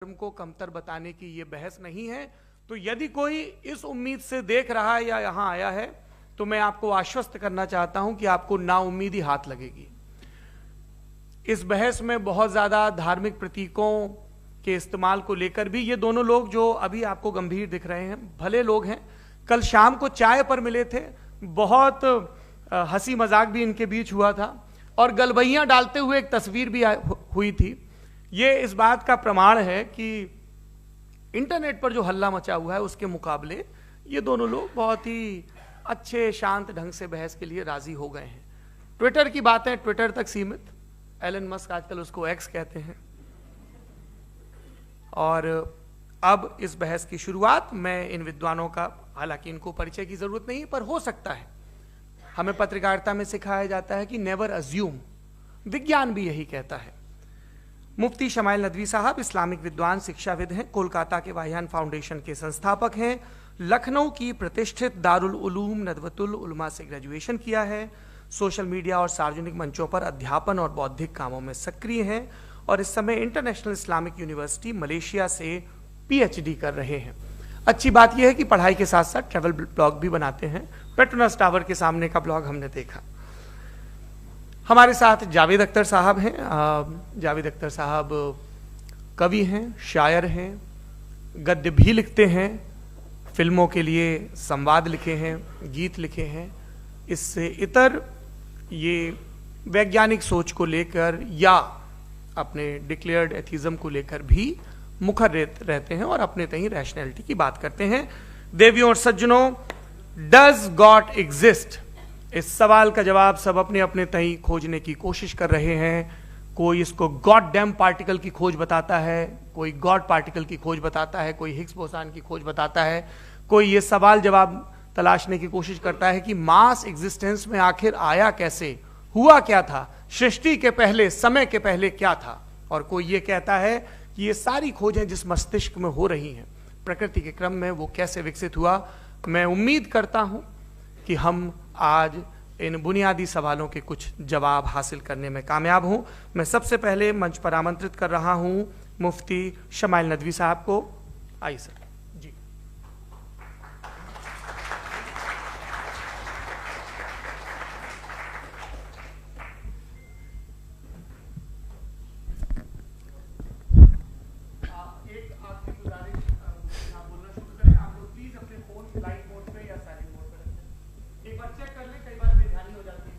धर्म को कमतर बताने की ये बहस नहीं है। तो यदि कोई इस उम्मीद से देख रहा है या यहां आया है तो मैं आपको आश्वस्त करना चाहता हूं कि आपको नाउम्मीदी हाथ लगेगी। इस बहस में बहुत ज्यादा धार्मिक प्रतीकों के इस्तेमाल को लेकर भी ये दोनों लोग जो अभी आपको गंभीर दिख रहे हैं भले लोग हैं, कल शाम को चाय पर मिले थे, बहुत हंसी मजाक भी इनके बीच हुआ था और गलबैयां डालते हुए एक तस्वीर भी हुई थी। ये इस बात का प्रमाण है कि इंटरनेट पर जो हल्ला मचा हुआ है उसके मुकाबले ये दोनों लोग बहुत ही अच्छे शांत ढंग से बहस के लिए राजी हो गए हैं। ट्विटर की बातें ट्विटर तक सीमित, एलन मस्क आजकल उसको एक्स कहते हैं। और अब इस बहस की शुरुआत मैं इन विद्वानों का, हालांकि इनको परिचय की जरूरत नहीं पर हो सकता है, हमें पत्रकारिता में सिखाया जाता है कि नेवर अज्यूम, विज्ञान भी यही कहता है। मुफ्ती शमाइल नदवी साहब इस्लामिक विद्वान, शिक्षाविद हैं, कोलकाता के वाहियान फाउंडेशन के संस्थापक हैं, लखनऊ की प्रतिष्ठित दारुल उलूम नदवतुल उलमा से ग्रेजुएशन किया है, सोशल मीडिया और सार्वजनिक मंचों पर अध्यापन और बौद्धिक कामों में सक्रिय हैं और इस समय इंटरनेशनल इस्लामिक यूनिवर्सिटी मलेशिया से पीएचडी कर रहे हैं। अच्छी बात यह है कि पढ़ाई के साथ साथ ट्रैवल ब्लॉग भी बनाते हैं। पेट्रोनस टावर के सामने का ब्लॉग हमने देखा। हमारे साथ जावेद अख्तर साहब हैं। जावेद अख्तर साहब कवि हैं, शायर हैं, गद्य भी लिखते हैं, फिल्मों के लिए संवाद लिखे हैं, गीत लिखे हैं। इससे इतर ये वैज्ञानिक सोच को लेकर या अपने डिक्लेयर्ड एथिज्म को लेकर भी मुखर रहते हैं और अपने तहीं रैशनैलिटी की बात करते हैं। देवियों और सज्जनों, डज गॉड एग्जिस्ट? इस सवाल का जवाब सब अपने अपने तहीं खोजने की कोशिश कर रहे हैं। कोई इसको गॉड डैम पार्टिकल की खोज बताता है, कोई गॉड पार्टिकल की खोज बताता है, कोई हिग्स बोसान की खोज बताता है, कोई ये सवाल जवाब तलाशने की कोशिश करता है कि मास एग्जिस्टेंस में आखिर आया कैसे, हुआ क्या था, सृष्टि के पहले, समय के पहले क्या था। और कोई ये कहता है कि ये सारी खोजें जिस मस्तिष्क में हो रही हैं प्रकृति के क्रम में, वो कैसे विकसित हुआ। मैं उम्मीद करता हूं कि हम आज इन बुनियादी सवालों के कुछ जवाब हासिल करने में कामयाब हूं। मैं सबसे पहले मंच पर आमंत्रित कर रहा हूं मुफ्ती शमाइल नदवी साहब को। आइए सर जी। एक आखिरी गुजारिश, आप बोलना शुरू करें। आप लोग प्लीज अपने फोन फ्लाइट मोड पे या साइलेंट मोड पे रखें। एक बार चेक कर लें, कई बार बेध्यानी हो जाती है।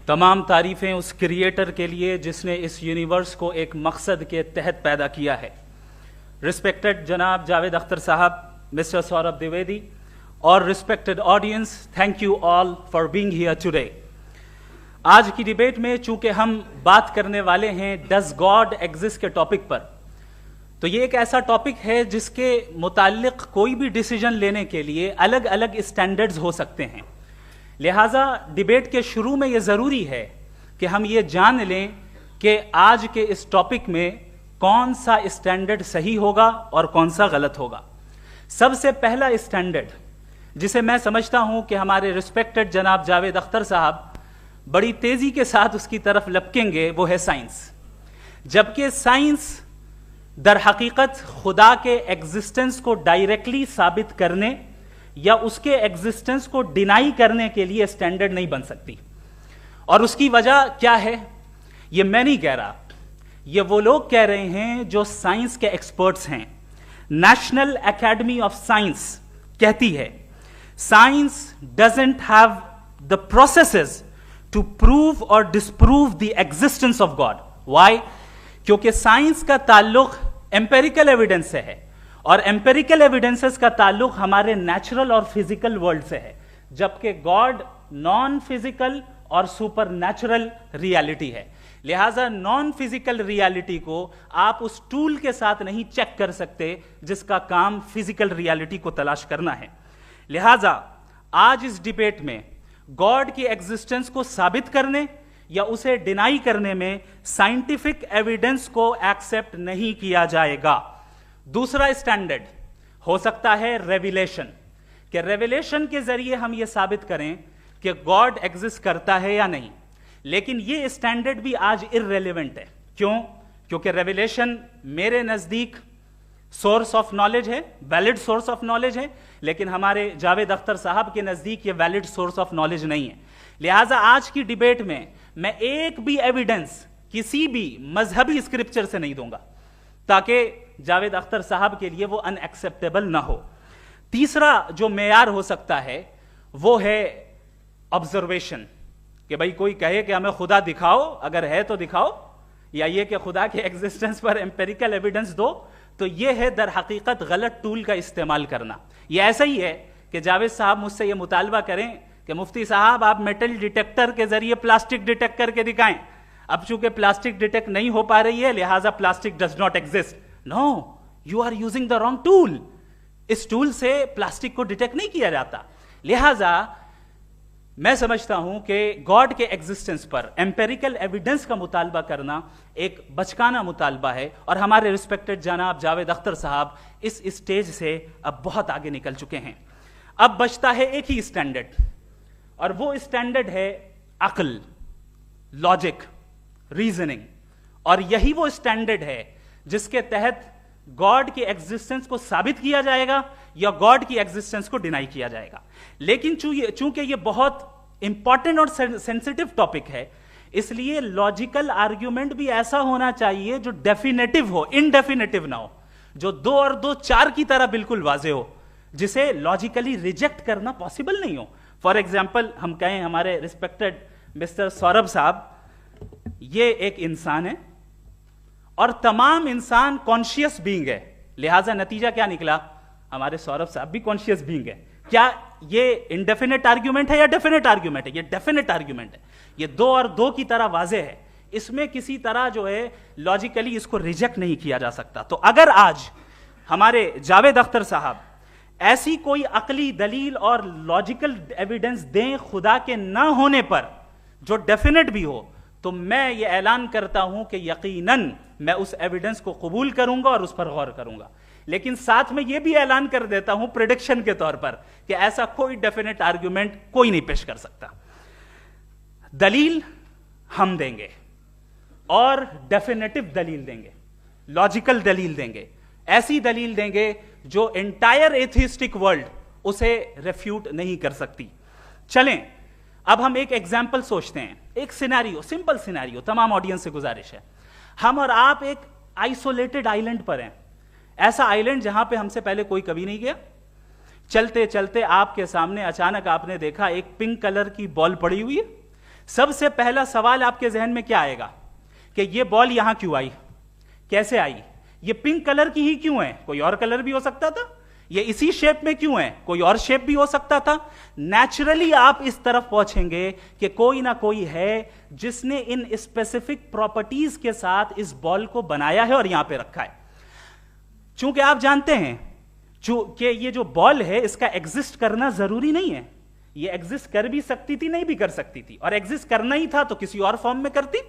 तमाम तारीफ़ें उस क्रिएटर के लिए जिसने इस यूनिवर्स को एक मकसद के तहत पैदा किया है। रिस्पेक्टेड जनाब जावेद अख्तर साहब, मिस्टर सौरभ द्विवेदी और respected audience, thank you all for being here today. आज की डिबेट में चूंकि हम बात करने वाले हैं डज गॉड एग्जिस्ट के टॉपिक पर, तो ये एक ऐसा टॉपिक है जिसके मुताल्लिक कोई भी डिसीजन लेने के लिए अलग अलग स्टैंडर्ड्स हो सकते हैं। लिहाजा डिबेट के शुरू में यह जरूरी है कि हम ये जान लें कि आज के इस टॉपिक में कौन सा स्टैंडर्ड सही होगा और कौन सा गलत होगा। सबसे पहला स्टैंडर्ड जिसे मैं समझता हूं कि हमारे रिस्पेक्टेड जनाब जावेद अख्तर साहब बड़ी तेजी के साथ उसकी तरफ लपकेंगे, वो है साइंस। जबकि साइंस दर हकीकत खुदा के एग्जिस्टेंस को डायरेक्टली साबित करने या उसके एग्जिस्टेंस को डिनाई करने के लिए स्टैंडर्ड नहीं बन सकती। और उसकी वजह क्या है, ये मैं नहीं कह रहा, ये वो लोग कह रहे हैं जो साइंस के एक्सपर्ट्स हैं। नेशनल एकेडमी ऑफ साइंस कहती है science doesn't have the processes to prove और disprove the existence of God. Why? क्योंकि साइंस का ताल्लुक एम्पेरिकल एविडेंस से है और एम्पेरिकल एविडेंसेस का ताल्लुक हमारे नेचुरल और फिजिकल वर्ल्ड से है, जबकि गॉड नॉन फिजिकल और सुपर नेचुरल रियलिटी है। लिहाजा नॉन फिजिकल रियलिटी को आप उस टूल के साथ नहीं चेक कर सकते जिसका काम फिजिकल रियलिटी को तलाश करना है। लिहाजा आज इस डिबेट में गॉड की एग्जिस्टेंस को साबित करने या उसे डिनाई करने में साइंटिफिक एविडेंस को एक्सेप्ट नहीं किया जाएगा। दूसरा स्टैंडर्ड हो सकता है रेविलेशन, कि रेवलेशन के जरिए हम ये साबित करें कि गॉड एग्जिस्ट करता है या नहीं, लेकिन ये स्टैंडर्ड भी आज इररेलेवेंट है। क्यों? क्योंकि रेवलेशन मेरे नजदीक सोर्स ऑफ नॉलेज है, वैलिड सोर्स ऑफ नॉलेज है, लेकिन हमारे जावेद अख्तर साहब के नजदीक ये वैलिड सोर्स ऑफ नॉलेज नहीं है। लिहाजा आज की डिबेट में मैं एक भी एविडेंस किसी भी मजहबी स्क्रिप्चर से नहीं दूंगा, ताकि जावेद अख्तर साहब के लिए वो अनएक्सेप्टेबल ना हो। तीसरा जो मेयार हो सकता है वो है ऑब्जर्वेशन, कि भाई कोई कहे कि हमें खुदा दिखाओ, अगर है तो दिखाओ, या ये कि खुदा के एग्जिस्टेंस पर एम्पेरिकल एविडेंस दो, तो ये है दर हकीकत गलत टूल का इस्तेमाल करना। ये ऐसा ही है कि जावेद साहब मुझसे ये मुतालबा करें कि मुफ्ती साहब आप मेटल डिटेक्टर के जरिए प्लास्टिक डिटेक्ट करके दिखाएं। अब चूंकि प्लास्टिक डिटेक्ट नहीं हो पा रही है, लिहाजा plastic does not exist. No, you are using the wrong tool. इस टूल से प्लास्टिक को डिटेक्ट नहीं किया जाता। लिहाजा मैं समझता हूं कि गॉड के एग्जिस्टेंस पर एम्पेरिकल एविडेंस का मुतालबा करना एक बचकाना मुतालबा है, और हमारे रिस्पेक्टेड जनाब जावेद अख्तर साहब इस स्टेज से अब बहुत आगे निकल चुके हैं। अब बचता है एक ही स्टैंडर्ड, और वो स्टैंडर्ड है अक्ल, लॉजिक, रीजनिंग। और यही वो स्टैंडर्ड है जिसके तहत गॉड की एग्जिस्टेंस को साबित किया जाएगा या गॉड की एग्जिस्टेंस को डिनाई किया जाएगा। लेकिन चूंकि ये बहुत इंपॉर्टेंट और सेंसिटिव टॉपिक है, इसलिए लॉजिकल आर्ग्यूमेंट भी ऐसा होना चाहिए जो डेफिनेटिव हो, इनडेफिनेटिव ना हो, जो 2 और 2 4 की तरह बिल्कुल वाजे हो, जिसे लॉजिकली रिजेक्ट करना पॉसिबल नहीं हो। फॉर एग्जाम्पल हम कहें हमारे रिस्पेक्टेड मिस्टर सौरभ साहब, ये एक इंसान है और तमाम इंसान कॉन्शियस बीइंग है, लिहाजा नतीजा क्या निकला? हमारे सौरभ साहब भी कॉन्शियस बीइंग है। क्या ये इनडेफिनेट आर्ग्यूमेंट है या डेफिनेट आर्ग्यूमेंट है? ये डेफिनेट आर्ग्यूमेंट है। ये 2 और 2 की तरह वाजे है, इसमें किसी तरह जो है लॉजिकली इसको रिजेक्ट नहीं किया जा सकता। तो अगर आज हमारे जावेद अख्तर साहब ऐसी कोई अकली दलील और लॉजिकल एविडेंस दें खुदा के ना होने पर जो डेफिनेट भी हो, तो मैं ये ऐलान करता हूं कि यकीनन मैं उस एविडेंस को कबूल करूंगा और उस पर गौर करूंगा। लेकिन साथ में यह भी ऐलान कर देता हूं प्रेडिक्शन के तौर पर कि ऐसा कोई डेफिनेट आर्ग्यूमेंट कोई नहीं पेश कर सकता। दलील हम देंगे और डेफिनेटिव दलील देंगे, लॉजिकल दलील देंगे, ऐसी दलील देंगे जो एंटायर एथिस्टिक वर्ल्ड उसे रेफ्यूट नहीं कर सकती। चलें अब हम एक एग्जाम्पल सोचते हैं, एक सिनेरियो, सिंपल सिनेरियो, तमाम ऑडियंस से गुजारिश है, हम और आप एक आइसोलेटेड आइलैंड पर हैं, ऐसा आइलैंड जहां पे हमसे पहले कोई कभी नहीं गया। चलते चलते आपके सामने अचानक आपने देखा एक पिंक कलर की बॉल पड़ी हुई है। सबसे पहला सवाल आपके जहन में क्या आएगा कि ये बॉल यहां क्यों आई, कैसे आई, ये पिंक कलर की ही क्यों है, कोई और कलर भी हो सकता था, ये इसी शेप में क्यों है, कोई और शेप भी हो सकता था। नेचुरली आप इस तरफ पहुंचेंगे कि कोई ना कोई है जिसने इन स्पेसिफिक प्रॉपर्टीज के साथ इस बॉल को बनाया है और यहां पे रखा है। चूंकि आप जानते हैं कि ये जो बॉल है इसका एग्जिस्ट करना जरूरी नहीं है, ये एग्जिस्ट कर भी सकती थी, नहीं भी कर सकती थी, और एग्जिस्ट करना ही था तो किसी और फॉर्म में करती,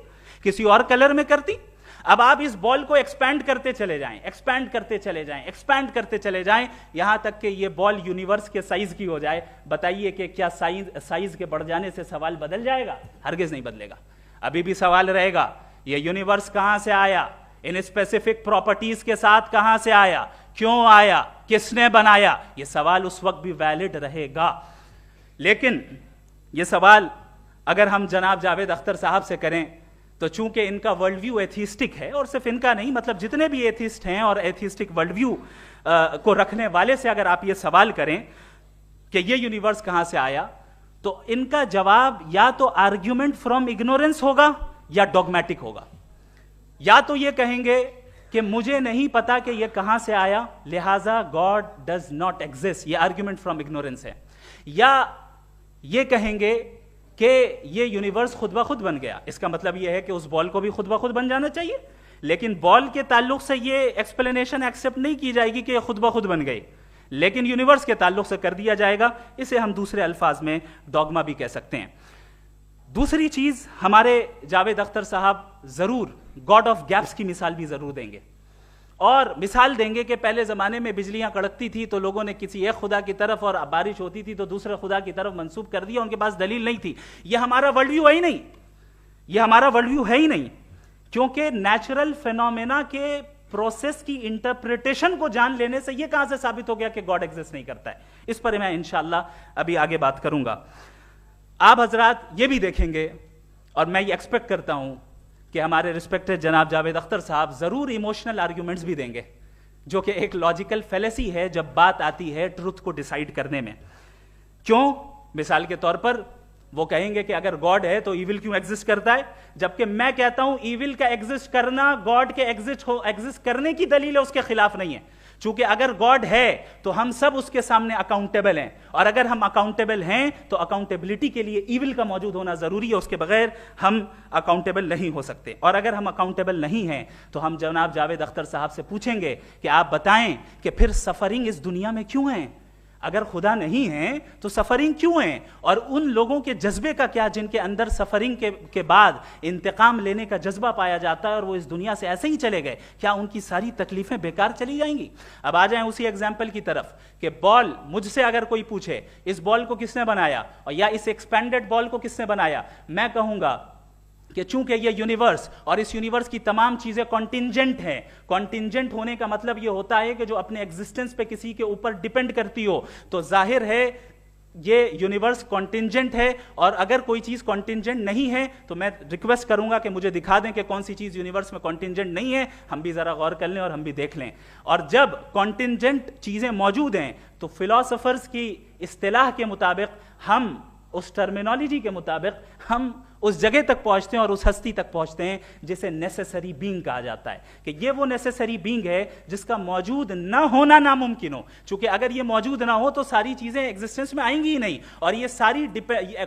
किसी और कलर में करती। अब आप इस बॉल को एक्सपैंड करते चले जाएं, एक्सपैंड करते चले जाएं, एक्सपैंड करते चले जाएं, यहां तक कि ये बॉल यूनिवर्स के साइज की हो जाए। बताइए कि क्या साइज के बढ़ जाने से सवाल बदल जाएगा? हरगिज नहीं बदलेगा। अभी भी सवाल रहेगा, ये यूनिवर्स कहां से आया, इन स्पेसिफिक प्रॉपर्टीज के साथ कहां से आया, क्यों आया, किसने बनाया, ये सवाल उस वक्त भी वैलिड रहेगा। लेकिन ये सवाल अगर हम जनाब जावेद अख्तर साहब से करें तो चूंकि इनका वर्ल्ड व्यू एथिस्टिक है, और सिर्फ इनका नहीं, मतलब जितने भी एथिस्ट हैं और एथिस्टिक वर्ल्ड व्यू को रखने वाले से अगर आप ये सवाल करें कि ये यूनिवर्स कहां से आया, तो इनका जवाब या तो आर्ग्यूमेंट फ्रॉम इग्नोरेंस होगा या डॉगमेटिक होगा। या तो ये कहेंगे कि मुझे नहीं पता कि ये कहां से आया, लिहाजा गॉड डज नॉट एग्जिस्ट, ये आर्ग्यूमेंट फ्रॉम इग्नोरेंस है, या ये कहेंगे कि ये यूनिवर्स खुद ब खुद बन गया। इसका मतलब ये है कि उस बॉल को भी खुद ब खुद बन जाना चाहिए, लेकिन बॉल के ताल्लुक से ये एक्सप्लेनेशन एक्सेप्ट नहीं की जाएगी कि ये खुद ब खुद बन गई, लेकिन यूनिवर्स के ताल्लुक से कर दिया जाएगा। इसे हम दूसरे अल्फाज में डॉगमा भी कह सकते हैं। दूसरी चीज, हमारे जावेद अख्तर साहब जरूर गॉड ऑफ गैप्स की मिसाल भी जरूर देंगे। और मिसाल देंगे कि पहले ज़माने में बिजलियां कड़कती थी तो लोगों ने किसी एक खुदा की तरफ, और बारिश होती थी तो दूसरे खुदा की तरफ मंसूब कर दिया, उनके पास दलील नहीं थी। यह हमारा वर्ल्ड व्यू है ही नहीं, यह हमारा वर्ल्ड व्यू है ही नहीं, क्योंकि नेचुरल फिनोमेना के प्रोसेस की इंटरप्रिटेशन को जान लेने से यह कहां से साबित हो गया कि गॉड एग्जिस्ट नहीं करता है। इस पर मैं इंशाअल्लाह अभी आगे बात करूंगा। आप हजरात ये भी देखेंगे, और मैं ये एक्सपेक्ट करता हूं कि हमारे रिस्पेक्टेड जनाब जावेद अख्तर साहब जरूर इमोशनल आर्ग्यूमेंट्स भी देंगे, जो कि एक लॉजिकल फेलेसी है जब बात आती है ट्रुथ को डिसाइड करने में। क्यों? मिसाल के तौर पर वो कहेंगे कि अगर गॉड है तो ईविल क्यों एग्जिस्ट करता है, जबकि मैं कहता हूं ईविल का एग्जिस्ट करना गॉड के एग्जिस्ट करने की दलील है, उसके खिलाफ नहीं है। चूंकि अगर गॉड है तो हम सब उसके सामने अकाउंटेबल हैं, और अगर हम अकाउंटेबल हैं तो अकाउंटेबिलिटी के लिए ईविल का मौजूद होना जरूरी है, उसके बगैर हम अकाउंटेबल नहीं हो सकते। और अगर हम अकाउंटेबल नहीं हैं तो हम जनाब जावेद अख्तर साहब से पूछेंगे कि आप बताएं कि फिर सफरिंग इस दुनिया में क्यों है? अगर खुदा नहीं है तो सफरिंग क्यों है? और उन लोगों के जज्बे का क्या जिनके अंदर सफरिंग के बाद इंतकाम लेने का जज्बा पाया जाता है और वो इस दुनिया से ऐसे ही चले गए, क्या उनकी सारी तकलीफें बेकार चली जाएंगी? अब आ जाएं उसी एग्जाम्पल की तरफ कि बॉल, मुझसे अगर कोई पूछे इस बॉल को किसने बनाया और या इस एक्सपेंडेड बॉल को किसने बनाया, मैं कहूंगा कि चूंकि ये यूनिवर्स और इस यूनिवर्स की तमाम चीजें कॉन्टिंजेंट हैं। कॉन्टिंजेंट होने का मतलब ये होता है कि जो अपने एग्जिस्टेंस पे किसी के ऊपर डिपेंड करती हो, तो जाहिर है ये यूनिवर्स कॉन्टिंजेंट है। और अगर कोई चीज कॉन्टिंजेंट नहीं है तो मैं रिक्वेस्ट करूंगा कि मुझे दिखा दें कि कौन सी चीज यूनिवर्स में कॉन्टिंजेंट नहीं है, हम भी जरा गौर कर लें और हम भी देख लें। और जब कॉन्टिंजेंट चीजें मौजूद हैं तो फिलोसोफर्स की इस्तिलाह के मुताबिक, हम उस टर्मिनोलॉजी के मुताबिक हम उस जगह तक पहुंचते हैं और उस हस्ती तक पहुंचते हैं जिसे नेसेसरी बीइंग कहा जाता है, कि ये वो नेसेसरी बीइंग है जिसका मौजूद ना होना नामुमकिन हो। क्योंकि अगर ये मौजूद ना हो तो सारी चीजें एग्जिस्टेंस में आएंगी ही नहीं, और ये सारी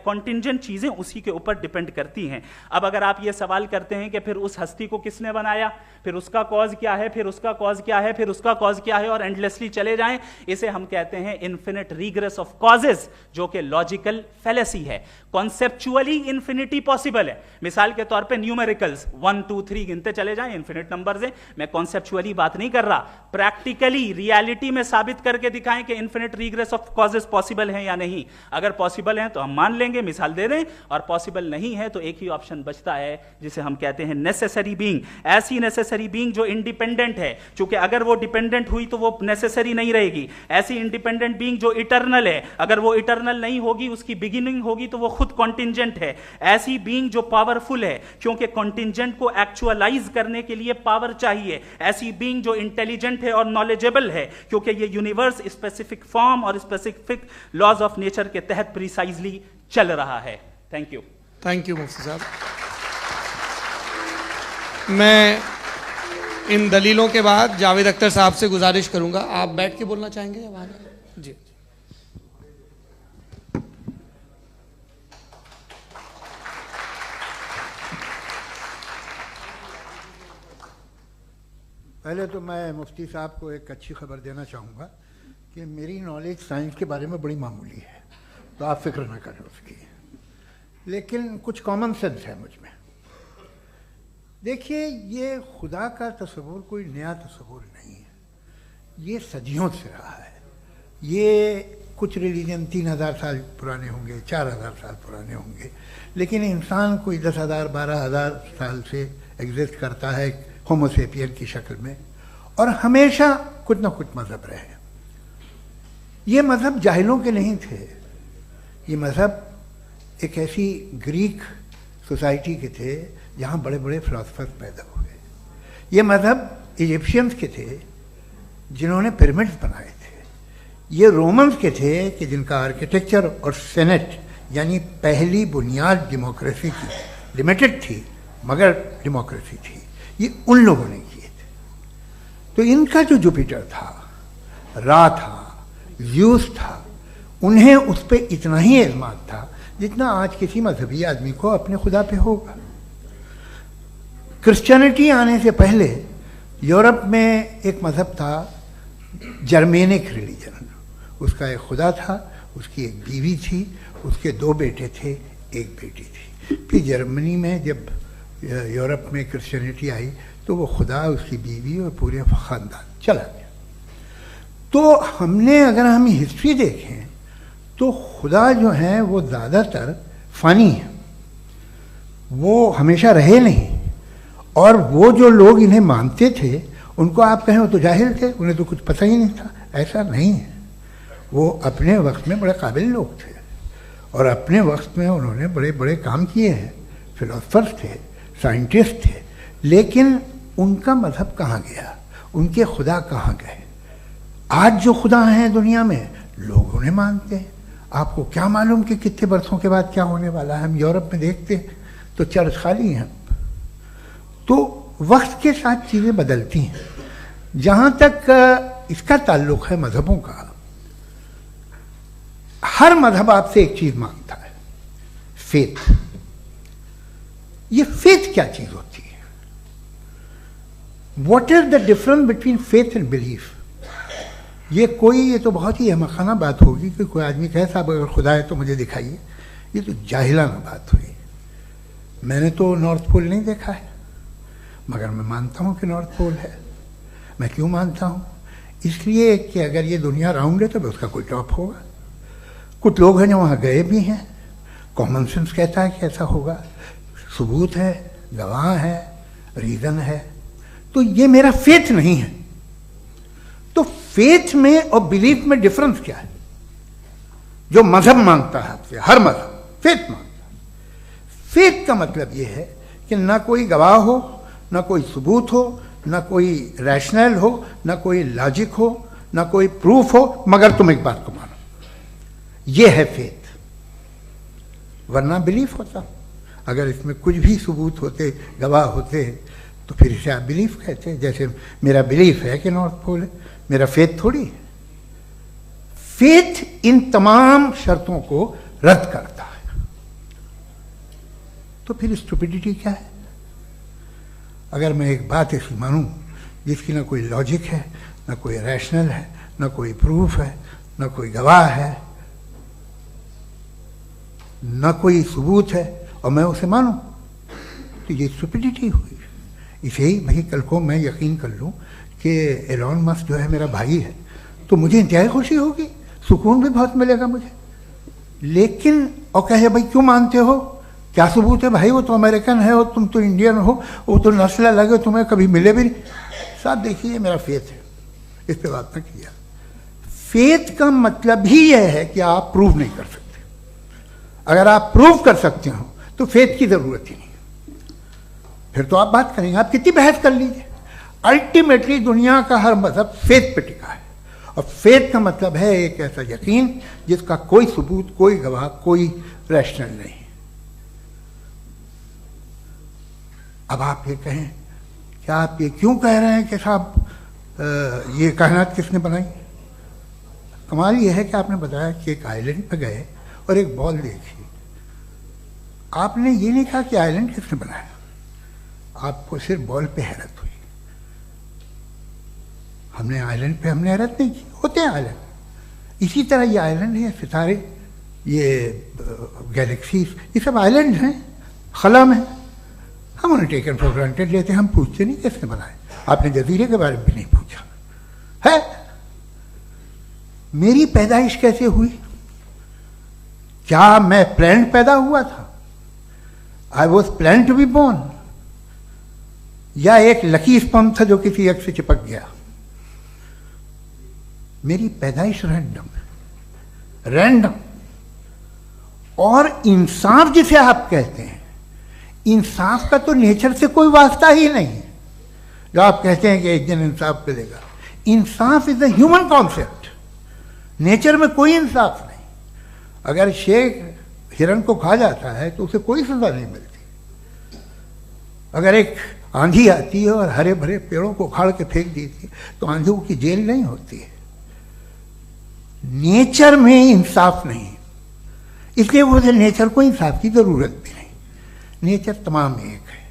कॉन्टिंजेंट चीजें उसी के ऊपर डिपेंड करती हैं। अब अगर आप ये सवाल करते हैं कि फिर उस हस्ती को किसने बनाया, फिर उसका कॉज क्या है, फिर उसका कॉज क्या है, फिर उसका कॉज क्या है, और एंडलेसली चले जाएं, इसे हम कहते हैं इन्फिनिट रीग्रेस ऑफ कॉजेस, जो कि लॉजिकल फेलेसी है। कॉन्सेप्चुअली इन्फिनिटी पॉसिबल है। मिसाल के तौर पे न्यूमेरिकल्स 1 2 3 गिनते चले जाएं, इन्फिनिट नंबर्स हैं। मैं कॉन्सेप्चुअली बात नहीं कर रहा, प्रैक्टिकली रियलिटी में साबित करके दिखाएं कि infinite regress of causes possible है या नहीं। अगर पॉसिबल है तो हम मान लेंगे, मिसाल दे दें, और पॉसिबल नहीं है तो एक ही ऑप्शन बचता है जिसे हम कहते हैं नेसेसरी बीइंग। ऐसी नेसेसरी बीइंग जो इंडिपेंडेंट है, क्योंकि अगर वो डिपेंडेंट हुई तो वो नेसेसरी नहीं रहेगी। ऐसी इंडिपेंडेंट बीइंग जो इटर्नल है, अगर वो इटर्नल नहीं होगी, उसकी बिगिनिंग होगी तो वो खुद कॉन्टिंजेंट है। ऐसी बीइंग जो पावरफुल है, क्योंकि कॉन्टिंजेंट को एक्चुअलाइज करने के लिए पावर चाहिए। ऐसी बीइंग जो इंटेलिजेंट है और नॉलेजेबल है, क्योंकि ये यूनिवर्स स्पेसिफिक फॉर्म और स्पेसिफिक लॉज ऑफ नेचर के तहत प्रिसाइजली चल रहा है। Thank you. थैंक यू मुफ्ती साहब। मैं इन दलीलों के बाद जावेद अख्तर साहब से गुजारिश करूंगा, आप बैठ के बोलना चाहेंगे या वहां? जी। पहले तो मैं मुफ्ती साहब को एक अच्छी खबर देना चाहूँगा कि मेरी नॉलेज साइंस के बारे में बड़ी मामूली है, तो आप फिक्र ना करें उसकी, लेकिन कुछ कॉमन सेंस है मुझ में। देखिए, ये खुदा का तस्वुर कोई नया तस्वुर नहीं है, ये सदियों से रहा है। ये कुछ रिलीजन 3000 साल पुराने होंगे, 4000 साल पुराने होंगे, लेकिन इंसान कोई 10,000 12,000 साल से एग्जिस्ट करता है होमोसेपियन की शक्ल में, और हमेशा कुछ ना कुछ मज़हब रहे। ये मज़हब जाहिलों के नहीं थे, ये मज़हब एक ऐसी ग्रीक सोसाइटी के थे जहाँ बड़े बड़े फिलोसफर्स पैदा हुए। ये मज़हब इजिप्शियंस के थे जिन्होंने पिरामिड्स बनाए थे। ये रोमन्स के थे कि जिनका आर्किटेक्चर और सेनेट यानी पहली बुनियाद डेमोक्रेसी की लिमिटेड थी, मगर डेमोक्रेसी थी, ये उन लोगों ने किए थे। तो इनका जो जुपिटर था, रा था, ज़्यूस था, उन्हें उस पर इतना ही एतमाद था जितना आज किसी मजहबी आदमी को अपने खुदा पे होगा। क्रिश्चियनिटी आने से पहले यूरोप में एक मजहब था, जर्मेनिक रिलीजन। उसका एक खुदा था, उसकी एक बीवी थी, उसके 2 बेटे थे, एक बेटी थी। फिर जर्मनी में जब यूरोप में क्रिश्चियनिटी आई तो वो खुदा, उसकी बीवी और पूरे ख़ानदान चला गया। तो हमने, अगर हम हिस्ट्री देखें तो खुदा जो है वो ज़्यादातर फ़ानी है, वो हमेशा रहे नहीं। और वो जो लोग इन्हें मानते थे, उनको आप कहें वो तो जाहिल थे, उन्हें तो कुछ पता ही नहीं था, ऐसा नहीं है। वो अपने वक्त में बड़े काबिल लोग थे और अपने वक्त में उन्होंने बड़े बड़े काम किए हैं, फिलोसफर्स थे, साइंटिस्ट थे। लेकिन उनका मजहब कहाँ गया, उनके खुदा कहाँ गए? आज जो खुदा हैं दुनिया में, लोग उन्हें मानते हैं। आपको क्या मालूम कि कितने बरसों के बाद क्या होने वाला है? हम यूरोप में देखते हैं तो चर्च खाली हैं। तो वक्त के साथ चीज़ें बदलती हैं। जहाँ तक इसका ताल्लुक है मजहबों का, हर मजहब आपसे एक चीज़ मांगता है, फेथ। ये फेथ क्या चीज़ होती है? What is the difference between faith and belief? ये तो बहुत ही अहमकाना बात होगी कि कोई आदमी कहे साहब अगर खुदा है तो मुझे दिखाइए। ये तो जाहिलाना बात हुई। मैंने तो नॉर्थ पोल नहीं देखा है, मगर मैं मानता हूँ कि नॉर्थ पोल है। मैं क्यों मानता हूँ? इसलिए कि अगर ये दुनिया राउंड है तो उसका कोई टॉप होगा। कुछ लोग हैं जो वहाँ गए भी हैं, कॉमन सेंस कहता है कि ऐसा होगा, सबूत है, गवाह है, रीज़न है। तो ये मेरा फेथ नहीं है। तो फेथ में और बिलीफ में डिफरेंस क्या है? जो मजहब मांगता है आपसे, हर मजहब फेथ मांगता है। फेथ का मतलब ये है कि ना कोई गवाह हो, ना कोई सबूत हो, ना कोई रैशनल हो, ना कोई लॉजिक हो, ना कोई प्रूफ हो, मगर तुम एक बात को मानो। ये है फेथ। वरना बिलीफ होता। अगर इसमें कुछ भी सबूत होते, गवाह होते, तो फिर इसे आप बिलीफ कहते। जैसे मेरा बिलीफ है कि नॉर्थ पोल है, मेरा फेथ थोड़ी है। फेथ इन तमाम शर्तों को रद्द करता है। तो फिर स्टुपिडिटी क्या है? अगर मैं एक बात ऐसी मानूं जिसकी ना कोई लॉजिक है, ना कोई रैशनल है, ना कोई प्रूफ है, ना कोई गवाह है, ना कोई सबूत है, और मैं उसे मानूं, तो ये स्टुपिडिटी हुई। इसे ही भाई कल को मैं यकीन कर लूं कि एलॉन मस्क जो है मेरा भाई है, तो मुझे इंतहाई खुशी होगी, सुकून भी बहुत मिलेगा मुझे। लेकिन और कहे भाई क्यों मानते हो, क्या सबूत है? भाई वो तो अमेरिकन है और तुम तो इंडियन हो, वो तो नस्ल अलग है, तुम्हें कभी मिले भी नहीं। साहब देखिए मेरा फेथ है, इस पर बात न किया। फेथ का मतलब ही यह है कि आप प्रूव नहीं कर सकते। अगर आप प्रूव कर सकते हो तो फेथ की जरूरत ही नहीं, फिर तो आप बात करेंगे, आप कितनी बहस कर लीजिए। अल्टीमेटली दुनिया का हर मजहब फेथ पे टिका है, और फेथ का मतलब है एक ऐसा यकीन जिसका कोई सबूत, कोई गवाह, कोई रैशनल नहीं। अब आप ये कहें, क्या आप ये क्यों कह रहे हैं कि साहब ये कायनात किसने बनाई? कमाल ये है कि आपने बताया कि एक आइलैंड पे गए और एक बॉल देखी। आपने ये नहीं कहा कि आइलैंड किसने बनाया, आपको सिर्फ बॉल पे हैरत हुई। हमने आइलैंड पे हमने हैरत नहीं की, होते हैं आइलैंड। इसी तरह ये आइलैंड है, सितारे, ये गैलेक्सीज, ये सब आइलैंड हैं खला में। हम उन्हें टेकन फॉर ग्रांटेड लेते हैं, हम पूछते नहीं किसने बनाए। आपने जजीरे के बारे में भी नहीं पूछा है। मेरी पैदाइश कैसे हुई? क्या मैं प्लान्ड पैदा हुआ था? I was plan to be born, या एक लकी स्पर्म था जो किसी एग से चिपक गया? मेरी पैदाइश रैंडम। और इंसाफ जिसे आप कहते हैं, इंसाफ का तो नेचर से कोई वास्ता ही नहीं है। जो आप कहते हैं कि एक दिन इंसाफ मिलेगा, इंसाफ is a human concept. Nature में कोई इंसाफ नहीं। अगर शेर हिरन को खा जाता है तो उसे कोई सजा नहीं मिलती। अगर एक आंधी आती है और हरे भरे पेड़ों को उखाड़ के फेंक देती है तो आंधियों की जेल नहीं होती है। नेचर में इंसाफ नहीं, इसलिए वो नेचर को इंसाफ की जरूरत भी नहीं। नेचर तमाम एक है।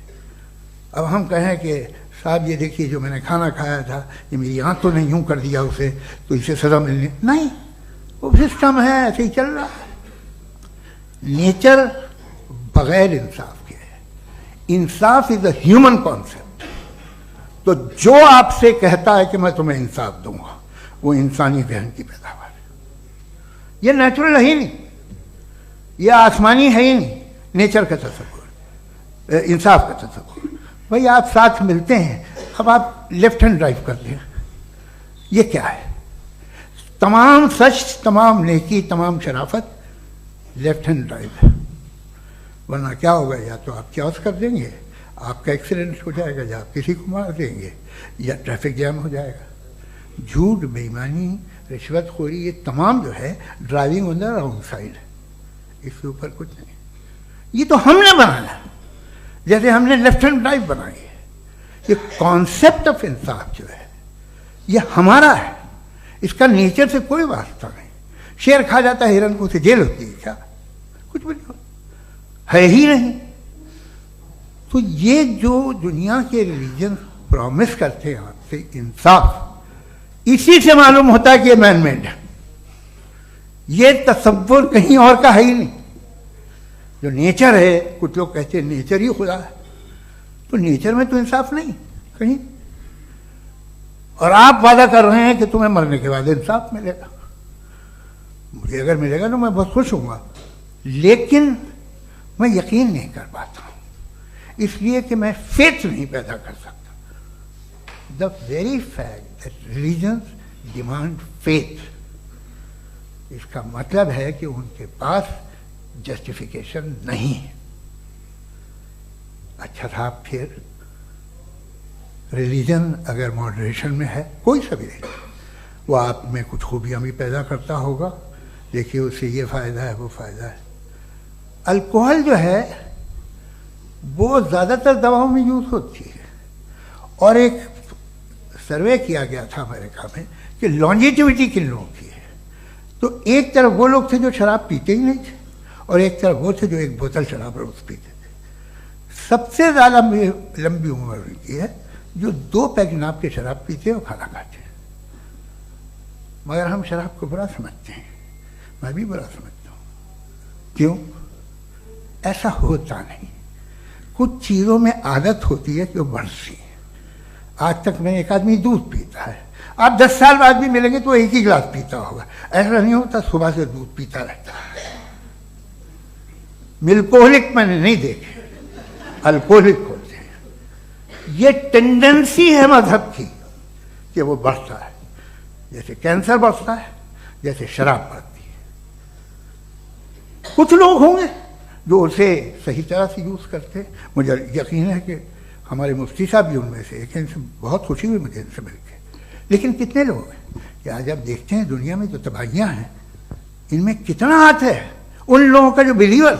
अब हम कहें कि साहब ये देखिए जो मैंने खाना खाया था, ये मेरी आंख तो नहीं यूं कर दिया उसे, तो इसे सजा मिलनी नहीं। वो सिस्टम है, ऐसे ही चल रहा है। नेचर बगैर इंसाफ के है। इंसाफ इज अ ह्यूमन कॉन्सेप्ट। तो जो आपसे कहता है कि मैं तुम्हें इंसाफ दूंगा, वो इंसानी जहन की पैदावार है। ये नेचुरल है ही नहीं, ये आसमानी है ही नहीं, नेचर का तसव्वुर, इंसाफ का तसव्वुर। भाई आप साथ मिलते हैं, अब आप लेफ्ट हैंड ड्राइव करते हैं, ये क्या है? तमाम सच, तमाम नेकी, तमाम शराफत लेफ्ट हैंड ड्राइव है। वरना क्या होगा, या तो आप क्रॉस कर देंगे, आपका एक्सीडेंट हो जाएगा, या आप किसी को मार देंगे, या ट्रैफिक जैम हो जाएगा। झूठ, बेईमानी, रिश्वतखोरी, ये तमाम जो है driving on the wrong side, इसके ऊपर कुछ नहीं। ये तो हमने बनाया, जैसे हमने लेफ्ट हैंड ड्राइव बनाई है। ये कॉन्सेप्ट ऑफ इंसाफ जो है ये हमारा है, इसका नेचर से कोई वास्ता नहीं। शेर खा जाता है हिरन को, उसे जेल होती है क्या? कुछ भी नहीं, है ही नहीं। तो ये जो दुनिया के रिलीजन प्रॉमिस करते हैं आपसे इंसाफ, इसी से मालूम होता है कि ये मैन मेड है। ये तसव्वुर कहीं और का है ही नहीं। जो नेचर है, कुछ लोग कहते हैं नेचर ही खुदा है, तो नेचर में तो इंसाफ नहीं कहीं। और आप वादा कर रहे हैं कि तुम्हें मरने के बाद इंसाफ मिलेगा। मुझे अगर मिलेगा तो मैं बहुत खुश हूँगा, लेकिन मैं यकीन नहीं कर पाता हूँ, इसलिए कि मैं फेथ नहीं पैदा कर सकता। The very fact that religions demand faith, इसका मतलब है कि उनके पास जस्टिफिकेशन नहीं है। अच्छा साहब, फिर रिलीजन अगर मॉडरेशन में है, कोई सा भी नहीं, वो आप में कुछ खूबियां भी पैदा करता होगा, देखिए उससे ये फ़ायदा है, वो फ़ायदा है। अल्कोहल जो है वो ज़्यादातर दवाओं में यूज़ होती है, और एक सर्वे किया गया था अमेरिका में कि लॉन्जिटिविटी किन लोगों की है, तो एक तरफ वो लोग थे जो शराब पीते ही नहीं थे, और एक तरफ वो थे जो एक बोतल शराब रोज़ पीते थे। सबसे ज़्यादा लंबी उम्र उनकी है जो 2 पैक नाप के शराब पीते और खाना खाते हैं। मगर हम शराब को बुरा समझते हैं, मैं भी बुरा समझता हूँ। क्यों? ऐसा होता नहीं। कुछ चीज़ों में आदत होती है कि वो बढ़ती है। आज तक में एक आदमी दूध पीता है, आप 10 साल बाद भी मिलेंगे तो एक ही गिलास पीता होगा। ऐसा नहीं होता, सुबह से दूध पीता रहता है। मिल्कोहलिक मैंने नहीं देखे, अल्कोहलिक होते हैं। ये टेंडेंसी है मजहब की कि वो बढ़ता है, जैसे कैंसर बढ़ता है, जैसे शराब बढ़ती है। कुछ लोग होंगे जो उसे सही तरह से यूज़ करते। मुझे यकीन है कि हमारे मुफ्ती साहब भी उनमें से एक हैं, इनसे बहुत खुशी हुई मुझे इनसे मिलकर। लेकिन कितने लोग हैं कि आज आप देखते हैं दुनिया में जो तबाहियाँ हैं, इनमें कितना हाथ है उन लोगों का जो बिलीवर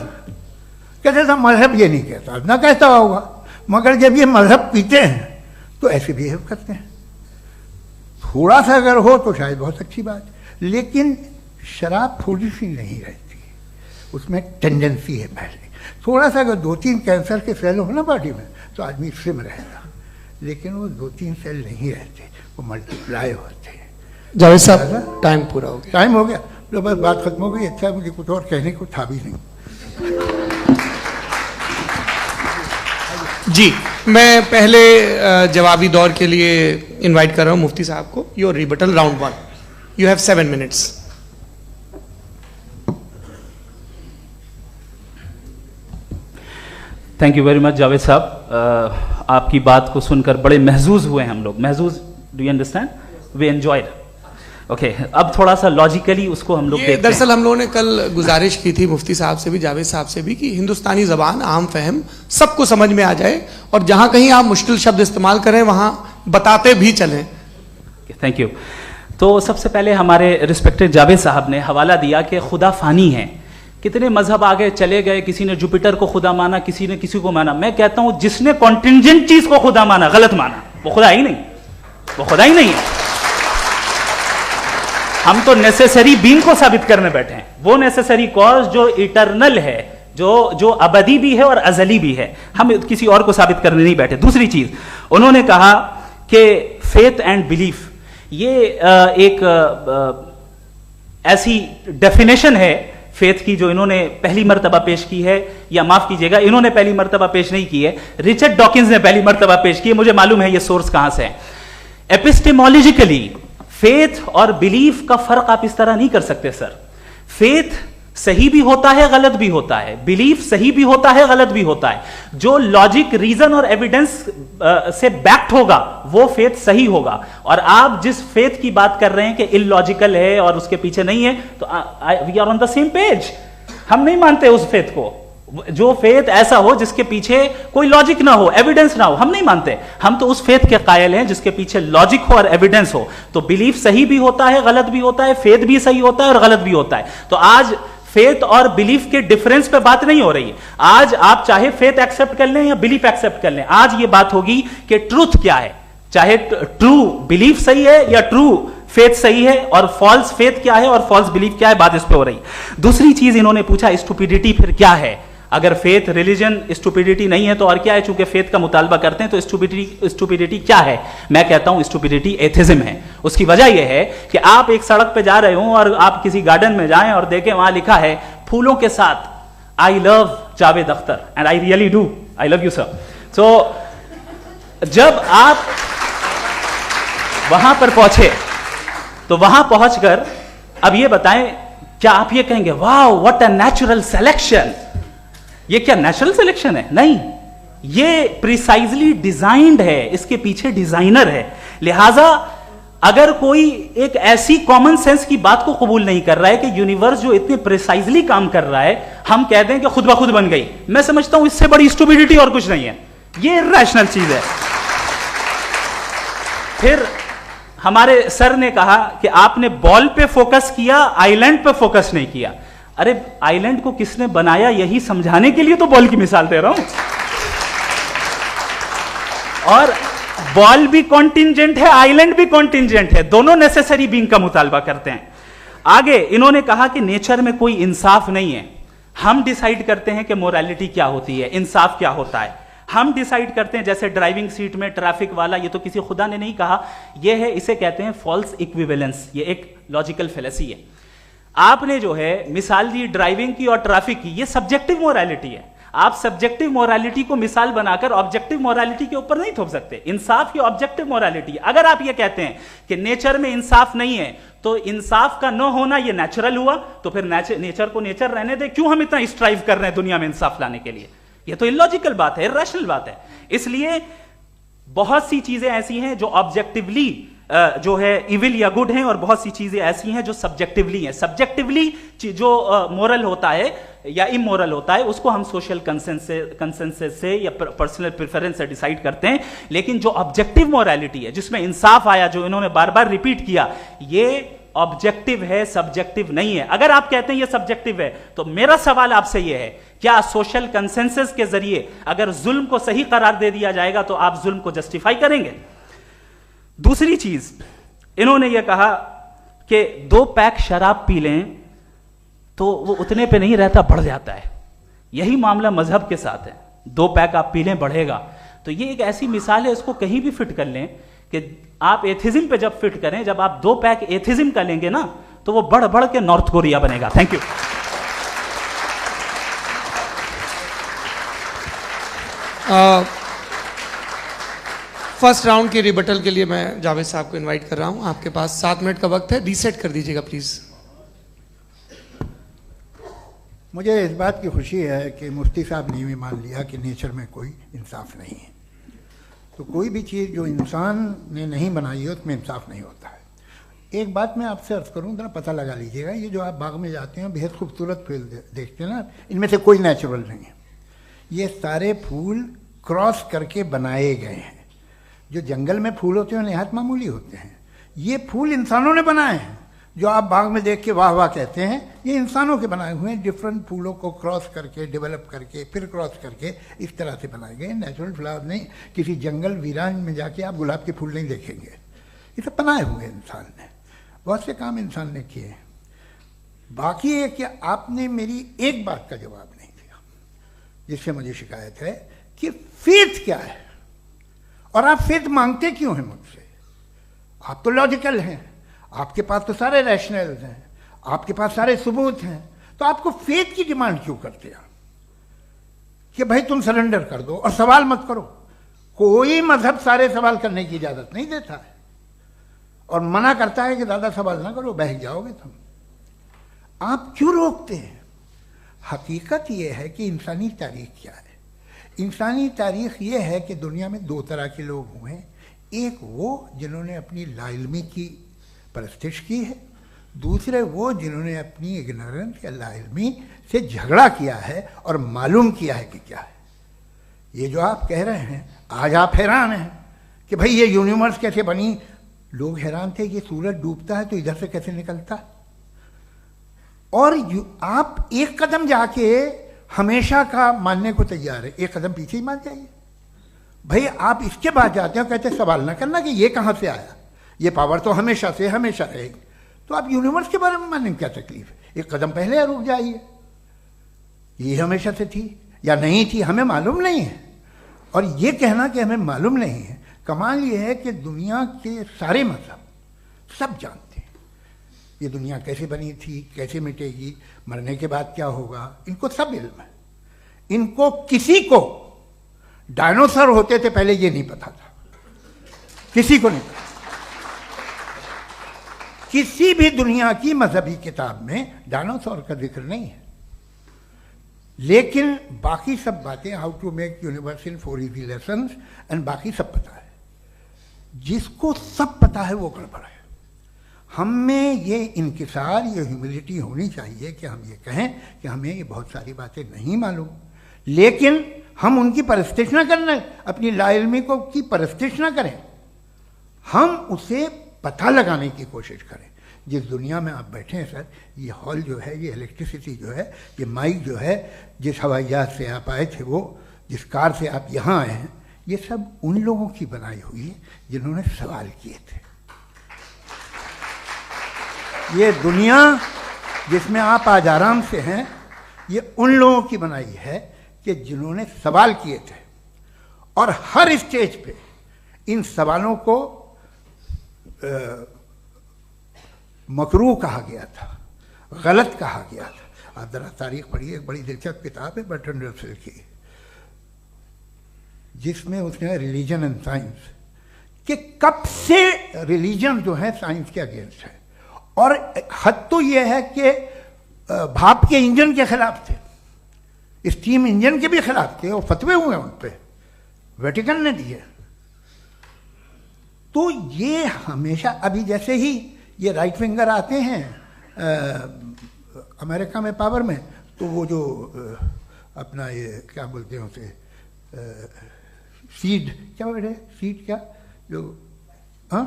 कहते था मजहब ये नहीं कहता, ना कहता होगा, मगर जब ये मजहब पीते हैं तो ऐसे बिहेव करते हैं। थोड़ा सा अगर हो तो शायद बहुत अच्छी बात, लेकिन शराब थोड़ी सी नहीं रहती, उसमें टेंडेंसी है। पहले थोड़ा सा अगर 2-3 कैंसर के सेल हो ना बॉडी में तो आदमी स्लिम रहेगा, लेकिन वो 2-3 सेल नहीं रहते, वो मल्टीप्लाई होते हैं। जावेद साहब, टाइम पूरा हो गया। टाइम हो गया तो बस बात खत्म हो गई। अच्छा, मुझे कुछ और कहने को था भी नहीं। जी, मैं पहले जवाबी दौर के लिए इनवाइट कर रहा हूं मुफ्ती साहब को। Your rebuttal round 1, you have 7 minutes. Thank you very much Javed साहब, आपकी बात को सुनकर बड़े महजूज हुए हम लोग। महजूज, do you understand? We enjoyed. Okay, अब थोड़ा सा लॉजिकली उसको हम लोग देखते हैं। दरअसल हम लोगों ने कल गुजारिश की थी मुफ्ती साहब से भी, जावेद साहब से भी, कि हिंदुस्तानी ज़बान आम फहम सबको समझ में आ जाए, और जहां कहीं आप मुश्किल शब्द इस्तेमाल करें वहां बताते भी चलें। Thank you. तो सबसे पहले हमारे रिस्पेक्टेड जावेद साहब ने हवाला दिया कि खुदा फानी है। कितने मजहब आगे चले गए, किसी ने जुपिटर को खुदा माना, किसी ने किसी को माना। मैं कहता हूं जिसने कॉन्टिंजेंट चीज को खुदा माना, गलत माना, वो खुदा ही नहीं, वो खुदा ही नहीं है। हम तो नेसेसरी बीइंग को साबित करने बैठे हैं, वो नेसेसरी कॉज जो इटरनल है, जो अबदी भी है और अजली भी है। हम किसी और को साबित करने नहीं बैठे। दूसरी चीज उन्होंने कहा कि फेथ एंड बिलीफ, ये एक ऐसी डेफिनेशन है फेथ की जो इन्होंने पहली मर्तबा पेश की है, या माफ कीजिएगा इन्होंने पहली मर्तबा पेश नहीं की है, रिचर्ड डॉकिंस ने पहली मर्तबा पेश की है। मुझे मालूम है ये सोर्स कहां से है। एपिस्टेमोलॉजिकली फेथ और बिलीफ का फर्क आप इस तरह नहीं कर सकते सर। फेथ सही भी होता है, गलत भी होता है, बिलीफ सही भी होता है, गलत भी होता है। जो लॉजिक, रीजन और एविडेंस से बैक्ड होगा वो फेथ सही होगा। और आप जिस फेथ की बात कर रहे हैं कि इलॉजिकल है और उसके पीछे नहीं है, तो we are on the same page. हम नहीं मानते उस फेथ को, जो फेथ ऐसा हो जिसके पीछे कोई लॉजिक ना हो, एविडेंस ना हो, हम नहीं मानते। हम तो उस फेथ के कायल हैं जिसके पीछे लॉजिक हो और एविडेंस हो। तो बिलीफ सही भी होता है, गलत भी होता है, फेथ भी सही होता है और गलत भी होता है। तो आज फेथ और बिलीफ के डिफरेंस पे बात नहीं हो रही है। आज आप चाहे फेथ एक्सेप्ट कर लें या बिलीफ एक्सेप्ट कर लें, आज ये बात होगी कि ट्रूथ क्या है। चाहे ट्रू बिलीफ सही है या ट्रू फेथ सही है, और फॉल्स फेथ क्या है और फॉल्स बिलीफ क्या है, बात इस पे हो रही। दूसरी चीज इन्होंने पूछा, स्टुपिडिटी फिर क्या है? अगर फेथ, रिलीजन स्टुपिडिटी नहीं है तो और क्या है? चूंकि फेथ का मुतालबा करते हैं तो स्टुपिडिटी क्या है? मैं कहता हूं स्टुपिडिटी एथिज्म है। उसकी वजह यह है कि आप एक सड़क पे जा रहे हो और आप किसी गार्डन में जाएं और देखें वहां लिखा है फूलों के साथ, I love Javed Akhtar and I really do, I love you sir. So जब आप वहां पर पहुंचे तो वहां पहुंचकर अब ये बताएं, क्या आप ये कहेंगे wow what a natural selection? ये क्या नेचुरल सिलेक्शन है? नहीं, ये प्रिसाइजली डिजाइंड है, इसके पीछे डिजाइनर है। लिहाजा अगर कोई एक ऐसी कॉमन सेंस की बात को कबूल नहीं कर रहा है कि यूनिवर्स जो इतने प्रिसाइजली काम कर रहा है, हम कह दें कि खुद ब खुद बन गई, मैं समझता हूं इससे बड़ी स्टुपिडिटी और कुछ नहीं है। ये इर्रेशनल चीज है। फिर हमारे सर ने कहा कि आपने बॉल पे फोकस किया, आइलैंड पे फोकस नहीं किया। अरे आइलैंड को किसने बनाया यही समझाने के लिए तो बॉल की मिसाल दे रहा हूं। और बॉल भी कॉन्टिंजेंट है, आइलैंड भी कॉन्टिंजेंट है, दोनों नेसेसरी बीइंग का मुतालबा करते हैं। आगे इन्होंने कहा कि नेचर में कोई इंसाफ नहीं है। हम डिसाइड करते हैं कि मोरालिटी क्या होती है, इंसाफ क्या होता है। हम डिसाइड करते हैं, जैसे ड्राइविंग सीट में ट्रैफिक वाला, ये तो किसी खुदा ने नहीं कहा, ये है, इसे कहते हैं फॉल्स इक्विवेलेंस। ये एक लॉजिकल फेलेसी है। आपने जो है मिसाल दी ड्राइविंग की और ट्रैफिक की, ये सब्जेक्टिव मोरालिटी है। आप सब्जेक्टिव मोरालिटी को मिसाल बनाकर ऑब्जेक्टिव मोरालिटी के ऊपर नहीं थोप सकते। इंसाफ की ऑब्जेक्टिव मोरालिटी है। अगर आप ये कहते हैं कि नेचर में इंसाफ नहीं है तो इंसाफ का न होना ये नेचुरल हुआ, तो फिर नेचर को नेचर रहने दे, क्यों हम इतना स्ट्राइव कर रहे हैं दुनिया में इंसाफ लाने के लिए? ये तो इलॉजिकल बात है, इर्रेशनल बात है। इसलिए बहुत सी चीजें ऐसी हैं जो ऑब्जेक्टिवली जो है इविल या गुड हैं, और बहुत सी चीजें ऐसी हैं जो सब्जेक्टिवली हैं। सब्जेक्टिवली जो मोरल होता है या इमोरल होता है उसको हम सोशल कंसेंसस से या पर्सनल प्रेफरेंस से डिसाइड करते हैं। लेकिन जो ऑब्जेक्टिव मोरालिटी है, जिसमें इंसाफ आया, जो इन्होंने बार बार रिपीट किया, ये ऑब्जेक्टिव है, सब्जेक्टिव नहीं है। अगर आप कहते हैं ये सब्जेक्टिव है तो मेरा सवाल आपसे ये है, क्या सोशल कंसेंसस के जरिए अगर जुल्म को सही करार दे दिया जाएगा तो आप जुल्म को जस्टिफाई करेंगे? दूसरी चीज इन्होंने ये कहा कि 2 पैक शराब पी लें तो वो उतने पे नहीं रहता, बढ़ जाता है। यही मामला मजहब के साथ है। 2 पैक आप पी लें बढ़ेगा। तो ये एक ऐसी मिसाल है, इसको कहीं भी फिट कर लें कि आप एथिज्म पे जब फिट करें, जब आप 2 पैक एथिज्म का लेंगे ना तो वो बढ़ बढ़ के नॉर्थ कोरिया बनेगा। Thank you. फर्स्ट राउंड की रिबटल के लिए मैं जावेद साहब को इनवाइट कर रहा हूं। आपके पास 7 मिनट का वक्त है, रीसेट कर दीजिएगा प्लीज। मुझे इस बात की खुशी है कि मुफ्ती साहब ने भी मान लिया कि नेचर में कोई इंसाफ नहीं है। तो कोई भी चीज़ जो इंसान ने नहीं बनाई है उसमें इंसाफ नहीं होता है। एक बात मैं आपसे अर्ज करूँ, जरा पता लगा लीजिएगा, ये जो आप बाग में जाते हैं बेहद खूबसूरत फूल देखते हैं ना, इनमें से कोई नेचुरल नहीं है। ये सारे फूल क्रॉस करके बनाए गए हैं। जो जंगल में फूल होते हैं निहायत मामूली होते हैं। ये फूल इंसानों ने बनाए हैं। जो आप बाग में देख के वाह वाह कहते हैं, ये इंसानों के बनाए हुए हैं। डिफरेंट फूलों को क्रॉस करके, डेवलप करके, फिर क्रॉस करके इस तरह से बनाए गए। नेचुरल फ्लावर नहीं। किसी जंगल वीरान में जाके आप गुलाब के फूल नहीं देखेंगे। ये सब बनाए हुए इंसान ने, बहुत से काम इंसान ने किए। बाकी है कि आपने मेरी एक बात का जवाब नहीं दिया, जिससे मुझे शिकायत है कि फेथ क्या है और आप फेथ मांगते क्यों हैं मुझसे? आप तो लॉजिकल हैं, आपके पास तो सारे रैशनल्स हैं, आपके पास सारे सबूत हैं, तो आपको फेथ की डिमांड क्यों करते हैं कि भाई तुम सरेंडर कर दो और सवाल मत करो? कोई मजहब सारे सवाल करने की इजाजत नहीं देता है और मना करता है कि दादा सवाल ना करो, बहक जाओगे तुम। आप क्यों रोकते हैं? हकीकत यह है कि इंसानी तारीख क्या है। इंसानी तारीख यह है कि दुनिया में दो तरह के लोग हुए हैं। एक वो जिन्होंने अपनी लाइल्मी की परस्तिश की है, दूसरे वो जिन्होंने अपनी इग्नोरेंस या लाइल्मी से झगड़ा किया है और मालूम किया है कि क्या है। ये जो आप कह रहे हैं, आज आप हैरान हैं कि भाई ये यूनिवर्स कैसे बनी। लोग हैरान थे कि सूरज डूबता है तो इधर से कैसे निकलता, और आप एक कदम जाके हमेशा का मानने को तैयार है, एक कदम पीछे ही मान जाइए। भाई आप इसके बाद जाते हो, कहते सवाल ना करना कि ये कहाँ से आया, ये पावर तो हमेशा से हमेशा रहेगी। तो आप यूनिवर्स के बारे में मानने में क्या तकलीफ है? एक कदम पहले रुक जाइए। ये हमेशा से थी या नहीं थी, हमें मालूम नहीं है। और ये कहना कि हमें मालूम नहीं है, कमाल ये है कि दुनिया के सारे मजहब सब जानते हैं ये दुनिया कैसे बनी थी, कैसे मिटेगी, मरने के बाद क्या होगा, इनको सब इल्म है। इनको किसी को डायनासोर होते थे पहले ये नहीं पता था, किसी को नहीं पता। किसी भी दुनिया की मजहबी किताब में डायनासोर का जिक्र नहीं है, लेकिन बाकी सब बातें, how to make universe in 4 easy lessons and बाकी सब पता है। जिसको सब पता है वो गड़बड़ है। हम में ये इंकिसार, ये ह्यूमिलिटी होनी चाहिए कि हम ये कहें कि हमें ये बहुत सारी बातें नहीं मालूम, लेकिन हम उनकी परस्तिश ना करना, अपनी लाइल्मी को की परस्तिश ना करें, हम उसे पता लगाने की कोशिश करें। जिस दुनिया में आप बैठे हैं सर, ये हॉल जो है, ये इलेक्ट्रिसिटी जो है, ये माइक जो है, जिस हवाई जहाज से आप आए थे, वो जिस कार से आप यहाँ आए हैं, ये सब उन लोगों की बनाई हुई है जिन्होंने सवाल किए थे। ये दुनिया जिसमें आप आज आराम से हैं, ये उन लोगों की बनाई है कि जिन्होंने सवाल किए थे, और हर स्टेज पे इन सवालों को मकरूह कहा गया था, गलत कहा गया था। आप जरा तारीख पढ़िए, एक बड़ी दिलचस्प किताब है बर्ट्रैंड रसेल की, जिसमें उसने रिलीजन एंड साइंस कि कब से रिलीजन जो है साइंस के अगेंस्ट है, और हद तो यह है कि भाप के इंजन के खिलाफ थे, स्टीम इंजन के भी खिलाफ थे, और फतवे हुए उन पे, वेटिकन ने दिए। तो ये हमेशा, अभी जैसे ही ये राइट विंगर आते हैं अमेरिका में पावर में, तो वो जो अपना ये क्या बोलते हैं उसे, सीड क्या बोल रहे, सीड क्या जो, हाँ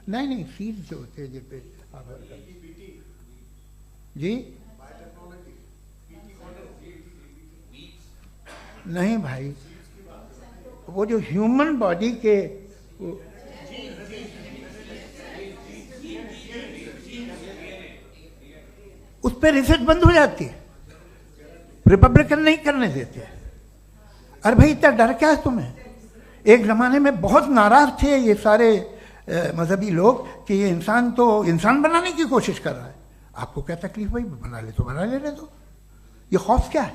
नहीं सीड जो होते हैं जिन पे जी, नहीं भाई, वो जो ह्यूमन बॉडी के उस पर रिसर्च बंद हो जाती है, रिपब्लिकन नहीं करने देते। अरे भाई इतना डर क्या है तुम्हें? एक जमाने में बहुत नाराज थे ये सारे मजहबी लोग कि ये इंसान तो इंसान बनाने की कोशिश कर रहा है। आपको क्या तकलीफ भाई, बना ले तो बना लेने दो, ये खौफ क्या है?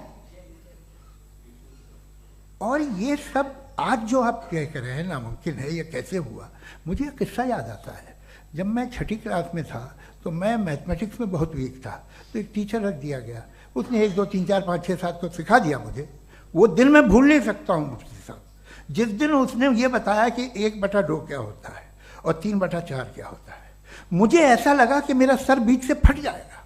और ये सब आज जो आप कह रहे हैं नामुमकिन है, ये कैसे हुआ? मुझे एक किस्सा याद आता है। जब मैं 6ठी क्लास में था तो मैं मैथमेटिक्स में बहुत वीक था, तो एक टीचर रख दिया गया, उसने 1 2 3 4 5 6 7 को सिखा दिया मुझे। वो दिन मैं भूल नहीं सकता हूँ मुफ्ती साहब, जिस दिन उसने ये बताया कि 1/2 क्या होता है और 3/4 क्या होता है। मुझे ऐसा लगा कि मेरा सर बीच से फट जाएगा।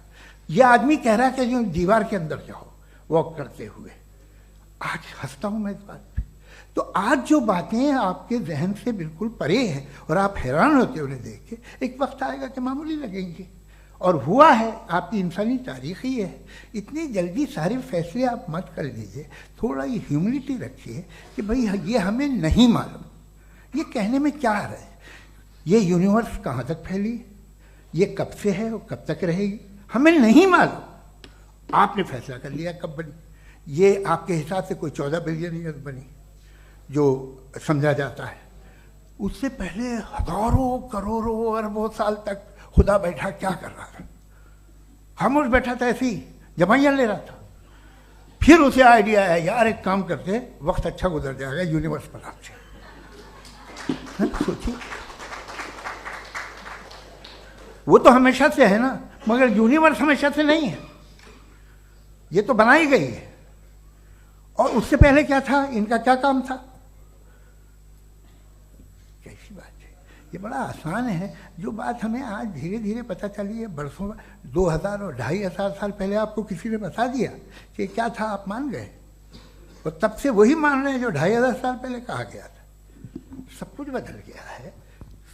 यह आदमी कह रहा है कि जो दीवार के अंदर जाओ वॉक करते हुए। आज हंसता हूँ मैं इस बात पे। तो आज जो बातें आपके जहन से बिल्कुल परे हैं और आप हैरान होते उन्हें देख के, एक वक्त आएगा कि मामूली लगेंगे। और हुआ है, आपकी इंसानी तारीख ही है। इतनी जल्दी सारे फैसले आप मत कर लीजिए, थोड़ा ये ह्यूमिलिटी रखिए कि भाई ये हमें नहीं मालूम। ये कहने में क्या आ रहा है? ये यूनिवर्स कहाँ तक फैली, ये कब से है और कब तक रहेगी, हमें नहीं मालूम। आपने फैसला कर लिया कब बनी। ये आपके हिसाब से कोई 14 बिलियन ईयर बनी जो समझा जाता है। उससे पहले हजारों करोड़ों अरबों साल तक खुदा बैठा क्या कर रहा था? खामोश बैठा था ऐसे ही, दवाइयाँ ले रहा था। फिर उसे आइडिया आया, यार एक काम करते, वक्त अच्छा गुजर जाएगा, यूनिवर्स बना से। सोचिए, वो तो हमेशा से है ना, मगर यूनिवर्स हमेशा से नहीं है, ये तो बनाई गई है। और उससे पहले क्या था, इनका क्या काम था? कैसी बात है, ये बड़ा आसान है। जो बात हमें आज धीरे धीरे पता चली है, बरसों 2000 और 2500 साल पहले आपको किसी ने बता दिया कि क्या था, आप मान गए, और तब से वही मान रहे हैं जो 2500 साल पहले कहा गया था। सब कुछ बदल गया है,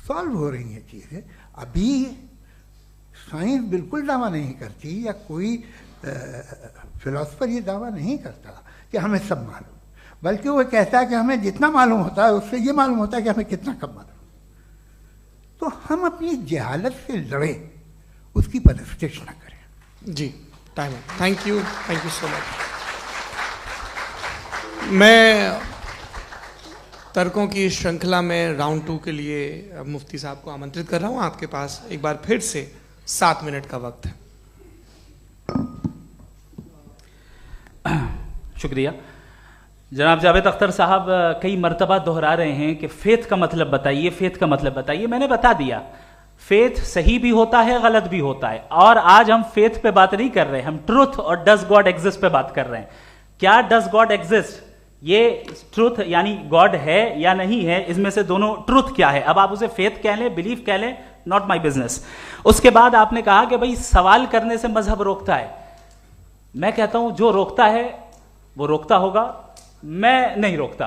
सॉल्व हो रही हैं चीज़ें। अभी साइंस बिल्कुल दावा नहीं करती, या कोई फिलोसफर ये दावा नहीं करता कि हमें सब मालूम, बल्कि वो कहता है कि हमें जितना मालूम होता है उससे ये मालूम होता है कि हमें कितना कम मालूम। तो हम अपनी जहालत से लड़े, उसकी परस्तिश न करें। जी, time, thank you so much. मैं तर्कों की श्रृंखला में राउंड 2 के लिए मुफ्ती साहब को आमंत्रित कर रहा हूं। आपके पास एक बार फिर से 7 मिनट का वक्त है। शुक्रिया। जनाब जावेद अख्तर साहब कई मर्तबा दोहरा रहे हैं कि फेथ का मतलब बताइए, फेथ का मतलब बताइए। मैंने बता दिया, फेथ सही भी होता है, गलत भी होता है। और आज हम फेथ पे बात नहीं कर रहे, हम ट्रुथ और डज गॉड एग्जिस्ट पे बात कर रहे हैं। क्या डज गॉड एग्जिस्ट, ये ट्रुथ यानी गॉड है या नहीं है, इसमें से दोनों ट्रुथ क्या है। अब आप उसे फेथ कह लें, बिलीफ कह लें, नॉट माई बिजनेस। उसके बाद आपने कहा कि भाई सवाल करने से मजहब रोकता है। मैं कहता हूं जो रोकता है वो रोकता होगा, मैं नहीं रोकता,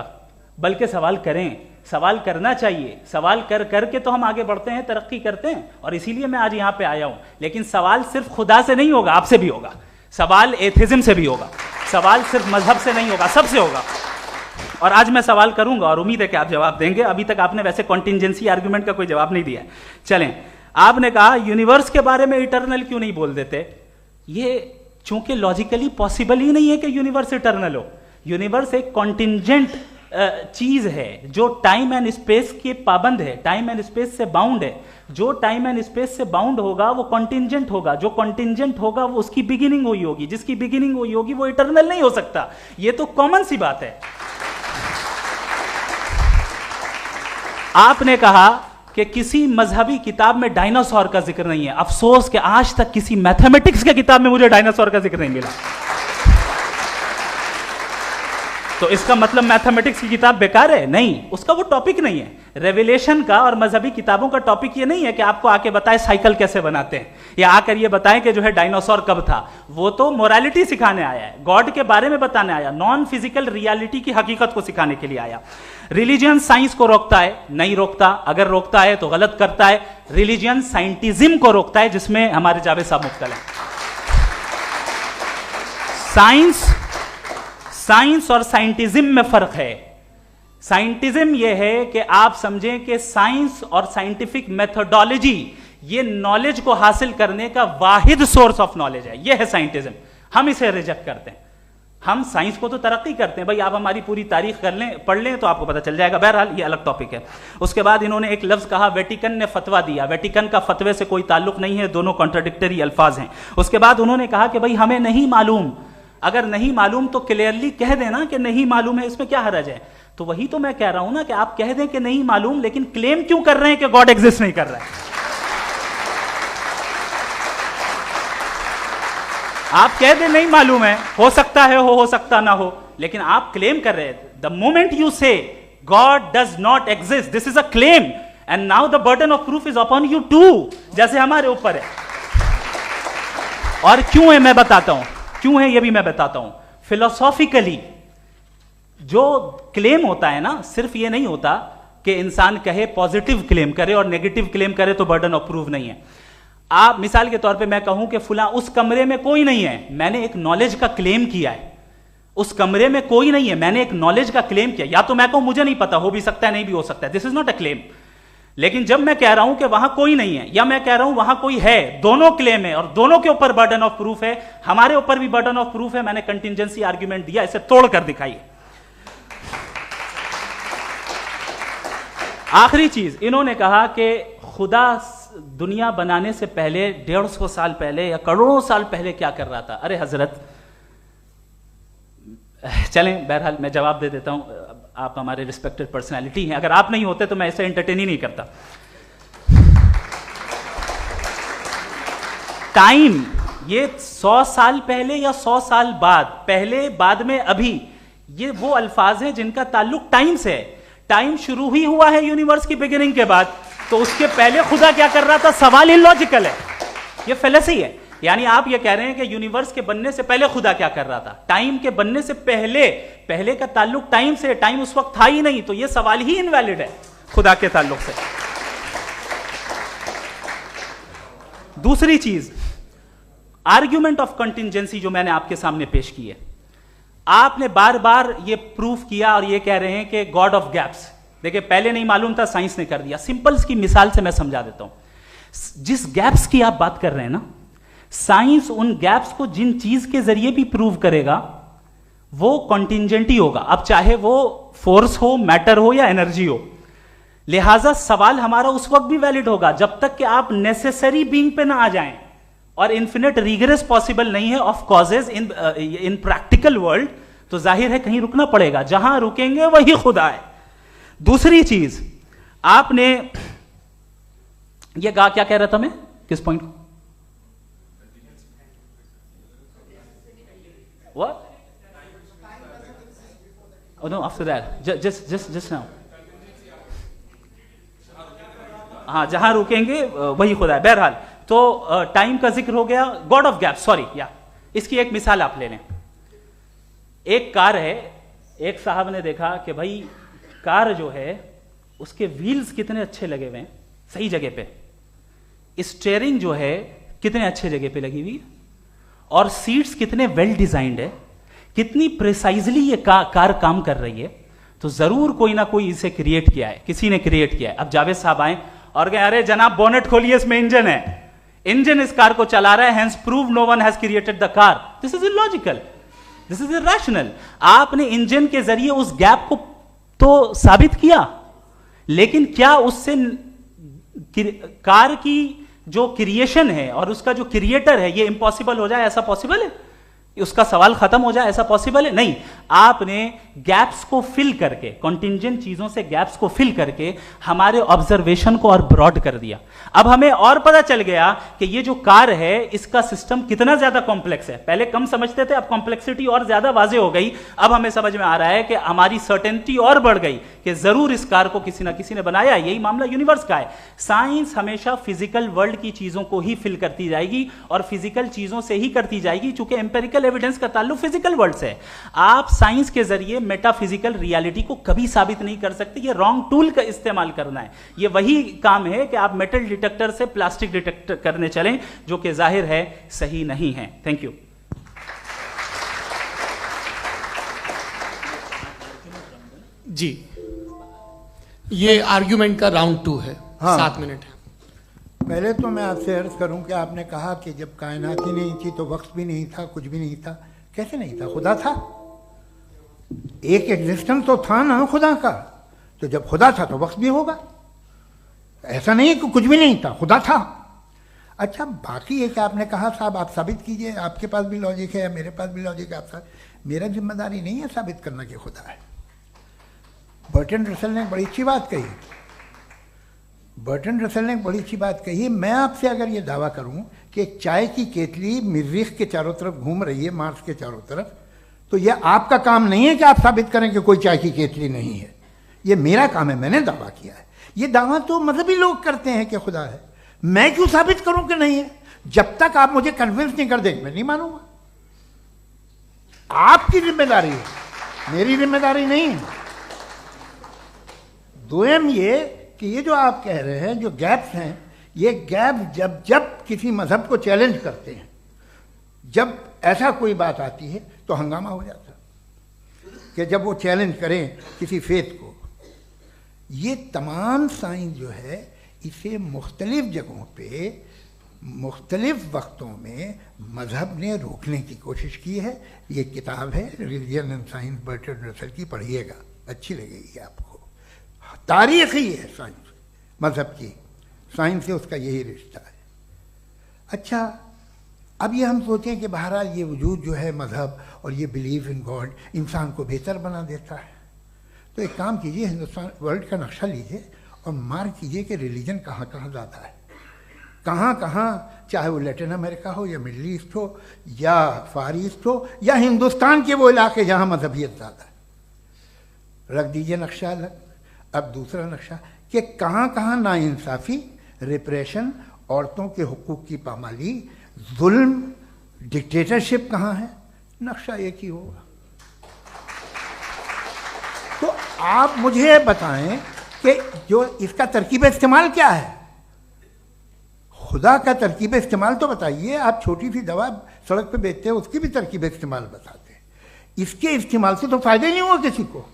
बल्कि सवाल करें, सवाल करना चाहिए। सवाल कर करके तो हम आगे बढ़ते हैं, तरक्की करते हैं, और इसीलिए मैं आज यहां पे आया हूं। लेकिन सवाल सिर्फ खुदा से नहीं होगा, आपसे भी होगा। सवाल एथिज्म से भी होगा, सवाल सिर्फ मजहब से नहीं होगा, सबसे होगा। और आज मैं सवाल करूंगा और उम्मीद है कि आप जवाब देंगे। अभी तक आपने वैसे कॉन्टिंजेंसी आर्गुमेंट का कोई जवाब नहीं दिया है। चलें, आपने कहा यूनिवर्स के बारे में इटर्नल क्यों नहीं बोल देते। ये चूंकि लॉजिकली पॉसिबल ही नहीं है कि यूनिवर्स इटर्नल हो। यूनिवर्स एक कॉन्टिंजेंट चीज है जो टाइम एंड स्पेस के पाबंद है, टाइम एंड स्पेस से बाउंड है। जो टाइम एंड स्पेस से बाउंड होगा वो कॉन्टिंजेंट होगा, जो कॉन्टिंजेंट होगा वो उसकी बिगिनिंग हुई होगी, जिसकी बिगिनिंग हुई होगी वो इटर्नल नहीं हो सकता। ये तो कॉमन सी बात है। आपने कहा कि किसी मजहबी किताब में डायनासोर का जिक्र नहीं है। अफसोस कि आज तक किसी मैथमेटिक्स के किताब में मुझे डायनासोर का जिक्र नहीं मिला। तो इसका मतलब मैथमेटिक्स की किताब बेकार है? नहीं, उसका वो टॉपिक नहीं है। रेवलेशन का और मजहबी किताबों का टॉपिक ये नहीं है कि आपको आके बताए साइकिल कैसे बनाते हैं, या आकर ये बताएं कि जो है डायनासोर कब था। वो तो मोरालिटी सिखाने आया है, गॉड के बारे में बताने आया, नॉन फिजिकल रियलिटी की हकीकत को सिखाने के लिए आया। रिलीजियन साइंस को रोकता है? नहीं रोकता। अगर रोकता है तो गलत करता है। रिलीजियन साइंटिज्म को रोकता है, जिसमें हमारे जावेद साहब मुख्तल हैं। साइंस और साइंटिज्म में फर्क है। साइंटिज्म यह है कि आप समझें कि साइंस और साइंटिफिक मेथोडोलॉजी ये नॉलेज को हासिल करने का वाहिद सोर्स ऑफ नॉलेज है। यह है साइंटिज्म। हम इसे रिजेक्ट करते हैं। हम साइंस को तो तरक्की करते हैं। भाई आप हमारी पूरी तारीख कर लें, पढ़ लें तो आपको पता चल जाएगा। बहरहाल ये अलग टॉपिक है। उसके बाद इन्होंने एक लफ्ज कहा, वेटिकन ने फतवा दिया। वेटिकन का फतवे से कोई ताल्लुक नहीं है, दोनों कॉन्ट्राडिक्टरी अल्फाज हैं। उसके बाद उन्होंने कहा कि भाई हमें नहीं मालूम। अगर नहीं मालूम तो क्लियरली कह देना कि नहीं मालूम है, इसमें क्या हरज है। तो वही तो मैं कह रहा हूं ना कि आप कह दें कि नहीं मालूम, लेकिन क्लेम क्यों कर रहे हैं कि गॉड एग्जिस्ट नहीं कर रहा है। आप कह दें नहीं मालूम है, हो सकता है हो सकता ना हो, लेकिन आप क्लेम कर रहे हैं। The moment you say God does not exist, this is a claim, and now the burden of proof is upon you too, जैसे हमारे ऊपर है। और क्यों है मैं बताता हूं, क्यों है ये भी मैं बताता हूं। फिलोसॉफिकली जो क्लेम होता है ना, सिर्फ ये नहीं होता कि इंसान कहे पॉजिटिव क्लेम करे और नेगेटिव क्लेम करे तो बर्डन ऑफ प्रूफ नहीं है। आप मिसाल के तौर पे मैं कहूं कि फुला उस कमरे में कोई नहीं है, मैंने एक नॉलेज का क्लेम किया है। उस कमरे में कोई नहीं है, मैंने एक नॉलेज का क्लेम किया। या तो मैं कहूं मुझे नहीं पता, हो भी सकता है नहीं भी हो सकता है, this is not a claim. लेकिन जब मैं कह रहा हूं कि वहां कोई नहीं है, या मैं कह रहा हूं वहां कोई है, दोनों क्लेम है और दोनों के ऊपर बर्डन ऑफ प्रूफ है। हमारे ऊपर भी बर्डन ऑफ प्रूफ है। मैंने कंटिंजेंसी आर्ग्यूमेंट दिया, इसे तोड़कर दिखाइए। आखिरी चीज, इन्होंने कहा कि खुदा दुनिया बनाने से पहले 150 साल पहले या करोड़ों साल पहले क्या कर रहा था? अरे हजरत, चलें, बहरहाल मैं जवाब दे देता हूं। आप हमारे रिस्पेक्टेड पर्सनालिटी हैं, अगर आप नहीं होते तो मैं इसे एंटरटेन ही नहीं करता। टाइम, ये 100 साल पहले या 100 साल बाद, पहले बाद में अभी, ये वो अल्फाज हैं जिनका ताल्लुक टाइम से है। टाइम शुरू ही हुआ है यूनिवर्स की बिगिनिंग के बाद, तो उसके पहले खुदा क्या कर रहा था? सवाल इलॉजिकल है, ये फेलेसी है। यानी आप ये कह रहे हैं कि यूनिवर्स के बनने से पहले खुदा क्या कर रहा था? टाइम के बनने से पहले, पहले का ताल्लुक टाइम से, टाइम उस वक्त था ही नहीं, तो ये सवाल ही इनवैलिड है खुदा के ताल्लुक से। दूसरी चीज, आर्ग्यूमेंट ऑफ कंटिंजेंसी जो मैंने आपके सामने पेश की है, आपने बार बार ये प्रूफ किया और ये कह रहे हैं कि गॉड ऑफ गैप्स। देखिए, पहले नहीं मालूम था, साइंस ने कर दिया। सिंपल की मिसाल से मैं समझा देता हूं। जिस गैप्स की आप बात कर रहे हैं ना, साइंस उन गैप्स को जिन चीज के जरिए भी प्रूव करेगा वो कॉन्टिंजेंट ही होगा, अब चाहे वो फोर्स हो, मैटर हो या एनर्जी हो। लिहाजा सवाल हमारा उस वक्त भी वैलिड होगा जब तक कि आप नेसेसरी बीइंग पे ना आ जाएं, और इन्फिनिट रिग्रेस पॉसिबल नहीं है of causes in practical world, तो जाहिर है कहीं रुकना पड़ेगा, जहां रुकेंगे वही खुदा है। दूसरी चीज, आपने ये कहा, क्या कह रहा था मैं, किस पॉइंट को? What? Oh no, after that. Just now. हाँ, जहां रुकेंगे वही खुदा है। बहरहाल, तो टाइम का जिक्र हो गया, गॉड ऑफ गैप, सॉरी, या इसकी एक मिसाल आप ले लें। एक कार है, एक साहब ने देखा कि भाई कार जो है उसके व्हील्स कितने अच्छे लगे हुए हैं, सही जगह पे, स्टीयरिंग जो है कितने अच्छे जगह पे लगी हुई है, और सीट्स कितने वेल डिजाइंड है, कितनी प्रिसाइजली ये कार काम कर रही है, तो जरूर कोई ना कोई इसे क्रिएट किया है, किसी ने क्रिएट किया है। अब जावेद साहब आए और कहे, अरे जनाब बोनेट खोलिए, इसमें इंजन है, इंजन इस कार को चला रहा है, hence prove no one has created the car. This is illogical, this is irrational. आपने इंजन के जरिए उस गैप को तो साबित किया, लेकिन क्या उससे कार की जो क्रिएशन है और उसका जो क्रिएटर है ये इम्पॉसिबल हो जाए? ऐसा पॉसिबल है? उसका सवाल खत्म हो जाए, ऐसा पॉसिबल है? नहीं। आपने गैप्स को फिल करके, कॉन्टिंजेंट चीजों से गैप्स को फिल करके हमारे ऑब्जर्वेशन को और ब्रॉड कर दिया। अब हमें और पता चल गया कि ये जो कार है इसका सिस्टम कितना ज्यादा कॉम्प्लेक्स है। पहले कम समझते थे, अब कॉम्प्लेक्सिटी और ज्यादा वाजे हो गई। अब हमें समझ में आ रहा है कि हमारी सर्टेनिटी और बढ़ गई कि जरूर इस कार को किसी ना किसी ने बनाया। यही मामला यूनिवर्स का है। साइंस हमेशा फिजिकल वर्ल्ड की चीजों को ही फिल करती जाएगी और फिजिकल चीजों से ही करती जाएगी, चूंकि एम्पेरिकल एविडेंस का ताल्लुक फिजिकल वर्ल्ड से है। आप साइंस के जरिए मेटाफिजिकल रियलिटी को कभी साबित नहीं कर सकते। ये रॉन्ग टूल का इस्तेमाल करना है। ये वही काम है कि आप मेटल डिटेक्टर से प्लास्टिक डिटेक्टर करने चलें, जो कि जाहिर है सही नहीं है। Thank you. जी, ये आर्ग्यूमेंट का राउंड 2 है। हाँ। 7 मिनट है। पहले तो मैं आपसे अर्ज करूं कि आपने कहा कि जब कायनात ही नहीं थी तो वक्त भी नहीं था, कुछ भी नहीं था। कैसे नहीं था? खुदा था, एक एग्जिस्टेंस तो था ना खुदा का। तो जब खुदा था तो वक्त भी होगा। ऐसा नहीं कि कुछ भी नहीं था, खुदा था। अच्छा, बाकी एक आपने कहा साहब आप साबित कीजिए, आपके पास भी लॉजिक है, मेरे पास भी लॉजिक है। आप मेरा जिम्मेदारी नहीं है साबित करना कि खुदा है। बर्टन रसल ने बड़ी अच्छी बात कही। बर्टन रसल ने बड़ी अच्छी बात कही। मैं आपसे अगर ये दावा करूं कि एक चाय की केतली मरीख के चारों तरफ घूम रही है, मार्स के चारों तरफ, तो यह आपका काम नहीं है कि आप साबित करें कि कोई चाय की केतली नहीं है। ये मेरा काम है, मैंने दावा किया है। ये दावा तो मजहबी लोग करते हैं कि खुदा है। मैं क्यों साबित करूं कि नहीं है? जब तक आप मुझे कन्विंस नहीं कर देंगे मैं नहीं मानूंगा। आपकी जिम्मेदारी है, मेरी जिम्मेदारी नहीं है। दोयम ये कि ये जो आप कह रहे हैं, जो गैप्स हैं, ये गैप जब जब किसी मजहब को चैलेंज करते हैं, जब ऐसा कोई बात आती है तो हंगामा हो जाता है कि जब वो चैलेंज करें किसी फेथ को। ये तमाम साइंस जो है इसे मुख्तलिफ जगहों पे मुख्तलिफ वक्तों में मजहब ने रोकने की कोशिश की है। ये किताब है religion and science, Burton Russell की, पढ़िएगा, अच्छी लगेगी आपको। तारीख ही है साइंस मजहब की, साइंस से उसका यही रिश्ता है। अच्छा, अब ये हम सोचें कि बहरहाल ये वजूद जो है मज़हब और ये बिलीव इन गॉड इंसान को बेहतर बना देता है, तो एक काम कीजिए, हिंदुस्तान वर्ल्ड का नक्शा लीजिए और मार्क कीजिए कि रिलीजन कहाँ कहाँ ज़्यादा है, कहाँ कहाँ, चाहे वो लैटिन अमेरिका हो या मिडल ईस्ट हो या फार ईस्ट हो या हिंदुस्तान के वो इलाके जहाँ मजहबियत ज़्यादा है। रख दीजिए नक्शा अलग। अब दूसरा नक्शा कि कहाँ कहाँ नाइंसाफ़ी, रिप्रेशन, औरतों के हुकूक की पामाली, जुल्म, डिक्टेटरशिप कहाँ है, नक्शा एक ही होगा। तो आप मुझे बताएं कि जो इसका तरकीब इस्तेमाल क्या है, खुदा का तरकीब इस्तेमाल तो बताइए। आप छोटी सी दवा सड़क पे बेचते हैं, उसकी भी तरकीब इस्तेमाल बताते हैं। इसके इस्तेमाल से तो फायदे नहीं हुआ किसी को।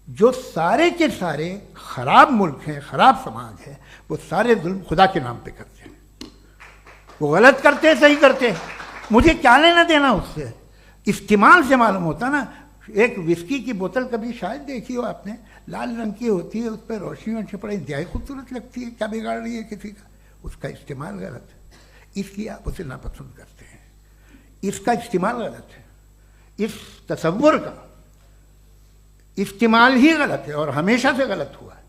जो सारे के सारे खराब मुल्क हैं, खराब समाज है, वो सारे जुल्म खुदा के नाम पे करते हैं। वो गलत करते हैं, सही करते हैं, मुझे क्या लेना देना उससे। इस्तेमाल से मालूम होता ना। एक विस्की की बोतल कभी शायद देखी हो आपने, लाल रंग की होती है, उस पर रोशनी और छपड़ा इंतहाई खूबसूरत लगती है, क्या बिगाड़ रही है किसी का। उसका इस्तेमाल गलत है, इसलिए आप उसे नापसंद करते हैं। इसका इस्तेमाल गलत है, इस तसव्वुर का इस्तेमाल ही गलत है और हमेशा से गलत हुआ है।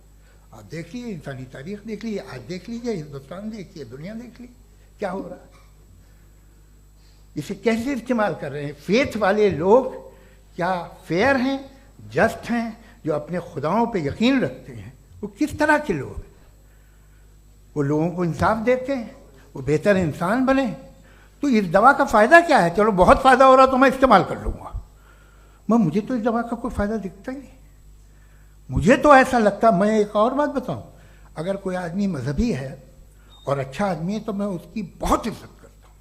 आप देख लीजिए, इंसानी तारीख देख लीजिए, आज देख लीजिए, हिंदुस्तान देखिए, दुनिया देख लीजिए क्या हो रहा है। इसे कैसे इस्तेमाल कर रहे हैं फेथ वाले लोग? क्या फेयर हैं, जस्ट हैं, जो अपने खुदाओं पे यकीन रखते हैं? वो किस तरह के लोग हैं? वो लोगों को इंसाफ देते हैं, वो बेहतर इंसान बने। तो इस दवा का फ़ायदा क्या है? चलो बहुत फ़ायदा हो रहा तो मैं इस्तेमाल कर लूँगा, मुझे तो इस दवा का कोई फ़ायदा दिखता ही नहीं। मुझे तो ऐसा लगता, मैं एक और बात बताऊँ, अगर कोई आदमी मजहबी है और अच्छा आदमी है तो मैं उसकी बहुत इज्जत करता हूँ,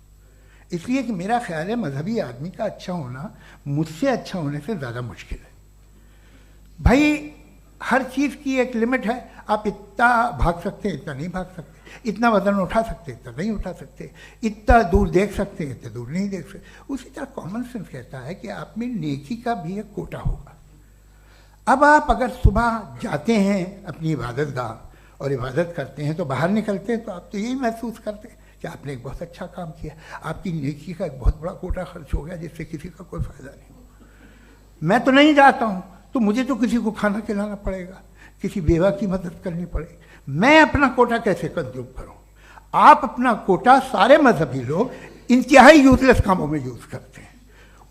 इसलिए कि मेरा ख्याल है मजहबी आदमी का अच्छा होना मुझसे अच्छा होने से ज़्यादा मुश्किल है। भाई हर चीज़ की एक लिमिट है। आप इतना भाग सकते हैं, इतना नहीं भाग सकते, इतना वजन उठा सकते, इतना नहीं उठा सकते, इतना दूर देख सकते हैं, इतना दूर नहीं देख सकते। उसी तरह कॉमन सेंस कहता है कि आप में नेकी का भी एक कोटा होगा। अब आप अगर सुबह जाते हैं अपनी इबादत गाह और इबादत करते हैं, तो बाहर निकलते हैं तो आप तो यही महसूस करते हैं कि आपने एक बहुत अच्छा काम किया, आपकी नेकी का एक बहुत बड़ा कोटा खर्च हो गया जिससे किसी का कोई फ़ायदा नहीं हो। मैं तो नहीं जाता हूँ, तो मुझे तो किसी को खाना खिलाना पड़ेगा, किसी बेवा की मदद करनी पड़ेगी। मैं अपना कोटा कैसे कंज्यूम करूं? आप अपना कोटा, सारे मजहबी लोग इंतहाई यूजलेस कामों में यूज करते हैं।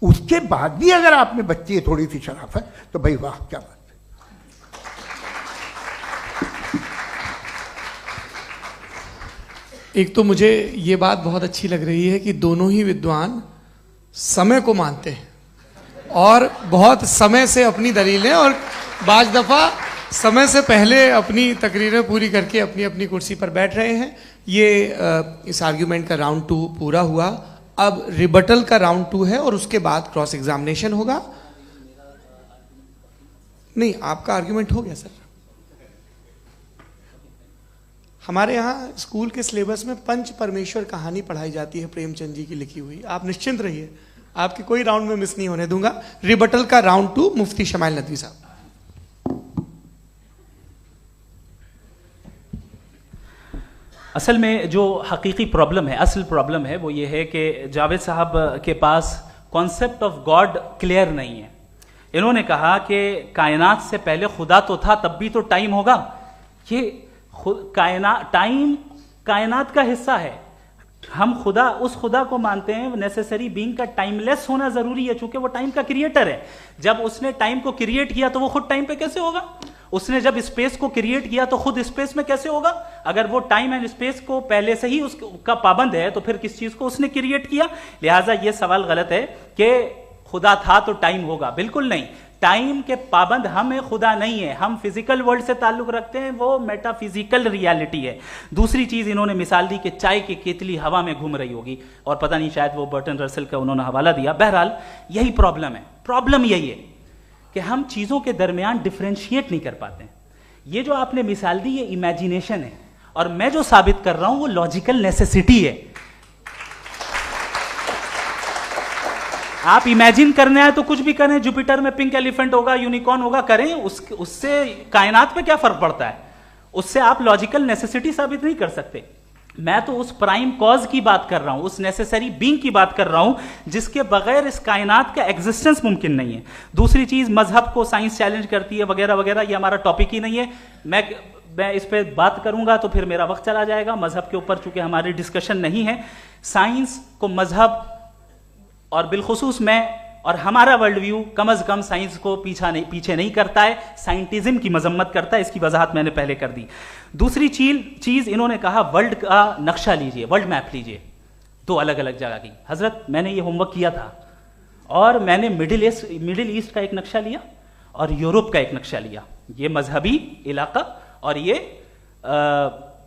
उसके बाद भी अगर आप में बच्ची है थोड़ी सी शराफत, तो भाई वाह क्या बात है। एक तो मुझे ये बात बहुत अच्छी लग रही है कि दोनों ही विद्वान समय को मानते हैं और बहुत समय से अपनी दलीलें और बाज दफा समय से पहले अपनी तकरीरें पूरी करके अपनी अपनी कुर्सी पर बैठ रहे हैं। ये इस आर्ग्यूमेंट का राउंड 2 पूरा हुआ। अब रिबटल का राउंड 2 है और उसके बाद क्रॉस एग्जामिनेशन होगा। नहीं, आपका आर्ग्यूमेंट हो गया सर। हमारे यहाँ स्कूल के सिलेबस में पंच परमेश्वर कहानी पढ़ाई जाती है, प्रेमचंद जी की लिखी हुई। आप निश्चिंत रहिए, आपके कोई राउंड में मिस नहीं होने दूंगा। रिबटल का राउंड 2 मुफ्ती शमाइल नदवी साहब। असल में जो हकीकी प्रॉब्लम है, असल प्रॉब्लम है, वो ये है कि जावेद साहब के पास कॉन्सेप्ट ऑफ गॉड क्लियर नहीं है। इन्होंने कहा कि कायनात से पहले खुदा तो था, तब भी तो टाइम होगा। ये टाइम कायनात का हिस्सा है। हम खुदा, उस खुदा को मानते हैं, नेसेसरी बीइंग का टाइमलेस होना जरूरी है, चूंकि वो टाइम का क्रिएटर है। जब उसने टाइम को क्रिएट किया तो वो खुद टाइम पे कैसे होगा? उसने जब स्पेस को क्रिएट किया तो खुद स्पेस में कैसे होगा? अगर वो टाइम एंड स्पेस को पहले से ही उसका पाबंद है तो फिर किस चीज को उसने क्रिएट किया? लिहाजा ये सवाल गलत है कि खुदा था तो टाइम होगा। बिल्कुल नहीं, टाइम के पाबंद हम हैं, खुदा नहीं है। हम फिजिकल वर्ल्ड से ताल्लुक रखते हैं, वो मेटाफिजिकल रियलिटी है। दूसरी चीज इन्होंने मिसाल दी कि चाय की केतली हवा में घूम रही होगी, और पता नहीं शायद वो बर्टन रसल का उन्होंने हवाला दिया। बहरहाल यही प्रॉब्लम है। प्रॉब्लम यही है कि हम चीजों के दरमियान डिफरेंशिएट नहीं कर पाते। ये जो आपने मिसाल दी ये इमेजिनेशन है, और मैं जो साबित कर रहा हूं वो लॉजिकल नेसेसिटी है। आप इमेजिन करने आए तो कुछ भी करें, जुपिटर में पिंक एलिफेंट होगा, यूनिकॉर्न होगा, करें, उससे कायनात पे क्या फर्क पड़ता है? उससे आप लॉजिकल नेसेसिटी साबित नहीं कर सकते। मैं तो उस प्राइम कॉज की बात कर रहा हूं, उस नेसेसरी बीइंग की बात कर रहा हूं जिसके बगैर इस कायनात का एग्जिस्टेंस मुमकिन नहीं है। दूसरी चीज, मजहब को साइंस चैलेंज करती है वगैरह वगैरह, ये हमारा टॉपिक ही नहीं है। मैं इस पे बात करूंगा तो फिर मेरा वक्त चला जाएगा। मजहब के ऊपर चूंकि हमारी डिस्कशन नहीं है, साइंस को मजहब और बिलखुसूस मैं और हमारा वर्ल्ड व्यू कम अज कम साइंस को पीछे नहीं करता है, साइंटिज्म की मजम्मत करता है। इसकी वजाहत मैंने पहले कर दी। दूसरी चीज इन्होंने कहा वर्ल्ड का नक्शा लीजिए, वर्ल्ड मैप लीजिए, दो अलग अलग जगह की। हजरत, मैंने ये होमवर्क किया था और मैंने मिडिल ईस्ट का एक नक्शा लिया और यूरोप का एक नक्शा लिया, ये मजहबी इलाका और ये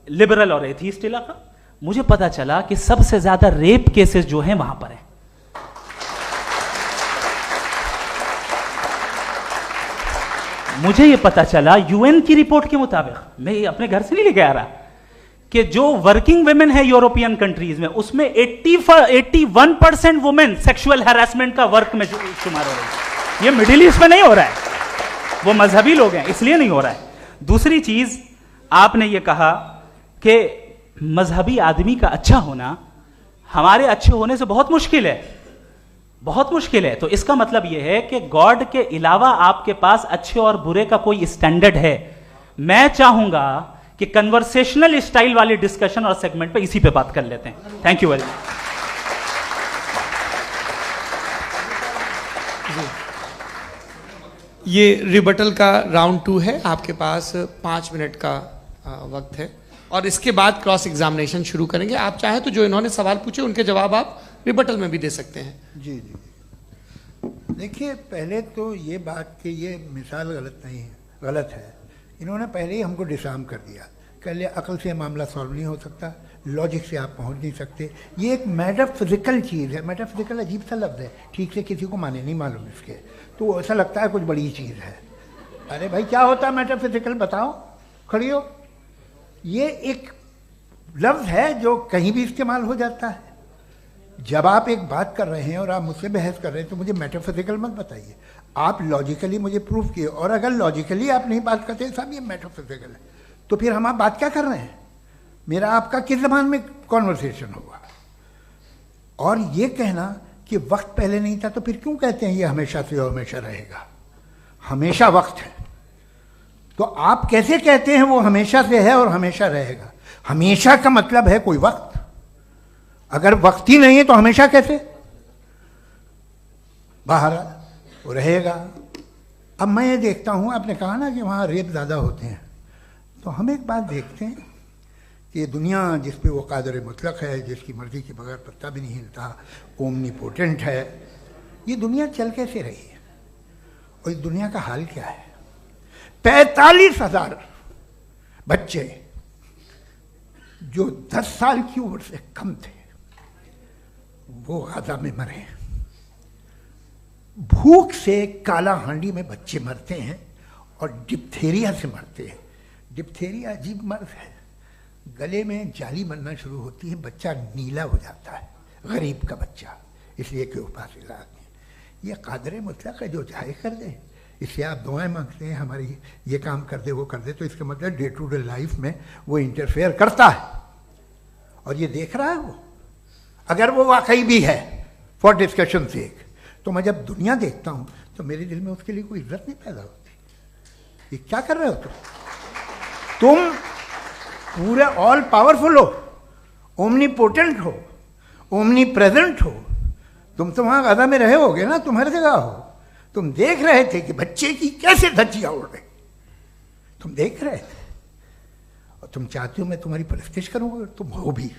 लिबरल और एथीस्ट इलाका। मुझे पता चला कि सबसे ज्यादा रेप केसेस जो हैं वहां पर है। मुझे ये पता चला यूएन की रिपोर्ट के मुताबिक, मैं ये अपने घर से नहीं लेके आ रहा, कि जो वर्किंग वुमेन है यूरोपियन कंट्रीज में, उसमें 81% वुमेन सेक्सुअल हैरेसमेंट का वर्क में शुमार हो रही है। ये मिडिल ईस्ट में नहीं हो रहा है, वो मजहबी लोग हैं इसलिए नहीं हो रहा है। दूसरी चीज, आपने ये कहा कि मजहबी आदमी का अच्छा होना हमारे अच्छे होने से बहुत मुश्किल है, बहुत मुश्किल है। तो इसका मतलब यह है कि गॉड के अलावा आपके पास अच्छे और बुरे का कोई स्टैंडर्ड है। मैं चाहूंगा कि कन्वर्सेशनल स्टाइल वाली डिस्कशन और सेगमेंट पे इसी पे बात कर लेते हैं। Thank you very much. ये रिबटल का राउंड 2 है, आपके पास 5 मिनट का वक्त है और इसके बाद क्रॉस एग्जामिनेशन शुरू करेंगे। आप चाहें तो जो इन्होंने सवाल पूछे उनके जवाब आप रिबटल में भी दे सकते हैं। जी जी, देखिए पहले तो ये बात कि ये मिसाल गलत नहीं है, गलत है। इन्होंने पहले ही हमको डिसार्म कर दिया, कह लिया अकल से मामला सॉल्व नहीं हो सकता, लॉजिक से आप पहुंच नहीं सकते। ये एक मेटाफिजिकल चीज़ है। मेटाफिजिकल अजीब सा लफ्ज़ है, ठीक से किसी को माने नहीं मालूम इसके, तो ऐसा लगता है कुछ बड़ी चीज़ है। अरे भाई क्या होता है मेटाफिजिकल, बताओ, खड़ी हो। ये एक लफ्ज़ है जो कहीं भी इस्तेमाल हो जाता है। जब आप एक बात कर रहे हैं और आप मुझसे बहस कर रहे हैं तो मुझे मेटाफिजिकल मत बताइए, आप लॉजिकली मुझे प्रूव किए। और अगर लॉजिकली आप नहीं बात करते साहब ये मेटाफिजिकल है, तो फिर हम आप बात क्या कर रहे हैं? मेरा आपका किस ज़बान में कॉन्वर्सेशन होगा? और ये कहना कि वक्त पहले नहीं था, तो फिर क्यों कहते हैं ये हमेशा से और हमेशा रहेगा? हमेशा वक्त है, तो आप कैसे कहते हैं वो हमेशा से है और हमेशा रहेगा? हमेशा का मतलब है कोई वक्त, अगर वक्त ही नहीं है तो हमेशा कैसे? बाहर वो रहेगा। अब मैं ये देखता हूँ, आपने कहा ना कि वहाँ रेप ज़्यादा होते हैं, तो हम एक बात देखते हैं कि ये दुनिया जिस पे वो कादर मुतलक है, जिसकी मर्जी के बगैर पत्ता भी नहीं हिलता, ओमनीपोटेंट है, ये दुनिया चल कैसे रही है? और इस दुनिया का हाल क्या है? 45,000 बच्चे जो 10 साल की उम्र से कम थे वो गाजा में मरे। भूख से काला हांडी में बच्चे मरते हैं और डिप्थेरिया से मरते हैं। डिप्थेरिया अजीब मर्ज है, गले में जाली बनना शुरू होती है, बच्चा नीला हो जाता है, गरीब का बच्चा, इसलिए कि उपास इलाज नहीं। ये कादर मुतलक है, जो चाहे कर दे। इससे आप दुआएं मांगते हैं हमारी, ये काम कर दे वो कर दे, तो इसका मतलब डे टू डे लाइफ में वो इंटरफेयर करता है और ये देख रहा है वो। अगर वो वाकई भी है फॉर डिस्कशन सेक, तो मैं जब दुनिया देखता हूं तो मेरे दिल में उसके लिए कोई इज्जत नहीं पैदा होती। ये क्या कर रहे हो तुम पूरे ऑल पावरफुल हो, ओमनीपोटेंट हो, ओमनी प्रेजेंट हो। तुम तो वहां गाजा में रहे होगे ना, तुम हर जगह हो। तुम देख रहे थे कि बच्चे की कैसे धज्जियां उड़ रही, तुम देख रहे थे और तुम चाहते हो मैं तुम्हारी परस्तिश करूंगा, तुम हो भी।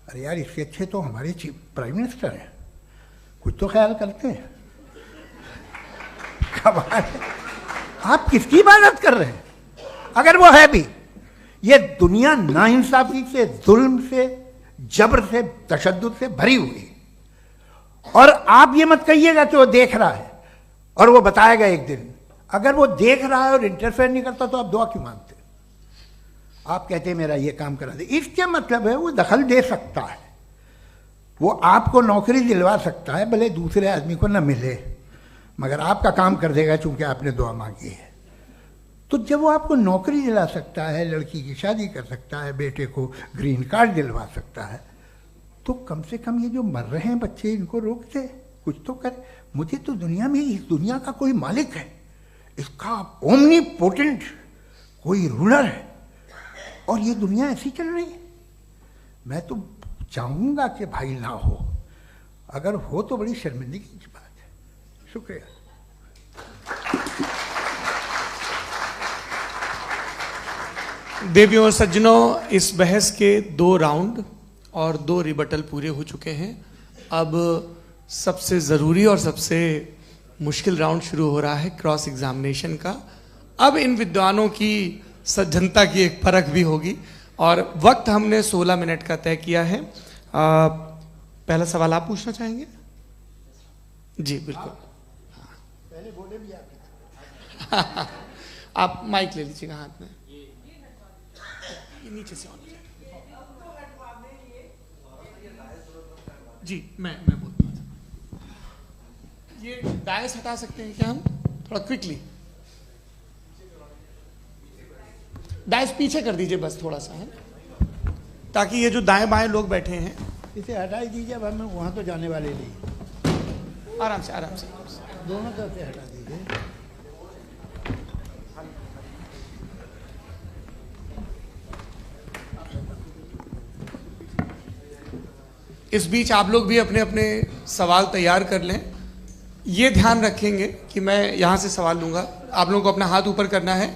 अरे यार, इससे अच्छे तो हमारे चीफ प्राइम मिनिस्टर हैं, कुछ तो ख्याल करते हैं। आप किसकी इबादत कर रहे हैं? अगर वो है भी, ये दुनिया नाइंसाफी से, जुल्म से, जबर से, तशद्दुद से भरी हुई। और आप ये मत कहिएगा कि वो देख रहा है और वो बताएगा एक दिन। अगर वो देख रहा है और इंटरफेयर नहीं करता तो आप दुआ क्यों मांगते? आप कहते हैं मेरा ये काम करा दे, इसके मतलब है वो दखल दे सकता है, वो आपको नौकरी दिलवा सकता है, भले दूसरे आदमी को न मिले, मगर आपका काम कर देगा चूंकि आपने दुआ मांगी है। तो जब वो आपको नौकरी दिला सकता है, लड़की की शादी कर सकता है, बेटे को ग्रीन कार्ड दिलवा सकता है, तो कम से कम ये जो मर रहे हैं बच्चे, इनको रोक दे, कुछ तो करे। मुझे तो दुनिया में, इस दुनिया का कोई मालिक है, इसका ओमनीपोटेंट कोई रूलर है, और ये दुनिया ऐसी चल रही है। मैं तो चाहूँगा कि भाई ना हो, अगर हो तो बड़ी शर्मिंदगी की बात है। शुक्रिया। देवियों और सज्जनों, इस बहस के 2 राउंड और 2 रिबटल पूरे हो चुके हैं। अब सबसे ज़रूरी और सबसे मुश्किल राउंड शुरू हो रहा है, क्रॉस एग्जामिनेशन का। अब इन विद्वानों की सज्जनता की एक परख भी होगी, और वक्त हमने 16 मिनट का तय किया है। पहला सवाल आप पूछना चाहेंगे? जी बिल्कुल। पहले बोले भी आप आप माइक ले लीजिएगा हाथ में, ये नीचे से होना चाहिए। जी मैं बोलता हूँ, ये डायस हटा सकते हैं क्या हम थोड़ा क्विकली? डायस पीछे कर दीजिए बस थोड़ा सा, है, ताकि ये जो दाएं बाएं लोग बैठे हैं, इसे हटा ही दीजिए। अब हम वहाँ तो जाने वाले नहीं, आराम से आराम से। दोनों तरफ से हटा दीजिए। इस बीच आप लोग भी अपने अपने सवाल तैयार कर लें। ये ध्यान रखेंगे कि मैं यहाँ से सवाल लूँगा, आप लोगों को अपना हाथ ऊपर करना है,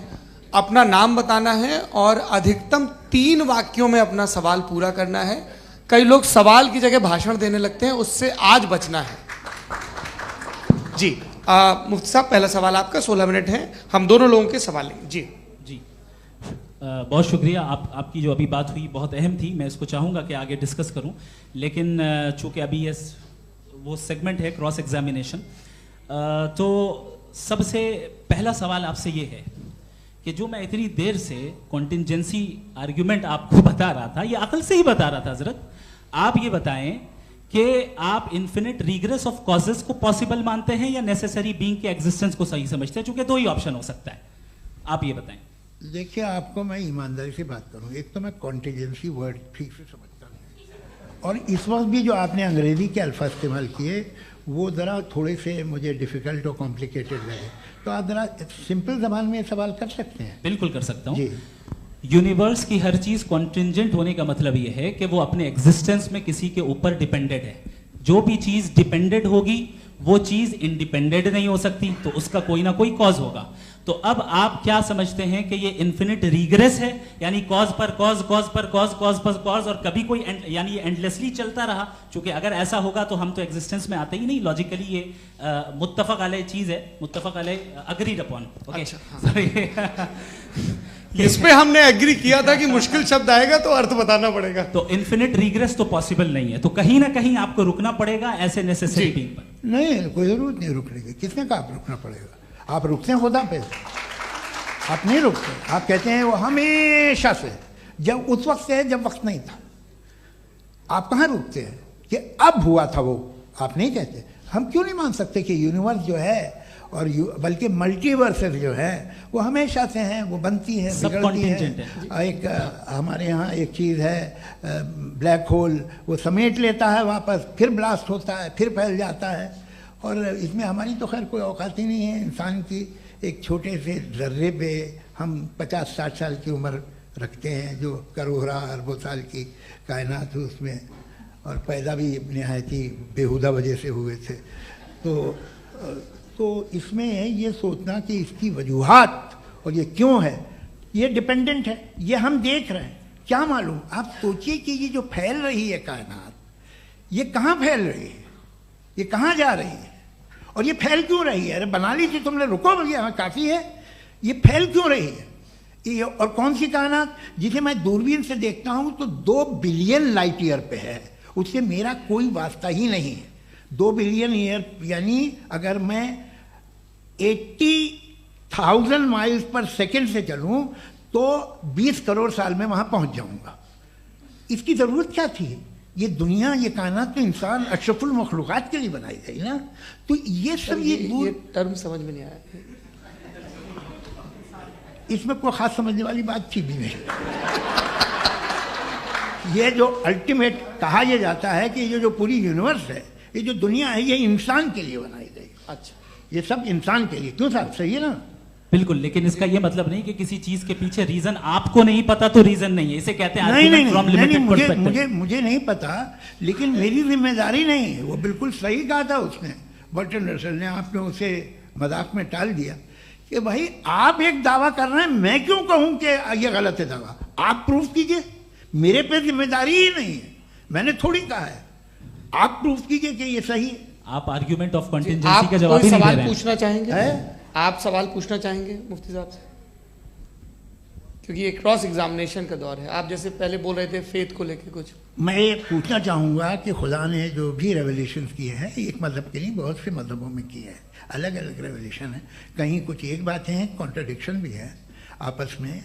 अपना नाम बताना है, और अधिकतम 3 वाक्यों में अपना सवाल पूरा करना है। कई लोग सवाल की जगह भाषण देने लगते हैं, उससे आज बचना है। जी मुफ्ती साहब, पहला सवाल आपका, 16 मिनट हैं, हम दोनों लोगों के सवाल लेंगे। जी जी बहुत शुक्रिया। आपकी जो अभी बात हुई बहुत अहम थी, मैं इसको चाहूँगा कि आगे डिस्कस करूँ, लेकिन चूँकि अभी ये वो सेगमेंट है क्रॉस एग्जामिनेशन, तो सबसे पहला सवाल आपसे ये है कि जो मैं इतनी देर से कॉन्टिंजेंसी आर्ग्यूमेंट आपको बता रहा था, ये अकल से ही बता रहा था हजरत, आप ये बताएं कि आप इन्फिनिट रिग्रेस ऑफ कॉजेस को पॉसिबल मानते हैं या नेसेसरी बीइंग के एग्जिस्टेंस को सही समझते हैं? चूंकि 2 ही ऑप्शन हो सकता है, आप ये बताएं। देखिए, आपको मैं ईमानदारी से बात करूं, एक तो मैं कॉन्टिजेंसी वर्ड ठीक से समझता नहीं, और इस वक्त भी जो आपने अंग्रेजी के अल्फाज इस्तेमाल किए वो ज़रा थोड़े से मुझे डिफ़िकल्ट और कॉम्प्लिकेटेड लगे, तो आप ज़रा सिंपल ज़बान में सवाल कर सकते हैं? बिल्कुल कर सकता हूँ जी। यूनिवर्स की हर चीज कॉन्टिंजेंट होने का मतलब यह है कि वो अपने एग्जिस्टेंस में किसी के ऊपर डिपेंडेंट है। जो भी चीज डिपेंडेंट होगी वो चीज इंडिपेंडेंट नहीं हो सकती, तो उसका कोई ना कोई कॉज होगा। तो अब आप क्या समझते हैं कि ये इन्फिनिट रिग्रेस है, यानी कॉज पर कॉज, कॉज पर कॉज, कॉज पर कॉज, और कभी कोई यानी ये एंडलेसली चलता रहा? क्योंकि अगर ऐसा होगा तो हम तो एग्जिस्टेंस में आते ही नहीं। लॉजिकली ये मुत्तफक अलैह चीज है, मुत्तफक अलैह अग्रीड अपॉन। ओके, इस पे हमने एग्री किया था कि मुश्किल शब्द आएगा तो अर्थ बताना पड़ेगा। तो इन्फिनिट रिग्रेस तो पॉसिबल नहीं है, तो कहीं ना कहीं आपको रुकना पड़ेगा ऐसे नेसेसरी बीइंग पर। नहीं, कोई जरूरत नहीं रुकने की। किसने कहा आप रुकना पड़ेगा? आप रुकते हैं खुदा पे, आप नहीं रुकते। आप कहते हैं वो हमेशा से, जब उस वक्त से है जब वक्त नहीं था। आप कहाँ रुकते हैं कि अब हुआ था वो? आप नहीं कहते। हम क्यों नहीं मान सकते कि यूनिवर्स जो है और बल्कि मल्टीवर्सेस जो है वो हमेशा से हैं, वो बनती हैं, बिगड़ती हैं। एक हमारे यहाँ एक चीज़ है ब्लैक होल, वो समेट लेता है वापस, फिर ब्लास्ट होता है, फिर फैल जाता है। और इसमें हमारी तो खैर कोई औकात ही नहीं है इंसान की। एक छोटे से ज़र्रे पे हम 50-60 साल की उम्र रखते हैं, जो करोड़ों अरबों साल की कायनात है उसमें, और पैदा भी नहायत ही बेहुदा वजह से हुए थे। तो इसमें ये सोचना कि इसकी वजूहात और ये क्यों है, ये डिपेंडेंट है, ये हम देख रहे हैं, क्या मालूम। आप सोचिए कि ये जो फैल रही है कायनात, ये कहाँ फैल रही है, ये कहाँ जा रही है, और ये फैल क्यों रही है? अरे बना ली थी तुमने, रुको भैया, हाँ काफ़ी है। ये फैल क्यों रही है? ये और कौन सी कायनात जिसे मैं दूरबीन से देखता हूँ तो 2 बिलियन लाइट ईयर पे है, उससे मेरा कोई वास्ता ही नहीं है। 2 बिलियन ईयर यानी अगर मैं 80,000 माइल्स पर सेकेंड से चलूं तो 20 करोड़ साल में वहां पहुंच जाऊंगा। इसकी जरूरत क्या थी? ये दुनिया, ये कायनात तो इंसान अशरफुल मखलूक़ात के लिए बनाई गई ना। तो ये सब ये टर्म समझ में नहीं आया। इसमें कोई खास समझने वाली बात थी भी नहीं। ये जो अल्टीमेट कहा यह जाता है कि ये जो पूरी यूनिवर्स है, ये जो दुनिया है, ये इंसान के लिए बनाई गई। अच्छा, ये सब इंसान के लिए। क्यों साहब, सही है ना? बिल्कुल, लेकिन इसका ये मतलब नहीं कि किसी चीज के पीछे रीजन आपको नहीं पता तो रीजन नहीं है, इसे कहते हैं नहीं, argument from limited perspective। मुझे नहीं पता, लेकिन मेरी जिम्मेदारी नहीं है। वो बिल्कुल सही कहा था उसने, बर्टन रसल ने। आपने उसे मजाक में टाल दिया कि भाई आप एक दावा कर रहे हैं, मैं क्यों कहूं कि ये गलत है दावा? आप प्रूफ कीजिए, मेरे पे जिम्मेदारी ही नहीं है, मैंने थोड़ी कहा है। आप प्रूफ कीजिए कि ये सही है। आप आर्ग्यूमेंट ऑफ कंटिजेंसी आप का जवाब कोई ही नहीं दे सवाल रहे हैं। पूछना चाहेंगे? है? आप सवाल पूछना चाहेंगे मुफ्ती साहब से? क्योंकि ये क्रॉस एग्जामिनेशन का दौर है। आप जैसे पहले बोल रहे थे फेथ को लेके कुछ। मैं ये पूछना चाहूँगा कि खुदा ने जो भी रेवोल्यूशन किए हैं, एक मज़हब के नहीं, बहुत से मज़हबों में किए हैं। अलग अलग रेवोल्यूशन है, कहीं कुछ एक बातें हैं, कॉन्ट्रडिक्शन भी है आपस में।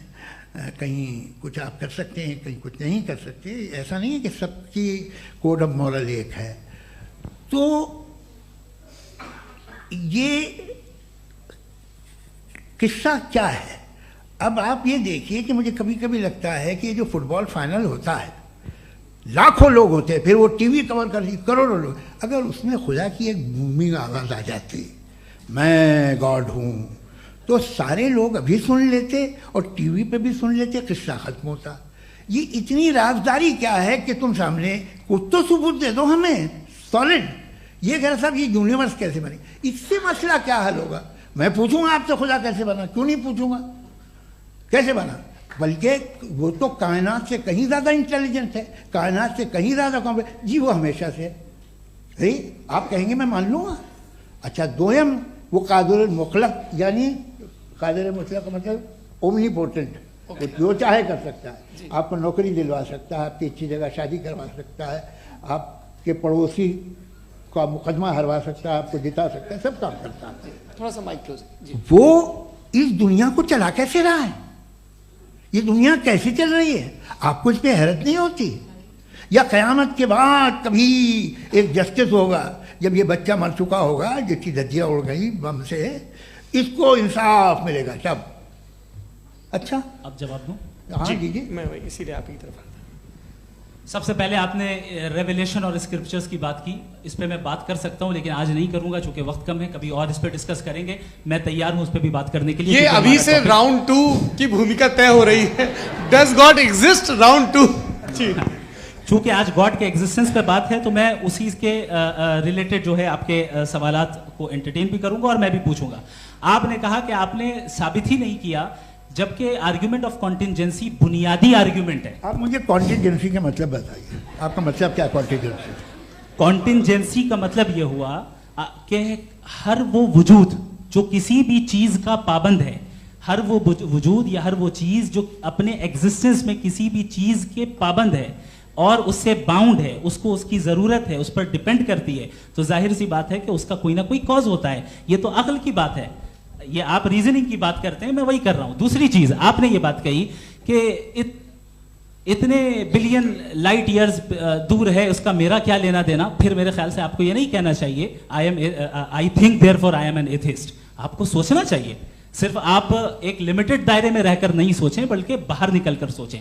कहीं कुछ आप कर सकते हैं, कहीं कुछ नहीं कर सकते। ऐसा नहीं है कि सबकी कोड ऑफ मॉरल एक है। तो ये किस्सा क्या है? अब आप ये देखिए कि मुझे कभी कभी लगता है कि ये जो फुटबॉल फाइनल होता है, लाखों लोग होते हैं, फिर वो टीवी कवर कर ली, करोड़ों लोग। अगर उसमें खुदा की एक भूमि आवाज़ आ जाती, मैं गॉड हूँ, तो सारे लोग अभी सुन लेते और टीवी पे भी सुन लेते, किस्सा खत्म होता। ये इतनी राजदारी क्या है कि तुम सामने कुछ तो सबूत दे दो हमें सॉलिड। ये कह साहब ये यूनिवर्स कैसे बनी, इससे मसला क्या हल होगा? मैं पूछूंगा आपसे खुदा कैसे बना? क्यों नहीं पूछूंगा कैसे बना? बल्कि वो तो कायनात से कहीं ज़्यादा इंटेलिजेंट है, कायनात से कहीं ज़्यादा कॉम्प्लेक्स। जी वो हमेशा से है। आप कहेंगे मैं मान लूँगा। अच्छा, दोयम वो कादिर मुतलक, यानी कादिर मुतलक का मतलब ओमनीपोटेंट, वो जो चाहे कर सकता है। आपको नौकरी दिलवा सकता है, आपकी अच्छी जगह शादी करवा सकता है, आपके पड़ोसी का मुकदमा हरवा सकता है, आपको जिता सकता है, सब काम करता है। थोड़ा सा माइक क्लोज जी। वो इस दुनिया को चला कैसे रहा है? ये दुनिया कैसे चल रही है? आपको इस पर हैरत नहीं होती? या क़यामत के बाद कभी एक जस्टिस होगा, जब ये बच्चा मर चुका होगा जिसकी धज्जियाँ उड़ गई बम से, इसको इंसाफ मिलेगा तब? अच्छा, अब जवाब दूं? हाँ दीजिए। मैं वही इसीलिए आप ही की तरफ आता। सबसे पहले आपने रेवलेशन और स्क्रिप्चर्स की बात की, इस पे मैं बात कर सकता हूं, लेकिन आज नहीं करूंगा चूंकि वक्त कम है। कभी और इस पे डिस्कस करेंगे, मैं तैयार हूं उस पे भी बात करने के लिए। ये अभी से राउंड 2 की भूमिका तय हो रही है। Does God exist round 2? चूंकि आज गॉड के एग्जिस्टेंस पे बात है, तो मैं उसी के रिलेटेड जो है आपके सवालात को एंटरटेन भी करूंगा और मैं भी पूछूंगा। आपने कहा कि आपने साबित ही नहीं किया, जबकि आर्ग्यूमेंट ऑफ कॉन्टिजेंसी बुनियादी आर्ग्यूमेंट है। आप मुझे कॉन्टिजेंसी का मतलब बताइए, आपका मतलब क्या? कॉन्टिजेंसी कॉन्टिजेंसी का मतलब यह हुआ कि हर वो वजूद जो किसी भी चीज का पाबंद है, हर वो वजूद या हर वो चीज जो अपने एग्जिस्टेंस में किसी भी चीज के पाबंद है और उससे बाउंड है, उसको उसकी जरूरत है, उस पर डिपेंड करती है, तो जाहिर सी बात है कि उसका कोई ना कोई कॉज होता है। ये तो अक्ल की बात है। ये आप रीजनिंग की बात करते हैं, मैं वही कर रहा हूं। दूसरी चीज आपने ये बात कही कि इतने बिलियन लाइट ईयर्स दूर है, उसका मेरा क्या लेना देना। फिर मेरे ख्याल से आपको ये नहीं कहना चाहिए I think therefore I am an atheist. आपको सोचना चाहिए, सिर्फ आप एक लिमिटेड दायरे में रहकर नहीं सोचें, बल्कि बाहर निकलकर सोचें।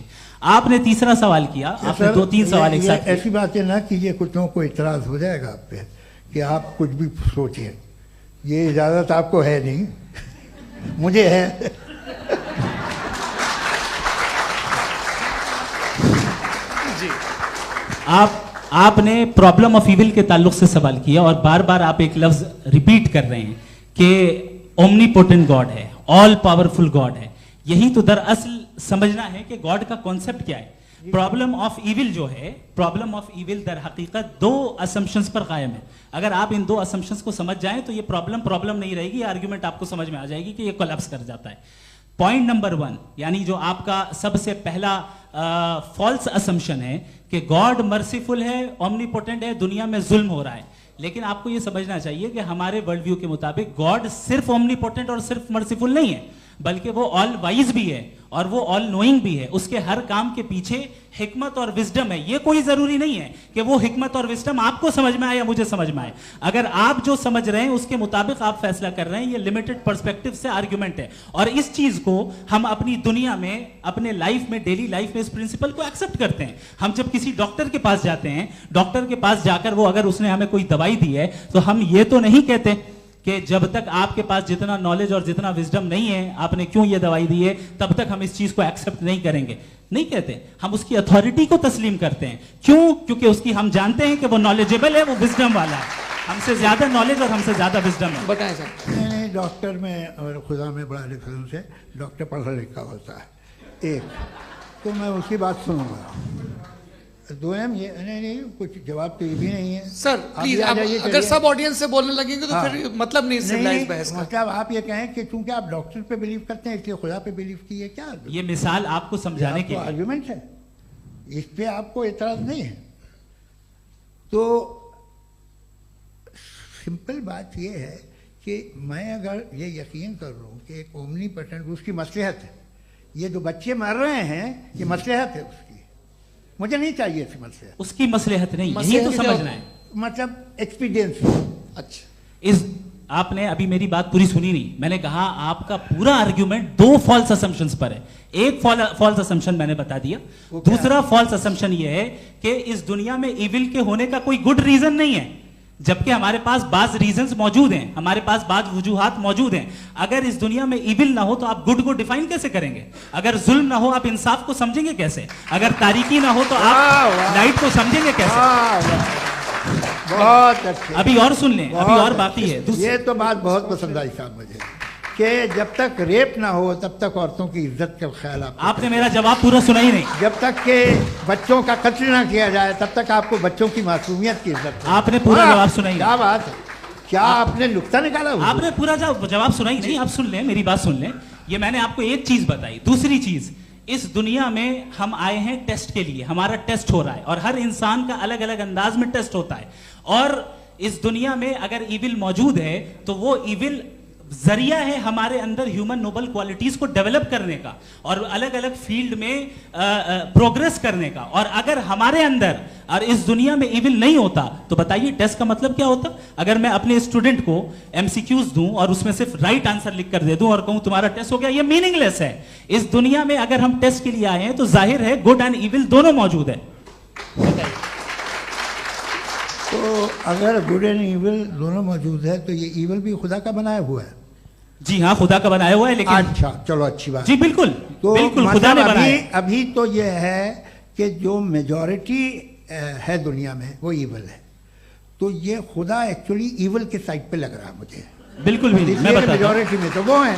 आपने तीसरा सवाल किया, आपने 2-3 सवाल एक साथ। ऐसी बातें ना कीजिए, कुछ लोगों को इतराज हो जाएगा आप पे कि आप कुछ भी सोचिए। ये इजाजत आपको है नहीं, मुझे है। जी, आपने प्रॉब्लम ऑफ इविल के ताल्लुक से सवाल किया और बार बार आप एक लफ्ज रिपीट कर रहे हैं कि ओमनीपोटेंट गॉड है, ऑल पावरफुल गॉड है। यही तो दरअसल समझना है कि गॉड का कॉन्सेप्ट क्या है। प्रॉब्लम ऑफ इविल जो है, प्रॉब्लम ऑफ इविल दर हकीकत 2 असम्पशंस पर कायम है। अगर आप इन 2 असम्पशंस को समझ जाएं तो ये प्रॉब्लम नहीं रहेगी, आर्ग्यूमेंट आपको समझ में आ जाएगी कि ये कोलैप्स कर जाता है। पॉइंट नंबर 1, यानी जो आपका सबसे पहला फॉल्स असम्पशन है कि गॉड मर्सीफुल है, ओमनीपोटेंट है, दुनिया में जुल्म हो रहा है। लेकिन आपको यह समझना चाहिए कि हमारे वर्ल्ड व्यू के मुताबिक गॉड सिर्फ ओमनीपोटेंट और सिर्फ मर्सीफुल नहीं है। बल्कि वो ऑल वाइज भी है और वो ऑल नोइंग भी है। उसके हर काम के पीछे हिकमत और विजडम है। ये कोई जरूरी नहीं है कि वो हिकमत और विजडम आपको समझ में आए या मुझे समझ में आए। अगर आप जो समझ रहे हैं उसके मुताबिक आप फैसला कर रहे हैं, ये लिमिटेड पर्सपेक्टिव से आर्ग्यूमेंट है। और इस चीज को हम अपनी दुनिया में, अपने लाइफ में, डेली लाइफ में इस प्रिंसिपल को एक्सेप्ट करते हैं। हम जब किसी डॉक्टर के पास जाते हैं, डॉक्टर के पास जाकर वो अगर उसने हमें कोई दवाई दी है तो हम ये तो नहीं कहते कि जब तक आपके पास जितना नॉलेज और जितना विजडम नहीं है, आपने क्यों ये दवाई दी है, तब तक हम इस चीज को एक्सेप्ट नहीं करेंगे। नहीं कहते, हम उसकी अथॉरिटी को तस्लीम करते हैं। क्यों? क्योंकि उसकी हम जानते हैं कि वो नॉलेजेबल है, वो विजडम वाला है, हमसे ज्यादा नॉलेज और हमसे ज्यादा विजडम है। बताएं सर। नहीं, डॉक्टर में और खुदा में बड़ा डिफरेंस है। डॉक्टर पढ़ा लिखा होता है, एक तो मैं उसकी बात सुनूंगा। दो ये नहीं, कुछ जवाब तो ये भी नहीं है सर। प्लीज, अगर सब ऑडियंस से बोलने लगेंगे तो फिर मतलब नहीं सिविलाइज्ड बहस का। मतलब आप ये कहें कि चूंकि आप डॉक्टर पे बिलीव करते हैं इसलिए खुदा पे बिलीव किए, क्या ये मिसाल आपको समझाने के आर्गुमेंट है, इस पे आपको एतराज नहीं है। तो सिंपल बात ये है कि मैं अगर ये यकीन कर लूँ कि एक ओमनीपोटेंट उसकी मसलहत है, ये जो बच्चे मर रहे हैं ये मसलहत है उसकी, मुझे नहीं चाहिए थी मसलहत। उसकी मसलहत नहीं, यही तो समझना है, मतलब एक्सपीरियंस। अच्छा, इस आपने अभी मेरी बात पूरी सुनी नहीं। मैंने कहा आपका पूरा आर्ग्यूमेंट दो फॉल्स असम्पशंस पर है। एक फॉल्स असम्पशन मैंने बता दिया, दूसरा फॉल्स असम्पशन ये है कि इस दुनिया में इविल के होने का कोई गुड रीजन नहीं है, जबकि हमारे पास बाज रीजंस मौजूद हैं, हमारे पास बाज वजूहात मौजूद हैं। अगर इस दुनिया में इविल ना हो तो आप गुड को डिफाइन कैसे करेंगे? अगर जुल्म ना हो आप इंसाफ को समझेंगे कैसे? अगर तारीकी ना हो तो आप लाइट को समझेंगे कैसे? बहुत अच्छे। अभी और सुन लें, अभी और बाकी है। ये तो बात बहुत पसंद आई साहब मुझे कि जब तक रेप ना हो तब तक औरतों की इज्जत का ख्याल आपने मेरा जवाब पूरा सुना ही नहीं। जब तक के बच्चों का कत्ल ना किया जाए तब तक आपको बच्चों की मासूमियत की इज्जत। आपने पूरा जवाब सुना ही नहीं। क्या बात है, क्या आपने नुक्ता निकाला? आपने पूरा जवाब सुना ही नहीं। आप सुन लें, मेरी बात सुन लें। ये मैंने आपको एक चीज बताई। दूसरी चीज, इस दुनिया में हम आए हैं टेस्ट के लिए, हमारा टेस्ट हो रहा है और हर इंसान का अलग अलग अंदाज में टेस्ट होता है। और इस दुनिया में अगर इविल मौजूद है तो वो इविल जरिया है हमारे अंदर ह्यूमन नोबल क्वालिटीज को डेवलप करने का और अलग अलग फील्ड में प्रोग्रेस करने का। और अगर हमारे अंदर और इस दुनिया में इविल नहीं होता तो बताइए टेस्ट का मतलब क्या होता? अगर मैं अपने स्टूडेंट को एमसीक्यूज दूं और उसमें सिर्फ राइट आंसर लिख कर दे दूं और कहूं तुम्हारा टेस्ट हो गया, ये मीनिंगलेस है। इस दुनिया में अगर हम टेस्ट के लिए आए हैं तो जाहिर है गुड एंड इविल दोनों मौजूद है। तो अगर गुड एंड इविल दोनों मौजूद है तो ये इविल भी खुदा का बनाया हुआ है? जी हाँ, खुदा का बनाया हुआ है। लेकिन अच्छा, चलो अच्छी बात। जी बिल्कुल, तो बिल्कुल खुदा ने बनाया। अभी तो ये है कि जो मेजॉरिटी है दुनिया में वो इविल है, तो ये खुदा एक्चुअली इविल के साइड पे लग रहा है मुझे। बिल्कुल भी मैं बताता हूं। मेजॉरिटी में तो वो है।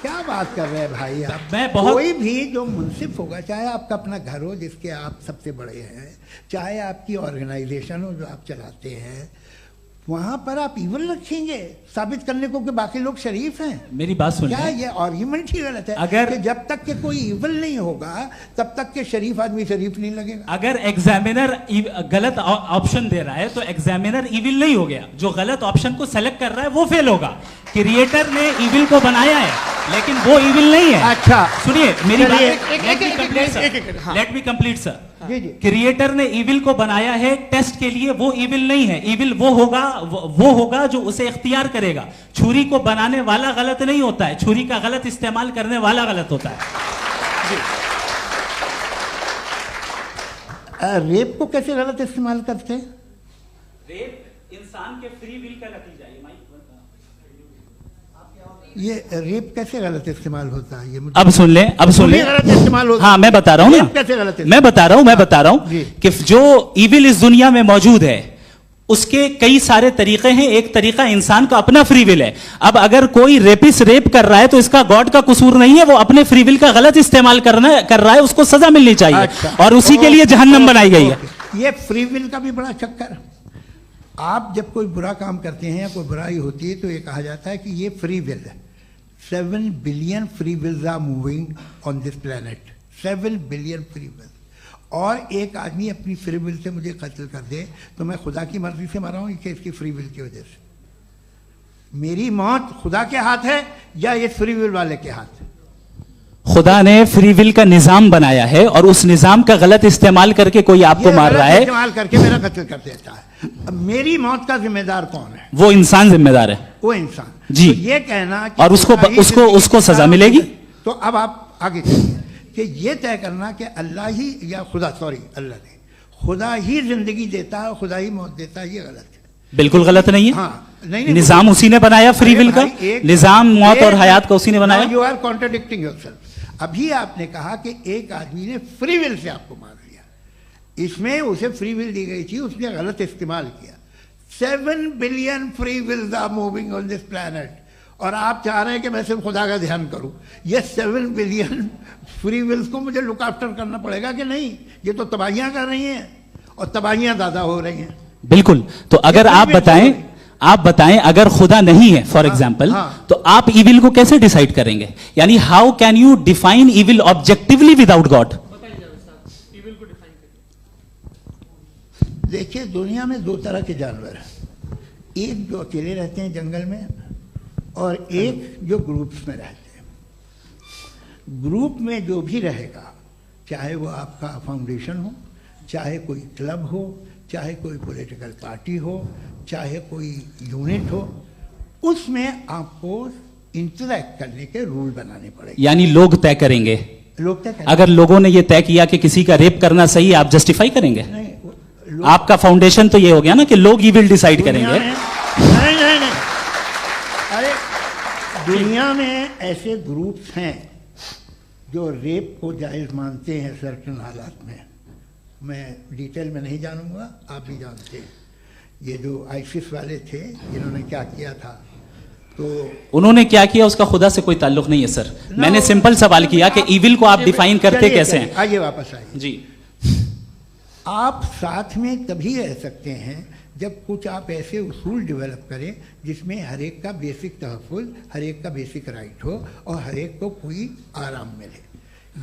क्या बात कर रहे हैं भाई आप? मैं बहुत कोई भी जो मुंसिफ होगा, चाहे आपका अपना घर हो जिसके आप सबसे बड़े हैं, चाहे आपकी ऑर्गेनाइजेशन हो जो आप चलाते हैं, वहां पर आप इविल रखेंगे साबित करने को कि बाकी लोग शरीफ हैं। मेरी बात सुन, क्या ये आर्ग्यूमेंट ही गलत है? अगर कि जब तक के कोई इविल नहीं होगा तब तक के शरीफ आदमी शरीफ नहीं लगेगा। अगर एग्जामिनर गलत ऑप्शन दे रहा है तो एग्जामिनर इविल नहीं हो गया, जो गलत ऑप्शन को सेलेक्ट कर रहा है वो फेल होगा। क्रिएटर ने इविल को बनाया है लेकिन वो इविल नहीं है। अच्छा सुनिए मेरी बात, लेट मी कंप्लीट सर। जी जी। क्रिएटर ने इविल को बनाया है टेस्ट के लिए, वो इविल नहीं है। इविल वो होगा जो उसे इख्तियार करेगा। छुरी को बनाने वाला गलत नहीं होता है, छुरी का गलत इस्तेमाल करने वाला गलत होता है। रेप को कैसे गलत इस्तेमाल करते हैं? रेप इंसान के फ्री विल का नतीजा है। ये रेप कैसे गलत इस्तेमाल होता है? ये मुझे अब सुन लें, अब सुन लें। गलत इस्तेमाल होता है। हाँ मैं बता रहा हूँ ना, कैसे गलत? मैं बता रहा हूँ कि जो इविल इस दुनिया में मौजूद है उसके कई सारे तरीके हैं। एक तरीका इंसान का अपना फ्री विल है। अब अगर कोई रेपिस्ट रेप कर रहा है तो इसका गॉड का कसूर नहीं है, वो अपने फ्री विल का गलत इस्तेमाल कर रहा है, उसको सजा मिलनी चाहिए। अच्छा। और उसी के लिए जहन्नम बनाई गई है। ये फ्री विल का भी बड़ा चक्कर। आप जब कोई बुरा काम करते हैं या कोई बुराई होती है तो ये कहा जाता है कि ये फ्री विल है। 7 billion free wills are moving on this planet. 7 billion free will. और एक आदमी अपनी फ्री विल से मुझे कत्ल कर दे तो मैं खुदा की मर्जी से मरा हूं कि इसकी फ्री विल की वजह से? मेरी मौत खुदा के हाथ है या ये फ्री विल वाले के हाथ? खुदा ने फ्री विल का निजाम बनाया है और उस निजाम का गलत इस्तेमाल करके कोई आपको मार रहा है, इस्तेमाल करके मेरा कत्ल कर देता है। अब मेरी मौत का जिम्मेदार कौन है? वो इंसान जिम्मेदार है। वो इंसान। जी। तो ये कहना कि और उसको सजा मिलेगी। तो अब आप आगे चलिए कि ये तय करना कि अल्लाह ही या खुदा, सॉरी अल्लाह नहीं, खुदा ही जिंदगी देता है, खुदा ही मौत देता है, ये गलत है। बिल्कुल गलत नहीं है। हाँ, नहीं, निजाम उसी ने बनाया फ्री विल का, निजाम मौत और हयात का उसी ने बनाया। You are contradicting yourself. अभी आपने कहा कि एक आदमी ने फ्री विल से आपको मार दिया, इसमें उसे फ्री विल दी गई थी, उसने गलत इस्तेमाल किया। 7 billion free wills are moving on this planet, और आप चाह रहे हैं कि मैं सिर्फ खुदा का ध्यान करूं। ये 7 बिलियन फ्री विल्स को मुझे लुक आफ्टर करना पड़ेगा कि नहीं? ये तो तबाहियां कर रही हैं और तबाहियां ज्यादा हो रही हैं। बिल्कुल। तो अगर आप बताएं अगर खुदा नहीं है फॉर एग्जाम्पल, तो आप इविल को कैसे डिसाइड करेंगे? यानी how can you define evil objectively without God? देखिए, दुनिया में 2 तरह के जानवर हैं, एक जो अकेले रहते हैं जंगल में और एक जो ग्रुप्स में रहते हैं। ग्रुप में जो भी रहेगा, चाहे वो आपका फाउंडेशन हो, चाहे कोई क्लब हो, चाहे कोई पॉलिटिकल पार्टी हो, चाहे कोई यूनिट हो, उसमें आपको इंटरैक्ट करने के रूल बनाने पड़ेंगे। यानी लोग तय करेंगे। लोग तय करेंगे। अगर लोगों ने ये तय किया कि किसी का रेप करना सही, आप जस्टिफाई करेंगे? नहीं, आपका फाउंडेशन तो ये हो गया ना कि लोग ही विल डिसाइड करेंगे। नहीं, अरे दुनिया में ऐसे ग्रुप्स हैं जो रेप को जायज मानते हैं सर्टेन हालात में। मैं डिटेल में नहीं जानूंगा, आप भी जानते हैं। ये जो आईसिस वाले थे, इन्होंने क्या किया था, तो उन्होंने क्या किया उसका खुदा से कोई ताल्लुक नहीं है सर। मैंने सिंपल सवाल किया कि इविल को आप डिफाइन करते कैसे हैं? आइए वापस आइए जी। आप साथ में तभी रह सकते हैं जब कुछ आप ऐसे उसूल डेवलप करें जिसमें हर एक का बेसिक तहफ़्फ़ुज़, हर एक का बेसिक राइट हो और हर एक को कोई आराम मिले।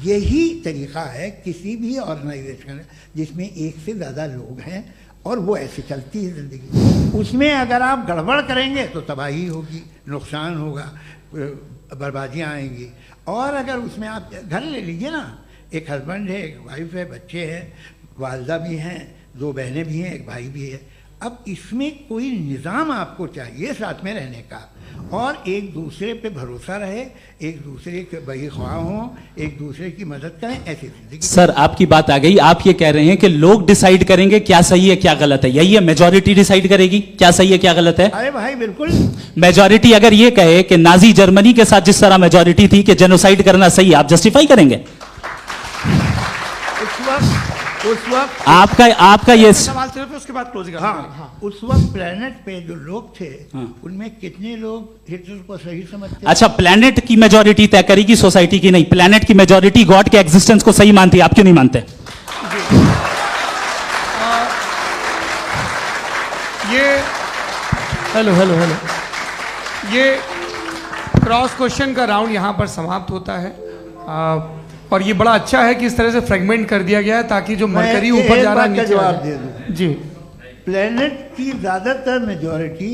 यही तरीक़ा है किसी भी ऑर्गेनाइजेशन जिसमें एक से ज़्यादा लोग हैं और वो ऐसे चलती है ज़िंदगी। उसमें अगर आप गड़बड़ करेंगे तो तबाही होगी, नुकसान होगा, बर्बादियाँ आएंगी। और अगर उसमें आप घर ले लीजिए ना, एक हस्बैंड है, एक वाइफ है, बच्चे हैं, वालदा भी हैं, 2 बहनें भी हैं, एक भाई भी है। अब इसमें कोई निज़ाम आपको चाहिए साथ में रहने का, और एक दूसरे पे भरोसा रहे, एक दूसरे के बहीख्वाह हों, एक दूसरे की मदद करें, ऐसी जिंदगी। सर आपकी बात आ गई। आप ये कह रहे हैं कि लोग डिसाइड करेंगे क्या सही है क्या गलत है, यही है? मेजॉरिटी डिसाइड करेगी क्या सही है क्या गलत है? अरे भाई बिल्कुल। मेजॉरिटी अगर ये कहे कि नाजी जर्मनी के साथ जिस तरह मेजॉरिटी थी कि जेनोसाइड करना सही है, आप जस्टिफाई करेंगे? उस वक्त आपका ये सवाल सिर्फ उसके बाद क्लोजिंग। हाँ, उस वक्त प्लेनेट पे जो लोग थे, उनमें कितने लोग हिटलर को सही समझते? अच्छा, प्लेनेट की मेजॉरिटी तय करेगी सोसाइटी की नहीं। प्लेनेट की मेजॉरिटी गॉड के एग्जिस्टेंस को सही मानती है, आप क्यों नहीं मानते? ये हेलो ये क्रॉस क्वेश्चन का राउंड यहाँ पर समाप्त होता है। और ये बड़ा अच्छा है कि इस तरह से फ्रेगमेंट कर दिया गया है ताकि जो मरकरी ऊपर जा रहा है नीचे जवाब दे दूं। जी। प्लेनेट की ज़्यादातर मेजॉरिटी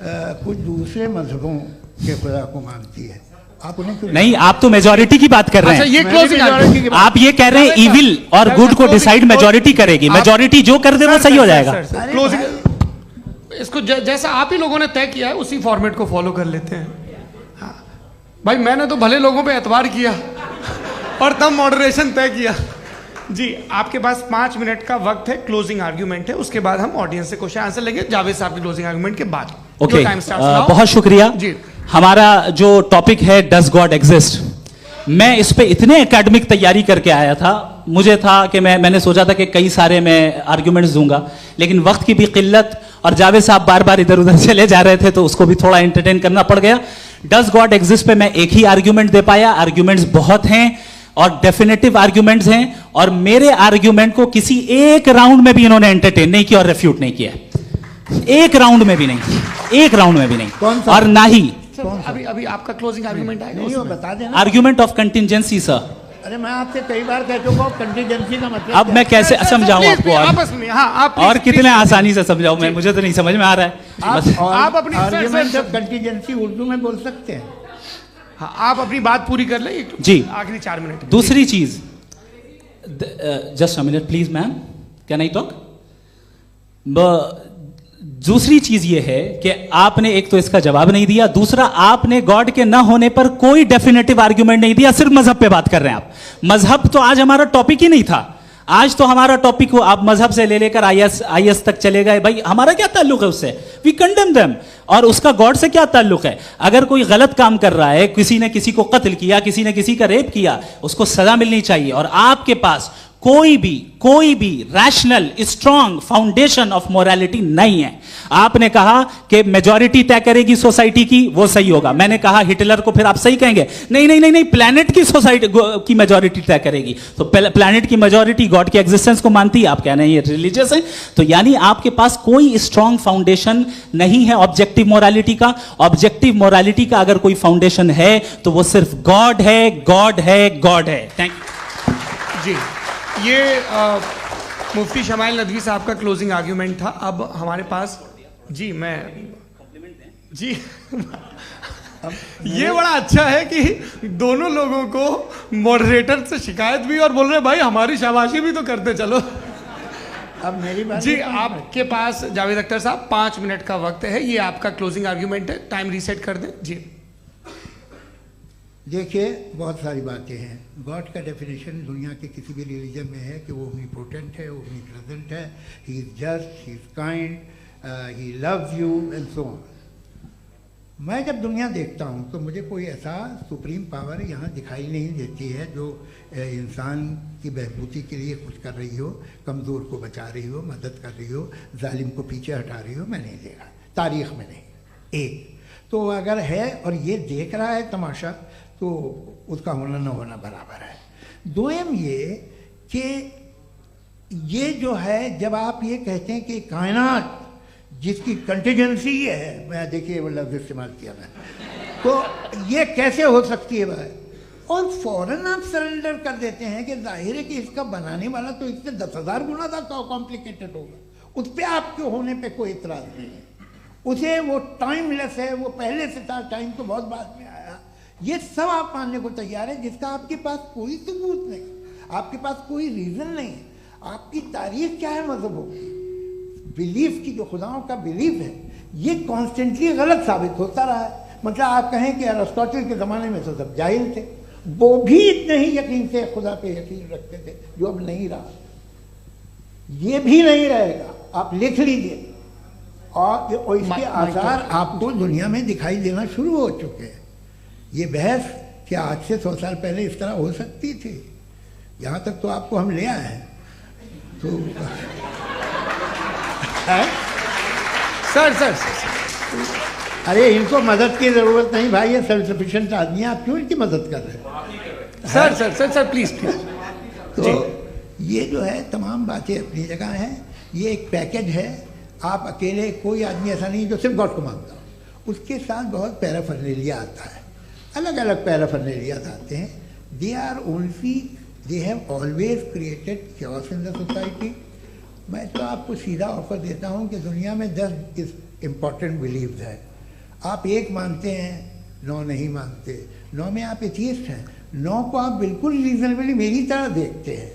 कुछ दूसरे मजहबों के खुदा को मानती है। आप उन्हें क्यों नहीं? आप तो मेजॉरिटी की बात कर रहे हैं। अच्छा, ये क्लोजिंग आप ये कह रहे हैं इविल और गुड को डिसाइड मेजॉरिटी करेगी। मेजॉरिटी जो कर दे वो सही हो जाएगा। क्लोजिंग इसको जैसा आप ही लोगों ने तय किया है उसी फॉर्मेट को फॉलो कर लेते हैं। भाई मैंने तो भले लोगों पे एतबार किया और तब मॉडरेशन तय किया। जी, आपके पास 5 मिनट का वक्त है, क्लोजिंग आर्ग्यूमेंट है, उसके बाद हम ऑडियंस से क्वेश्चन आंसर लेंगे जावेद साहब की क्लोजिंग आर्ग्यूमेंट के बाद। ओके, बहुत शुक्रिया जी। हमारा जो टॉपिक है डज गॉड एग्जिस्ट, मैं इस पे इतने एकेडमिक तैयारी करके आया था। मुझे था कि मैंने सोचा था कि कई सारे मैं आर्ग्यूमेंट्स दूंगा, लेकिन वक्त की भी किल्लत और जावेद साहब बार बार इधर उधर चले जा रहे थे तो उसको भी थोड़ा एंटरटेन करना पड़ गया। डज गॉड एग्जिस्ट पे मैं एक ही आर्ग्यूमेंट दे पाया। आर्ग्यूमेंट्स बहुत हैं और डेफिनेटिव आर्ग्यूमेंट्स हैं, और मेरे आर्ग्यूमेंट को किसी एक राउंड में भी इन्होंने एंटरटेन नहीं किया और रेफ्यूट नहीं किया। एक राउंड में भी नहीं, एक राउंड में भी नहीं। और ना ही अभी आपका क्लोजिंग आर्ग्यूमेंट आएगा, नहीं, वो बता देना। Argument of contingency sir. अरे मैं आपसे कई बार कह चुका हूं कंटिजेंसी का मतलब अब मैं कैसे समझाऊं आपको? आपस में हाँ, आप और कितने आसानी से समझाऊं मैं? मुझे तो नहीं समझ में आ रहा है। आप अपनी आर्ग्यूमेंट ऑफ कंटिजेंसी उर्दू में बोल सकते हैं। हाँ, आप अपनी बात पूरी कर लें जी, आखिरी 4 मिनट। दूसरी चीज, just a minute please ma'am, can I talk? दूसरी चीज ये है कि आपने एक तो इसका जवाब नहीं दिया, दूसरा आपने गॉड के ना होने पर कोई डेफिनेटिव आर्ग्यूमेंट नहीं दिया, सिर्फ मजहब पे बात कर रहे हैं आप। मजहब तो आज हमारा टॉपिक ही नहीं था, आज तो हमारा टॉपिक हो, आप मजहब से ले लेकर आईएस तक चले गए। भाई हमारा क्या ताल्लुक है उससे? We condemn them. और उसका गॉड से क्या ताल्लुक है? अगर कोई गलत काम कर रहा है, किसी ने किसी को कत्ल किया, किसी ने किसी का रेप किया, उसको सजा मिलनी चाहिए। और आपके पास कोई भी rational strong foundation of morality नहीं है। आपने कहा कि मेजॉरिटी तय करेगी सोसाइटी की, वो सही होगा। मैंने कहा हिटलर को फिर आप सही कहेंगे, नहीं नहीं नहीं नहीं, प्लैनेट की सोसाइटी की मेजॉरिटी तय करेगी। तो प्लैनेट की मेजॉरिटी गॉड के एग्जिस्टेंस को मानती है, आप कह रहे हैं ये रिलीजियस है। तो यानी आपके पास कोई स्ट्रॉन्ग फाउंडेशन नहीं है ऑब्जेक्टिव मोरालिटी का। ऑब्जेक्टिव मोरालिटी का अगर कोई फाउंडेशन है तो वो सिर्फ गॉड है, गॉड है, गॉड है। थैंक यू जी। ये मुफ्ती शमाइल नदवी साहब का क्लोजिंग आर्ग्यूमेंट था। अब हमारे पास जी जी ये बड़ा अच्छा है कि दोनों लोगों को मॉडरेटर से शिकायत भी और बोल रहे भाई हमारी शाबाशी भी तो करते चलो। अब मेरी बात जी, आपके पास जावेद अख्तर साहब 5 मिनट का वक्त है, ये आपका क्लोजिंग आर्ग्यूमेंट है, टाइम रीसेट कर दें जी। देखिए, बहुत सारी बातें हैं। गॉड का डेफिनेशन दुनिया के किसी भी रिलीजन में है कि वो ओमनीपोटेंट है, ओमनीप्रेजेंट है, he is just, he is kind, he loves you and so on. मैं जब दुनिया देखता हूँ तो मुझे कोई ऐसा सुप्रीम पावर यहाँ दिखाई नहीं देती है जो इंसान की बहबूदी के लिए कुछ कर रही हो, कमज़ोर को बचा रही हो, मदद कर रही हो, जालिम को पीछे हटा रही हो। मैं नहीं देखा, तारीख़ में नहीं। एक तो अगर है और ये देख रहा है तमाशा, तो उसका होना न होना बराबर है। दोयम ये कि ये जो है, जब आप ये कहते हैं कि कायनात जिसकी कंटिजेंसी ये है, मैं देखिए वो लफ्ज़ इस्तेमाल किया मैं, तो ये कैसे हो सकती है भाई? और फौरन आप सरेंडर कर देते हैं कि जाहिर है कि इसका बनाने वाला तो इससे 10,000 गुना ज़्यादा कॉम्प्लिकेटेड होगा। उस पर आपके होने पे कोई इतराज़ नहीं है। उसे वो टाइमलेस है, वो पहले से था, टाइम तो बहुत बाद में आया। ये सब आप मानने को तैयार है जिसका आपके पास कोई सबूत नहीं, आपके पास कोई रीज़न नहीं है। आपकी तारीख क्या है मजहब होगी? बिलीफ की, जो खुदाओं का बिलीफ है, ये कॉन्स्टेंटली गलत साबित होता रहा है। मतलब आप कहें कि अरिस्टोटल के ज़माने में तो सब जाहिल थे, वो भी इतने ही यकीन से खुदा पे यकीन रखते थे, जो अब नहीं रहा। ये भी नहीं रहेगा, आप लिख लीजिए। और इसके आसार आपको दुनिया में दिखाई देना शुरू हो चुके हैं। ये बहस क्या आज से 100 साल पहले इस तरह हो सकती थी? यहाँ तक तो आपको हम ले आए हैं। तो सर अरे इनको मदद की ज़रूरत नहीं भाई, ये सेल्फ सफिशिएंट आदमी है, आप क्यों इनकी मदद कर रहे हैं? Sir please. तो ये जो है तमाम बातें अपनी जगह हैं। ये एक पैकेज है। आप अकेले, कोई आदमी ऐसा नहीं जो सिर्फ गॉड को मानता हो। उसके साथ बहुत पैराफर्नेलिया आता है, अलग अलग पैराफर्नेलिया आते हैं। They are only, they have always created chaos in the society. मैं तो आपको सीधा ऑफर देता हूँ कि दुनिया में 10 इम्पॉर्टेंट बिलीव्स हैं। आप एक मानते हैं, 9 नहीं मानते, 9 में आप एथियस्ट हैं, 9 को आप बिल्कुल रीजनेबली मेरी तरह देखते हैं।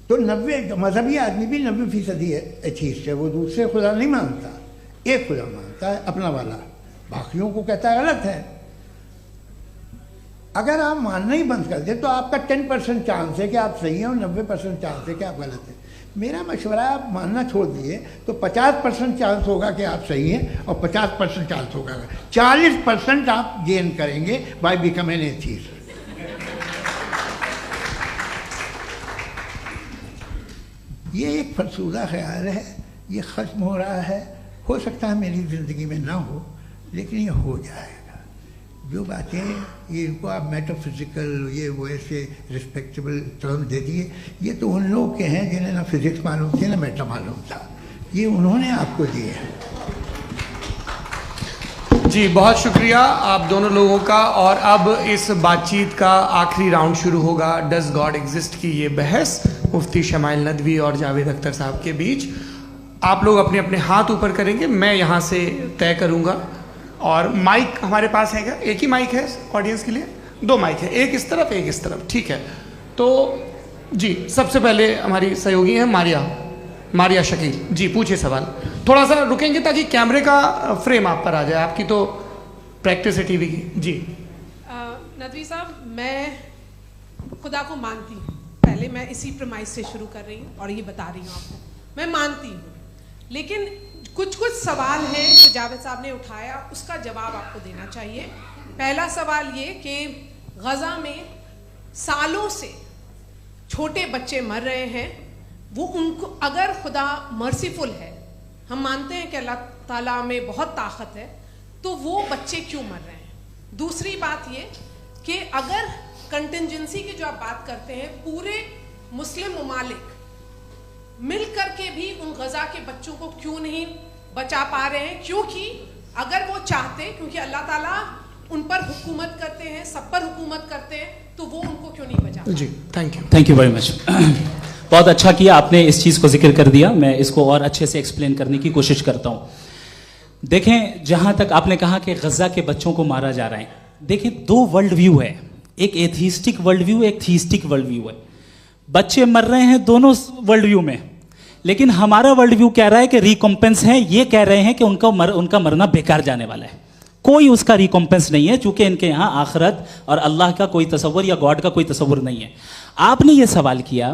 तो 90 मजहबी आदमी भी 90% एथियस्ट है, वो दूसरे खुदा नहीं मानता, एक खुदा मानता है अपना वाला, बाकियों को कहता है गलत है। अगर आप मानना ही बंद कर दें तो आपका 10% चांस है कि आप सही हैं और 90% चांस है कि आप गलत हैं। मेरा मशवरा है, आप मानना छोड़ दिए तो 50% चांस होगा कि आप सही हैं और 50% चांस होगा, 40% आप गेन करेंगे बाय बिकमिंग एन एथियस्ट। ये एक फरसूदा ख्याल है, ये ख़त्म हो रहा है। हो सकता है मेरी ज़िंदगी में ना हो, लेकिन ये हो जाएगा। जो बातें ये इनको आप मेटाफिज़िकल, ये वो ऐसे रिस्पेक्टेबल टर्म दे दिए, ये तो उन लोग के हैं जिन्हें ना फिज़िक्स मालूम थी ना मेटा मालूम था, ये उन्होंने आपको दिए हैं। जी बहुत शुक्रिया आप दोनों लोगों का। और अब इस बातचीत का आखिरी राउंड शुरू होगा, डज गॉड एग्जिस्ट की ये बहस मुफ्ती शमाइल नदवी और जावेद अख्तर साहब के बीच। आप लोग अपने अपने हाथ ऊपर करेंगे, मैं यहाँ से तय करूँगा और माइक हमारे पास है क्या? एक ही माइक है ऑडियंस के लिए? 2 माइक है, एक इस तरफ एक इस तरफ, ठीक है। तो जी सबसे पहले हमारी सहयोगी है मारिया शकील जी, पूछिए सवाल। थोड़ा सा रुकेंगे ताकि कैमरे का फ्रेम आप पर आ जाए, आपकी तो प्रैक्टिस है टीवी की। जी नदवी साहब, मैं खुदा को मानती हूँ, पहले मैं इसी प्रमाइस से शुरू कर रही हूँ और ये बता रही हूँ आपको, मैं मानती हूँ, लेकिन कुछ सवाल हैं जो जावेद साहब ने उठाया, उसका जवाब आपको देना चाहिए। पहला सवाल ये कि गज़ा में सालों से छोटे बच्चे मर रहे हैं, वो उनको अगर खुदा मर्सीफुल है, हम मानते हैं कि अल्लाह ताला में बहुत ताकत है, तो वो बच्चे क्यों मर रहे हैं? दूसरी बात ये कि अगर कंटिजेंसी की जो आप बात करते हैं, पूरे मुस्लिम ममालिक मिल करके भी उन गज़ा के बच्चों को क्यों नहीं बचा पा रहे हैं? क्योंकि अगर वो चाहते, क्योंकि अल्लाह ताला उन पर हुकूमत करते हैं, सब पर हुकूमत करते हैं, तो वो उनको क्यों नहीं बचा? जी थैंक यू वेरी मच। बहुत अच्छा किया आपने इस चीज़ को जिक्र कर दिया, मैं इसको और अच्छे से एक्सप्लेन करने की कोशिश करता हूँ। देखें, जहाँ तक आपने कहा कि गज़ा के बच्चों को मारा जा रहा है, देखिए 2 वर्ल्ड व्यू है, एक एथीस्टिक वर्ल्ड व्यू, एक थीस्टिक वर्ल्ड व्यू है। बच्चे मर रहे हैं दोनों वर्ल्ड व्यू में, लेकिन हमारा वर्ल्ड व्यू कह रहा है कि रिकॉम्पेंस है, ये कह रहे हैं कि उनका मरना बेकार जाने वाला है, कोई उसका रिकॉम्पेंस नहीं है, चूंकि इनके यहाँ आखिरत और अल्लाह का कोई तसव्वुर या गॉड का कोई तसव्वुर नहीं है। आपने ये सवाल किया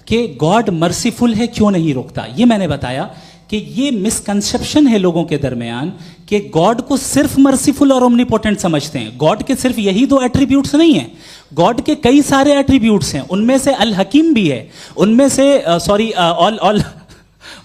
कि गॉड मर्सीफुल है, क्यों नहीं रोकता? ये मैंने बताया कि ये मिसकंसेप्शन है लोगों के दरमियान कि गॉड को सिर्फ मर्सीफुल और ओमनीपोटेंट समझते हैं। गॉड के सिर्फ यही 2 एट्रीब्यूट्स नहीं हैं, गॉड के कई सारे एट्रीब्यूट्स हैं, उनमें से अल हकीम भी है, उनमें से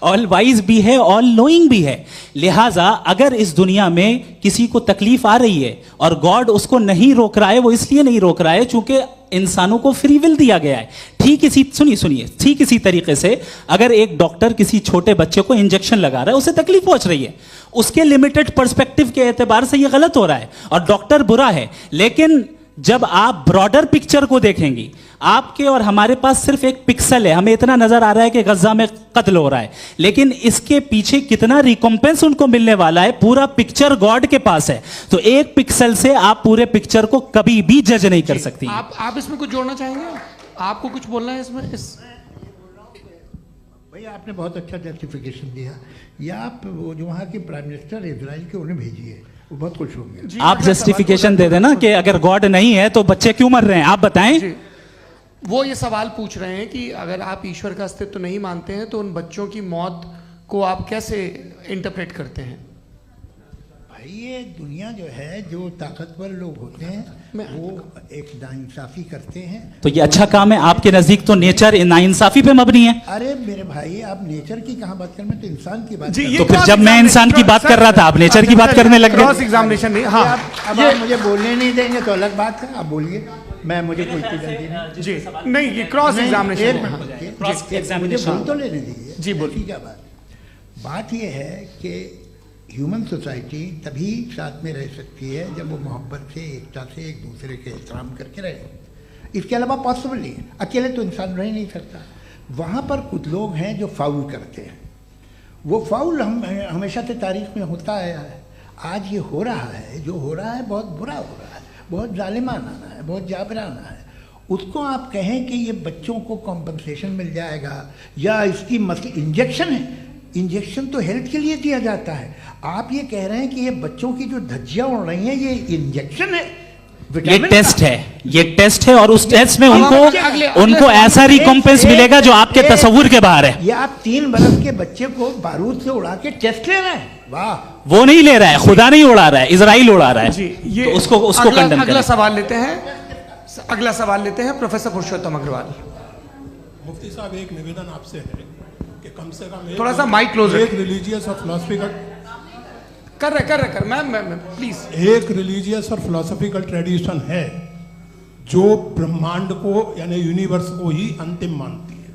ऑल वाइज भी है, ऑल नोइंग भी है। लिहाजा अगर इस दुनिया में किसी को तकलीफ आ रही है और गॉड उसको नहीं रोक रहा है, वो इसलिए नहीं रोक रहा है चूंकि इंसानों को फ्री विल दिया गया है। ठीक इसी तरीके से अगर एक डॉक्टर किसी छोटे बच्चे को इंजेक्शन लगा रहा है, उसे तकलीफ पहुंच रही है, उसके लिमिटेड पर्सपेक्टिव के एतबार से यह गलत हो रहा है और डॉक्टर बुरा है। लेकिन जब आप ब्रॉडर पिक्चर को देखेंगी, आपके और हमारे पास सिर्फ एक पिक्सल है, हमें इतना नजर आ रहा है कि गजा में कत्ल हो रहा है, लेकिन इसके पीछे कितना रिकॉम्पेंस उनको मिलने वाला है, पूरा पिक्चर गॉड के पास है। तो एक पिक्सल से आप पूरे पिक्चर को कभी भी जज नहीं कर सकती। आप इसमें कुछ जोड़ना चाहेंगे? आपको कुछ बोलना है इसमें? भैया आपने बहुत अच्छा जस्टिफिकेशन दिया, या आप वो जो वहाँ के प्राइम मिनिस्टर इजराइल के उन्हें भेजिए, वो बहुत खुश होंगे। आप जस्टिफिकेशन दे देना कि अगर गॉड नहीं है तो बच्चे क्यों मर रहे हैं, आप बताएं। वो ये सवाल पूछ रहे हैं कि अगर आप ईश्वर का अस्तित्व नहीं मानते हैं तो उन बच्चों की मौत को आप कैसे इंटरप्रेट करते हैं? भाई ये दुनिया जो है, जो ताकतवर लोग होते हैं वो एक नाइंसाफी करते हैं। तो ये अच्छा काम है आपके नजदीक, तो नेचर नाइंसाफी पे मबनी है। अरे मेरे भाई, आप नेचर की कहाँ बात कर रहे हैं, तो इंसान की बात। तो फिर जब मैं इंसान की बात कर रहा था, आप नेचर की बात करने लग गए। क्रॉस एग्जामिनेशन नहीं। हाँ, अब आप मुझे बोलने नहीं देंगे तो अलग बात है, आप बोलिए, मैं मुझे कोई चीज जी नहीं, ये क्रॉस एग्जामिनेशन बोल तो लेने दीजिए जी। बोलिए क्या बात ये है कि ह्यूमन सोसाइटी तभी साथ में रह सकती है जब वो मोहब्बत से, एकता से, एक दूसरे के एहतराम करके रहे। इसके अलावा पॉसिबल नहीं है, अकेले तो इंसान रह नहीं सकता। वहाँ पर कुछ लोग हैं जो फाउल करते हैं, वो फाउल हमेशा से तारीख में होता आया है। आज ये हो रहा है, जो हो रहा है बहुत बुरा हो रहा है, बहुत जालिमाना है, बहुत जाबराना है। उसको आप कहें कि ये बच्चों को कॉम्पनसेशन मिल जाएगा या इसकी इंजेक्शन है, इंजेक्शन तो हेल्थ के लिए दिया जाता है। आप ये कह रहे हैं कि ये बच्चों की जो धज्जियां उड़ रही हैं ये इंजेक्शन है, ये टेस्ट है, ये टेस्ट है, और उस टेस्ट में उनको ऐसा रिकॉम्पेंस मिलेगा जो आपके तस्वुर के बाहर है। ये आप 3 बरस के बच्चे को बारूद से उड़ा के टेस्ट ले रहे हैं। वाह, वो नहीं ले रहा है, खुदा नहीं उड़ा रहा है, इजराइल उड़ा रहा है जी। ये तो उसको कंडेम अगला सवाल लेते हैं प्रोफेसर पुरुषोत्तम अग्रवाल। मुफ्ती साहब, एक निवेदन आपसे है कि कम से कम थोड़ा सा माइक क्लोज एक रिलीजियस और फिलॉसफिकल कर मैम प्लीज। एक रिलीजियस और फिलोसॉफिकल ट्रेडिशन है जो ब्रह्मांड को यानी यूनिवर्स को ही अंतिम मानती है।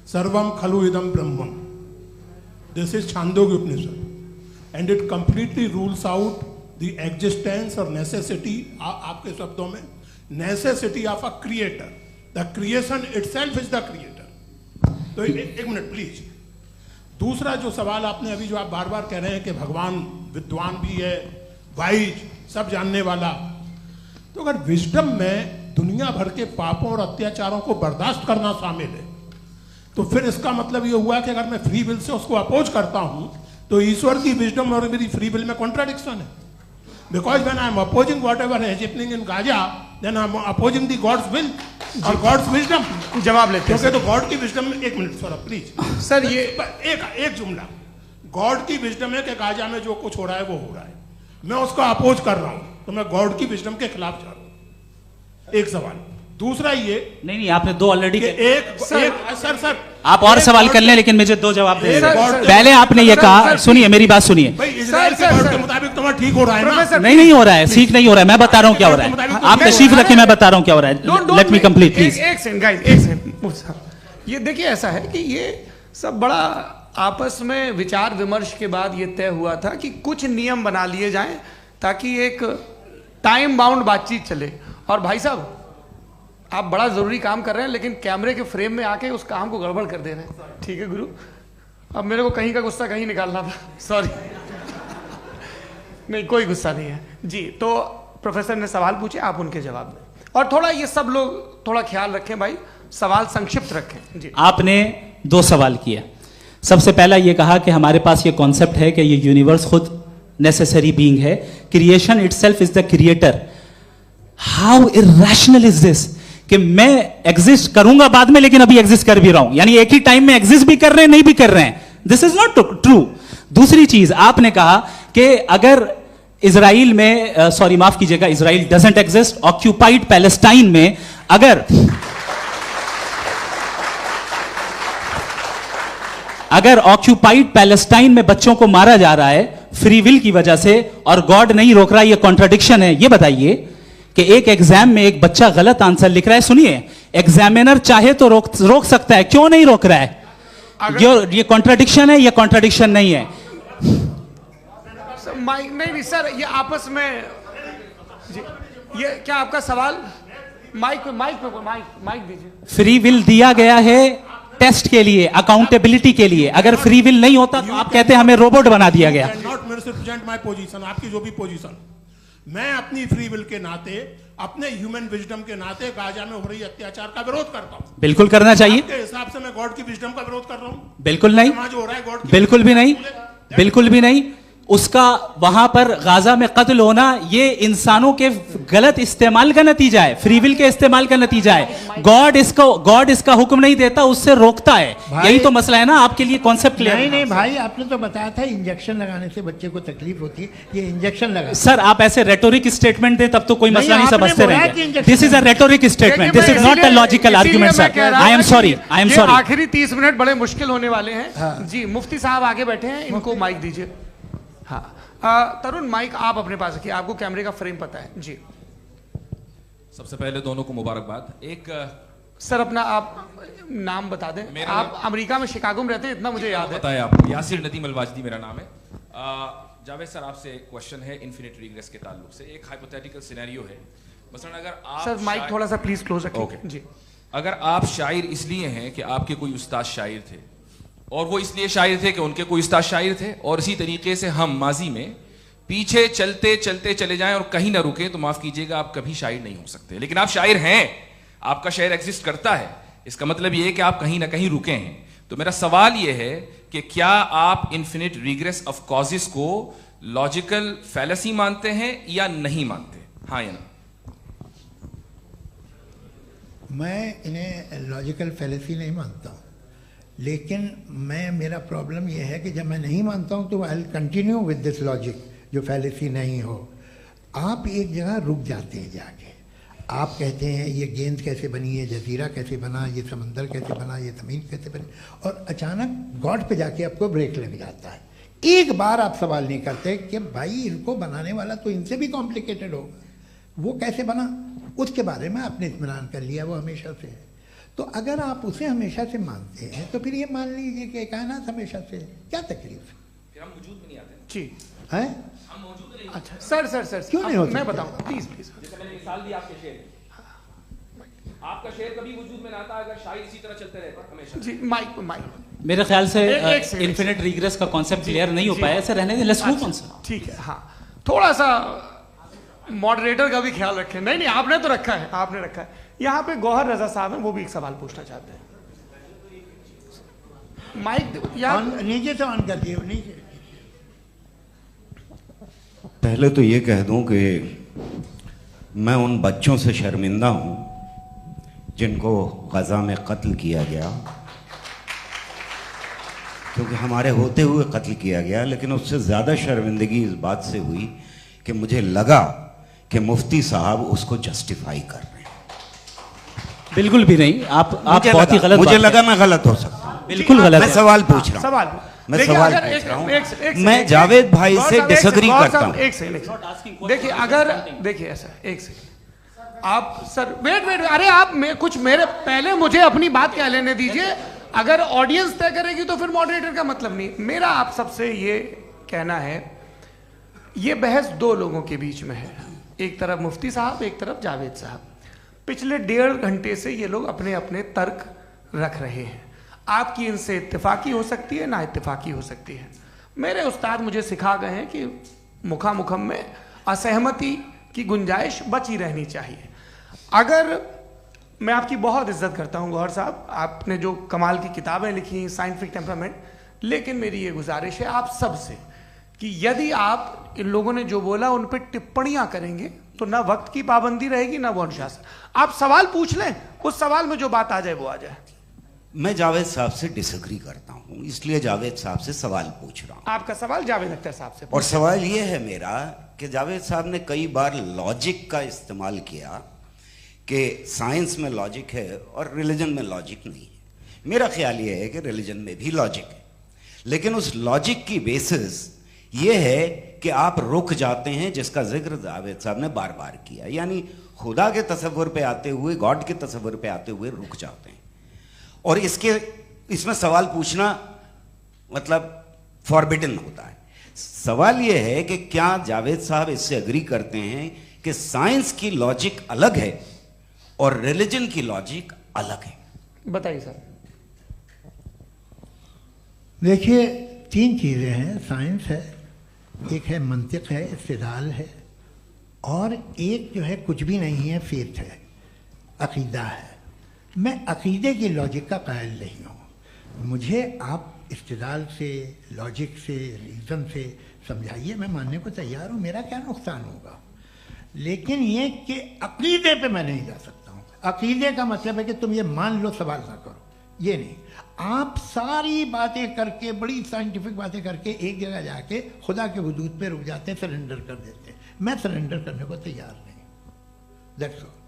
सर्वम खलु इदम ब्रह्मम, this is Chandogya Upanishad, and it completely rules out the existence और नेसेसिटी, आपके शब्दों में necessity of a creator. The creation itself is the creator. तो एक मिनट प्लीज। दूसरा जो सवाल आपने अभी, जो आप बार बार कह रहे हैं कि भगवान विद्वान भी है वाइज, सब जानने वाला। तो अगर विजडम में दुनिया भर के पापों और अत्याचारों को बर्दाश्त करना शामिल है, तो फिर इसका मतलब ये हुआ कि अगर मैं फ्री विल से उसको अपोज करता हूं तो ईश्वर की विजडम और मेरी फ्री विल में कॉन्ट्राडिक्शन है। Because when I am opposing whatever is happening in Gaza, then I am opposing the God's will और गॉड्स विजडम। जवाब लेते हैं क्योंकि तो गॉड की विजडम में, एक मिनट सर प्लीज सर, ये एक जुमला, गॉड की विजडम है कि गाजा में जो कुछ हो रहा है वो हो रहा है, मैं उसका अपोज कर रहा हूं, तो मैं गॉड की विजडम के खिलाफ जा रहा हूं। एक सवाल। दूसरा ये, नहीं आपने दो ऑलरेडी। सर आप और सवाल कर लें, लेकिन मुझे दो जवाब दे। सर, पहले आपने ये कहा, सुनिए मेरी बात सुनिए। भाई इजराइल के गॉड के मुताबिक तुम्हारा ठीक हो रहा है ना? नहीं हो रहा है, ठीक नहीं हो रहा है। मैं बता रहा हूँ क्या हो रहा है, आप तशरीफ रखिए, मैं बता रहा हूँ क्या हो रहा है। Let me complete please. एक सेकंड गाइस, एक सेकंड। ये देखिए, ऐसा है कि ये सब बड़ा आपस में विचार विमर्श के बाद ये तय हुआ था कि कुछ नियम बना लिए जाएं ताकि एक टाइम बाउंड बातचीत चले। और भाई साहब, आप बड़ा जरूरी काम कर रहे हैं, लेकिन कैमरे के फ्रेम में आके उस काम को गड़बड़ कर दे रहे हैं। ठीक है गुरु, अब मेरे को कहीं का गुस्सा कहीं निकालना था, सॉरी। नहीं, कोई गुस्सा नहीं है जी। तो प्रोफेसर ने सवाल पूछे, आप उनके जवाब दें, और थोड़ा ये सब लोग थोड़ा ख्याल रखें भाई, सवाल संक्षिप्त रखें जी। आपने दो सवाल किए। सबसे पहला ये कहा कि हमारे पास ये कॉन्सेप्ट है कि ये यूनिवर्स खुद नेसेसरी बीइंग है, creation itself is the creator. How irrational is this कि मैं एग्जिस्ट करूंगा बाद में, लेकिन अभी एग्जिस्ट कर भी रहा हूं, यानी एक ही टाइम में एग्जिस्ट भी कर रहे हैं, नहीं भी कर रहे हैं। This is not true. दूसरी चीज, आपने कहा कि अगर इजराइल में, सॉरी माफ कीजिएगा, Israel doesn't exist, occupied Palestine में अगर ऑक्यूपाइड पैलेस्टाइन में बच्चों को मारा जा रहा है फ्री विल की वजह से और गॉड नहीं रोक रहा, ये कॉन्ट्राडिक्शन है। ये बताइए कि एक एग्जाम में एक बच्चा गलत आंसर लिख रहा है, सुनिए, एग्जामिनर चाहे तो रोक सकता है, क्यों नहीं रोक रहा है? ये कॉन्ट्राडिक्शन है, ये कॉन्ट्राडिक्शन नहीं है। माइक नहीं सर, ये आपस में जी, ये क्या आपका सवाल? माइक दीजिए। फ्री विल दिया गया है टेस्ट के लिए, अकाउंटेबिलिटी के लिए। अगर फ्री विल नहीं होता तो आप कहते हैं हमें रोबोट बना दिया गया। नॉट मिसरिप्रेजेंट माय पोजीशन, आपकी जो भी पोजीशन, मैं अपनी फ्री विल के नाते, अपने ह्यूमन विजडम के नाते गाजा में हो रही अत्याचार का विरोध करता हूं। बिल्कुल करना चाहिए। आपके हिसाब से मैं गॉड की विजडम का विरोध कर रहा हूं? बिल्कुल नहीं, जो हो रहा है गॉड की, बिल्कुल भी नहीं, बिल्कुल भी नहीं। उसका वहां पर गाजा में कत्ल होना ये इंसानों के गलत इस्तेमाल का नतीजा है, फ्री विल के इस्तेमाल का नतीजा है। गॉड इसका हुक्म नहीं देता, उससे रोकता है। यही तो मसला है ना, आपके लिए कॉन्सेप्ट क्लियर है? नहीं भाई, आपने तो बताया था इंजेक्शन लगाने से बच्चे को तकलीफ होती है, ये इंजेक्शन लगा। सर आप ऐसे रेटोरिक स्टेटमेंट दें तब तो कोई मसला नहीं समझते रहेंगे। This is a rhetoric statement, this is not a logical argument sir. I am sorry, I am sorry. आखिरी 30 मिनट बड़े मुश्किल होने वाले हैं जी। मुफ्ती साहब आगे बैठे हैं, इनको माइक दीजिए। हाँ तरुण, माइक आप अपने पास रखिए, आपको कैमरे का फ्रेम पता है जी। सबसे पहले दोनों को मुबारकबाद। एक सर अपना आप नाम बता दें। आप अमेरिका में शिकागो में रहते हैं, इतना मुझे याद है। बताया आपको, यासिर नदीम अलवाजदी मेरा नाम है। जावेद सर, आपसे एक क्वेश्चन है इन्फिनिट रिग्रेस के ताल्लुक से। एक हाइपोथेटिकल सिनेरियो है, मसलन अगर आप सर माइक थोड़ा सा प्लीज क्लोज रखिए जी। अगर आप शायर इसलिए हैं कि आपके कोई उस्ताद शायर थे, और वो इसलिए शायर थे कि उनके कोई उस्ताद शायर थे, और इसी तरीके से हम माजी में पीछे चलते चलते चले जाएं और कहीं ना रुके, तो माफ कीजिएगा आप कभी शायर नहीं हो सकते। लेकिन आप शायर हैं, आपका शायर एग्जिस्ट करता है, इसका मतलब ये है कि आप कहीं ना कहीं रुके हैं। तो मेरा सवाल ये है कि क्या आप इन्फिनिट रिग्रेस ऑफ कॉजेस को लॉजिकल फैलेसी मानते हैं या नहीं मानते? हाँ या ना? मैं इन्हें लॉजिकल फैलेसी नहीं मानता हूँ, लेकिन मेरा प्रॉब्लम यह है कि जब मैं नहीं मानता हूँ तो I will continue with this logic जो फैलेसी नहीं हो। आप एक जगह रुक जाते हैं जाके, आप कहते हैं ये गेंद कैसे बनी, ये जजीरा कैसे बना, ये समंदर कैसे बना, ये ज़मीन कैसे बनी, और अचानक गॉड पे जाके आपको ब्रेक लग जाता है। एक बार आप सवाल नहीं करते कि भाई इनको बनाने वाला तो इनसे भी कॉम्प्लिकेटेड होगा, वो कैसे बना, उसके बारे में आपने इत्मीनान कर लिया, वो हमेशा से है। तो अगर आप उसे हमेशा से मानते हैं तो फिर ये मान लीजिए कि कायनात हमेशा से है, क्या तकलीफ है? फिर हम वजूद में नहीं आते जी हैं? हम मौजूद नहीं। अच्छा सर क्यों नहीं होता? मैं बताऊं प्लीज। जैसे मैंने मिसाल दी आपके शेर, आपका शेर कभी वजूद में ना आता अगर शायर इसी तरह चलते रहते हमेशा जी। माइक मेरे ख्याल से एक सेकंड। इन्फिनिट रिग्रेस का कॉन्सेप्ट क्लियर नहीं हो पाया, ऐसे रहने दें, लेट्स मूव ऑन सर। ठीक है। हाँ थोड़ा सा मॉडरेटर का भी ख्याल रखें। नहीं आपने तो रखा है, आपने रखा है। यहाँ पे गौहर रजा साहब हैं, वो भी एक सवाल पूछना चाहते हैं। माइक नीचे से ऑन कर दिए नीचे। पहले तो ये कह दूं कि मैं उन बच्चों से शर्मिंदा हूं जिनको गजा में कत्ल किया गया, क्योंकि हमारे होते हुए कत्ल किया गया। लेकिन उससे ज़्यादा शर्मिंदगी इस बात से हुई कि मुझे लगा कि मुफ्ती साहब उसको जस्टिफाई कर रहे हैं। बिल्कुल भी नहीं, आप बहुत ही गलत। मुझे लगा मैं गलत हो सकता हूं। बिल्कुल गलत। मैं सवाल पूछ रहा हूं, सवाल मैं सवाल पूछ रहा हूं। मैं जावेद भाई से डिसएग्री करता हूं। एक सेकंड देखिए, अगर देखिए ऐसा एक सेकंड आप सर वेट, अरे आप कुछ मेरे पहले मुझे अपनी बात कह लेने दीजिए। अगर ऑडियंस तय करेगी तो फिर मॉडरेटर का मतलब नहीं। मेरा आप सबसे ये कहना है, ये बहस दो लोगों के बीच में है, एक तरफ मुफ्ती साहब, एक तरफ जावेद साहब। पिछले 1.5 घंटे से ये लोग अपने अपने तर्क रख रहे हैं। आपकी इनसे इत्तेफाकी हो सकती है, ना इत्तेफाकी हो सकती है। मेरे उस्ताद मुझे सिखा गए हैं कि मुखामुखम में असहमति की गुंजाइश बची रहनी चाहिए। अगर मैं आपकी बहुत इज्जत करता हूं गौहर साहब, आपने जो कमाल की किताबें लिखी, साइंटिफिक टेम्परामेंट, लेकिन मेरी ये गुजारिश है आप सबसे कि यदि आप इन लोगों ने जो बोला उन पर टिप्पणियां करेंगे तो ना वक्त की पाबंदी रहेगी, ना वो अनुशासन। आप सवाल पूछ लें, उस सवाल में जो बात आ जाए वो आ जाए। मैं जावेद साहब से डिसएग्री करता हूं, इसलिए जावेद साहब से सवाल पूछ रहा हूं। आपका सवाल जावेद अख्तर साहब से। और सवाल यह है मेरा कि जावेद साहब ने कई बार लॉजिक का इस्तेमाल किया कि साइंस में लॉजिक है और रिलीजन में लॉजिक नहीं है। मेरा ख्याल यह है कि रिलीजन में भी लॉजिक है, लेकिन उस लॉजिक की बेसिस ये है कि आप रुक जाते हैं, जिसका जिक्र जावेद साहब ने बार बार किया, यानी खुदा के तसव्वुर पे आते हुए, गॉड के तसव्वुर पे आते हुए रुक जाते हैं। और इसमें सवाल पूछना मतलब फॉरबिडन होता है। सवाल यह है कि क्या जावेद साहब इससे एग्री करते हैं कि साइंस की लॉजिक अलग है और रिलीजन की लॉजिक अलग है? बताइए सर। देखिए, 3 चीज़ें हैं। साइंस है, एक है मंतिक है, इस्तिदलाल है, और एक जो है कुछ भी नहीं है, फेथ है, अकीदा है। मैं अकीदे की लॉजिक का कायल नहीं हूँ। मुझे आप इस्तिदलाल से, लॉजिक से, रीज़न से समझाइए, मैं मानने को तैयार हूँ, मेरा क्या नुकसान होगा। लेकिन ये कि अकीदे पे मैं नहीं जा सकता हूँ। अकीदे का मतलब है कि तुम ये मान लो, सवाल ना करो, ये नहीं। आप सारी बातें करके, बड़ी साइंटिफिक बातें करके एक जगह जाके खुदा के हुदूद पे रुक जाते हैं, सरेंडर कर देते हैं। मैं सरेंडर करने को तैयार नहीं। दैट्स ऑल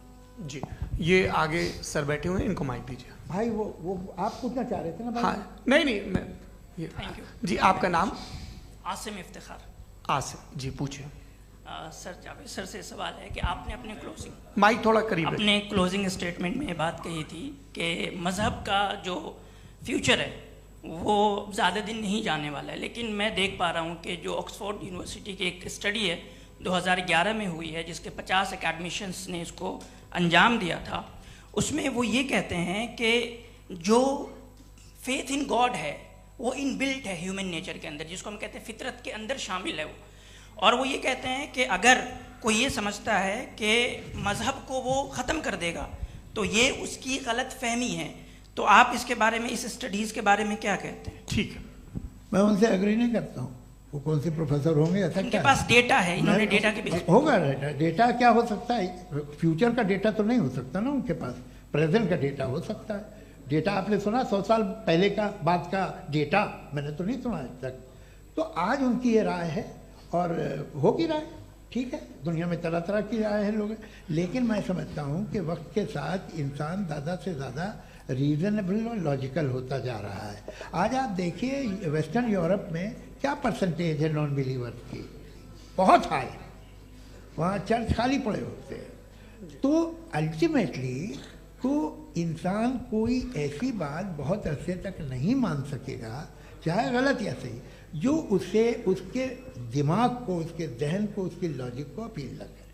जी। ये आगे सर बैठे हुए हैं, इनको माइक दीजिए। भाई वो आप पूछना चाह रहे थे ना भाई? हाँ, नहीं मैं ये थैंक यू जी। आपका नाम? आसिम इफ्तिखार। आसिम जी, पूछिए। सर, जावेद सर से सवाल है कि आपने अपने क्लोजिंग माइक थोड़ा करीब अपने क्लोजिंग स्टेटमेंट में ये बात कही थी कि मज़हब का जो फ्यूचर है वो ज़्यादा दिन नहीं जाने वाला है। लेकिन मैं देख पा रहा हूँ कि जो ऑक्सफोर्ड यूनिवर्सिटी की एक स्टडी है 2011 में हुई है, जिसके 50 एकेडमिशियंस ने इसको अंजाम दिया था, उसमें वो ये कहते हैं कि जो फेथ इन गॉड है वो इनबिल्ट है ह्यूमन नेचर के अंदर, जिसको हम कहते हैं फितरत के अंदर शामिल है वो। और वो ये कहते हैं कि अगर कोई ये समझता है कि मज़हब को वो ख़त्म कर देगा तो ये उसकी गलत फहमी है। तो आप इसके बारे में, इस स्टडीज़ के बारे में क्या कहते हैं? ठीक है। मैं उनसे एग्री नहीं करता हूँ। वो कौन से प्रोफेसर होंगे? ऐसा उनके क्या पास डेटा है, इन्होंने डेटा के बेस होगा। डेटा क्या हो सकता है? फ्यूचर का डेटा तो नहीं हो सकता ना उनके पास। प्रेजेंट का डेटा हो सकता है। डेटा आपने सुना 100 साल पहले का बाद का डेटा? मैंने तो नहीं सुना आज तक। तो आज उनकी ये राय है और होगी राय, ठीक है। दुनिया में तरह तरह की राय है लोग, लेकिन मैं समझता हूँ कि वक्त के साथ इंसान ज़्यादा से ज़्यादा रीजनेबल और लॉजिकल होता जा रहा है। आज आप देखिए वेस्टर्न यूरोप में क्या परसेंटेज है नॉन बिलीवर्स की? बहुत हाई। वहाँ चर्च खाली पड़े होते हैं। तो अल्टीमेटली तो इंसान कोई ऐसी बात बहुत अरसे तक नहीं मान सकेगा, चाहे गलत या सही, जो उसे, उसके दिमाग को, उसके जहन को, उसकी लॉजिक को अपील न करे।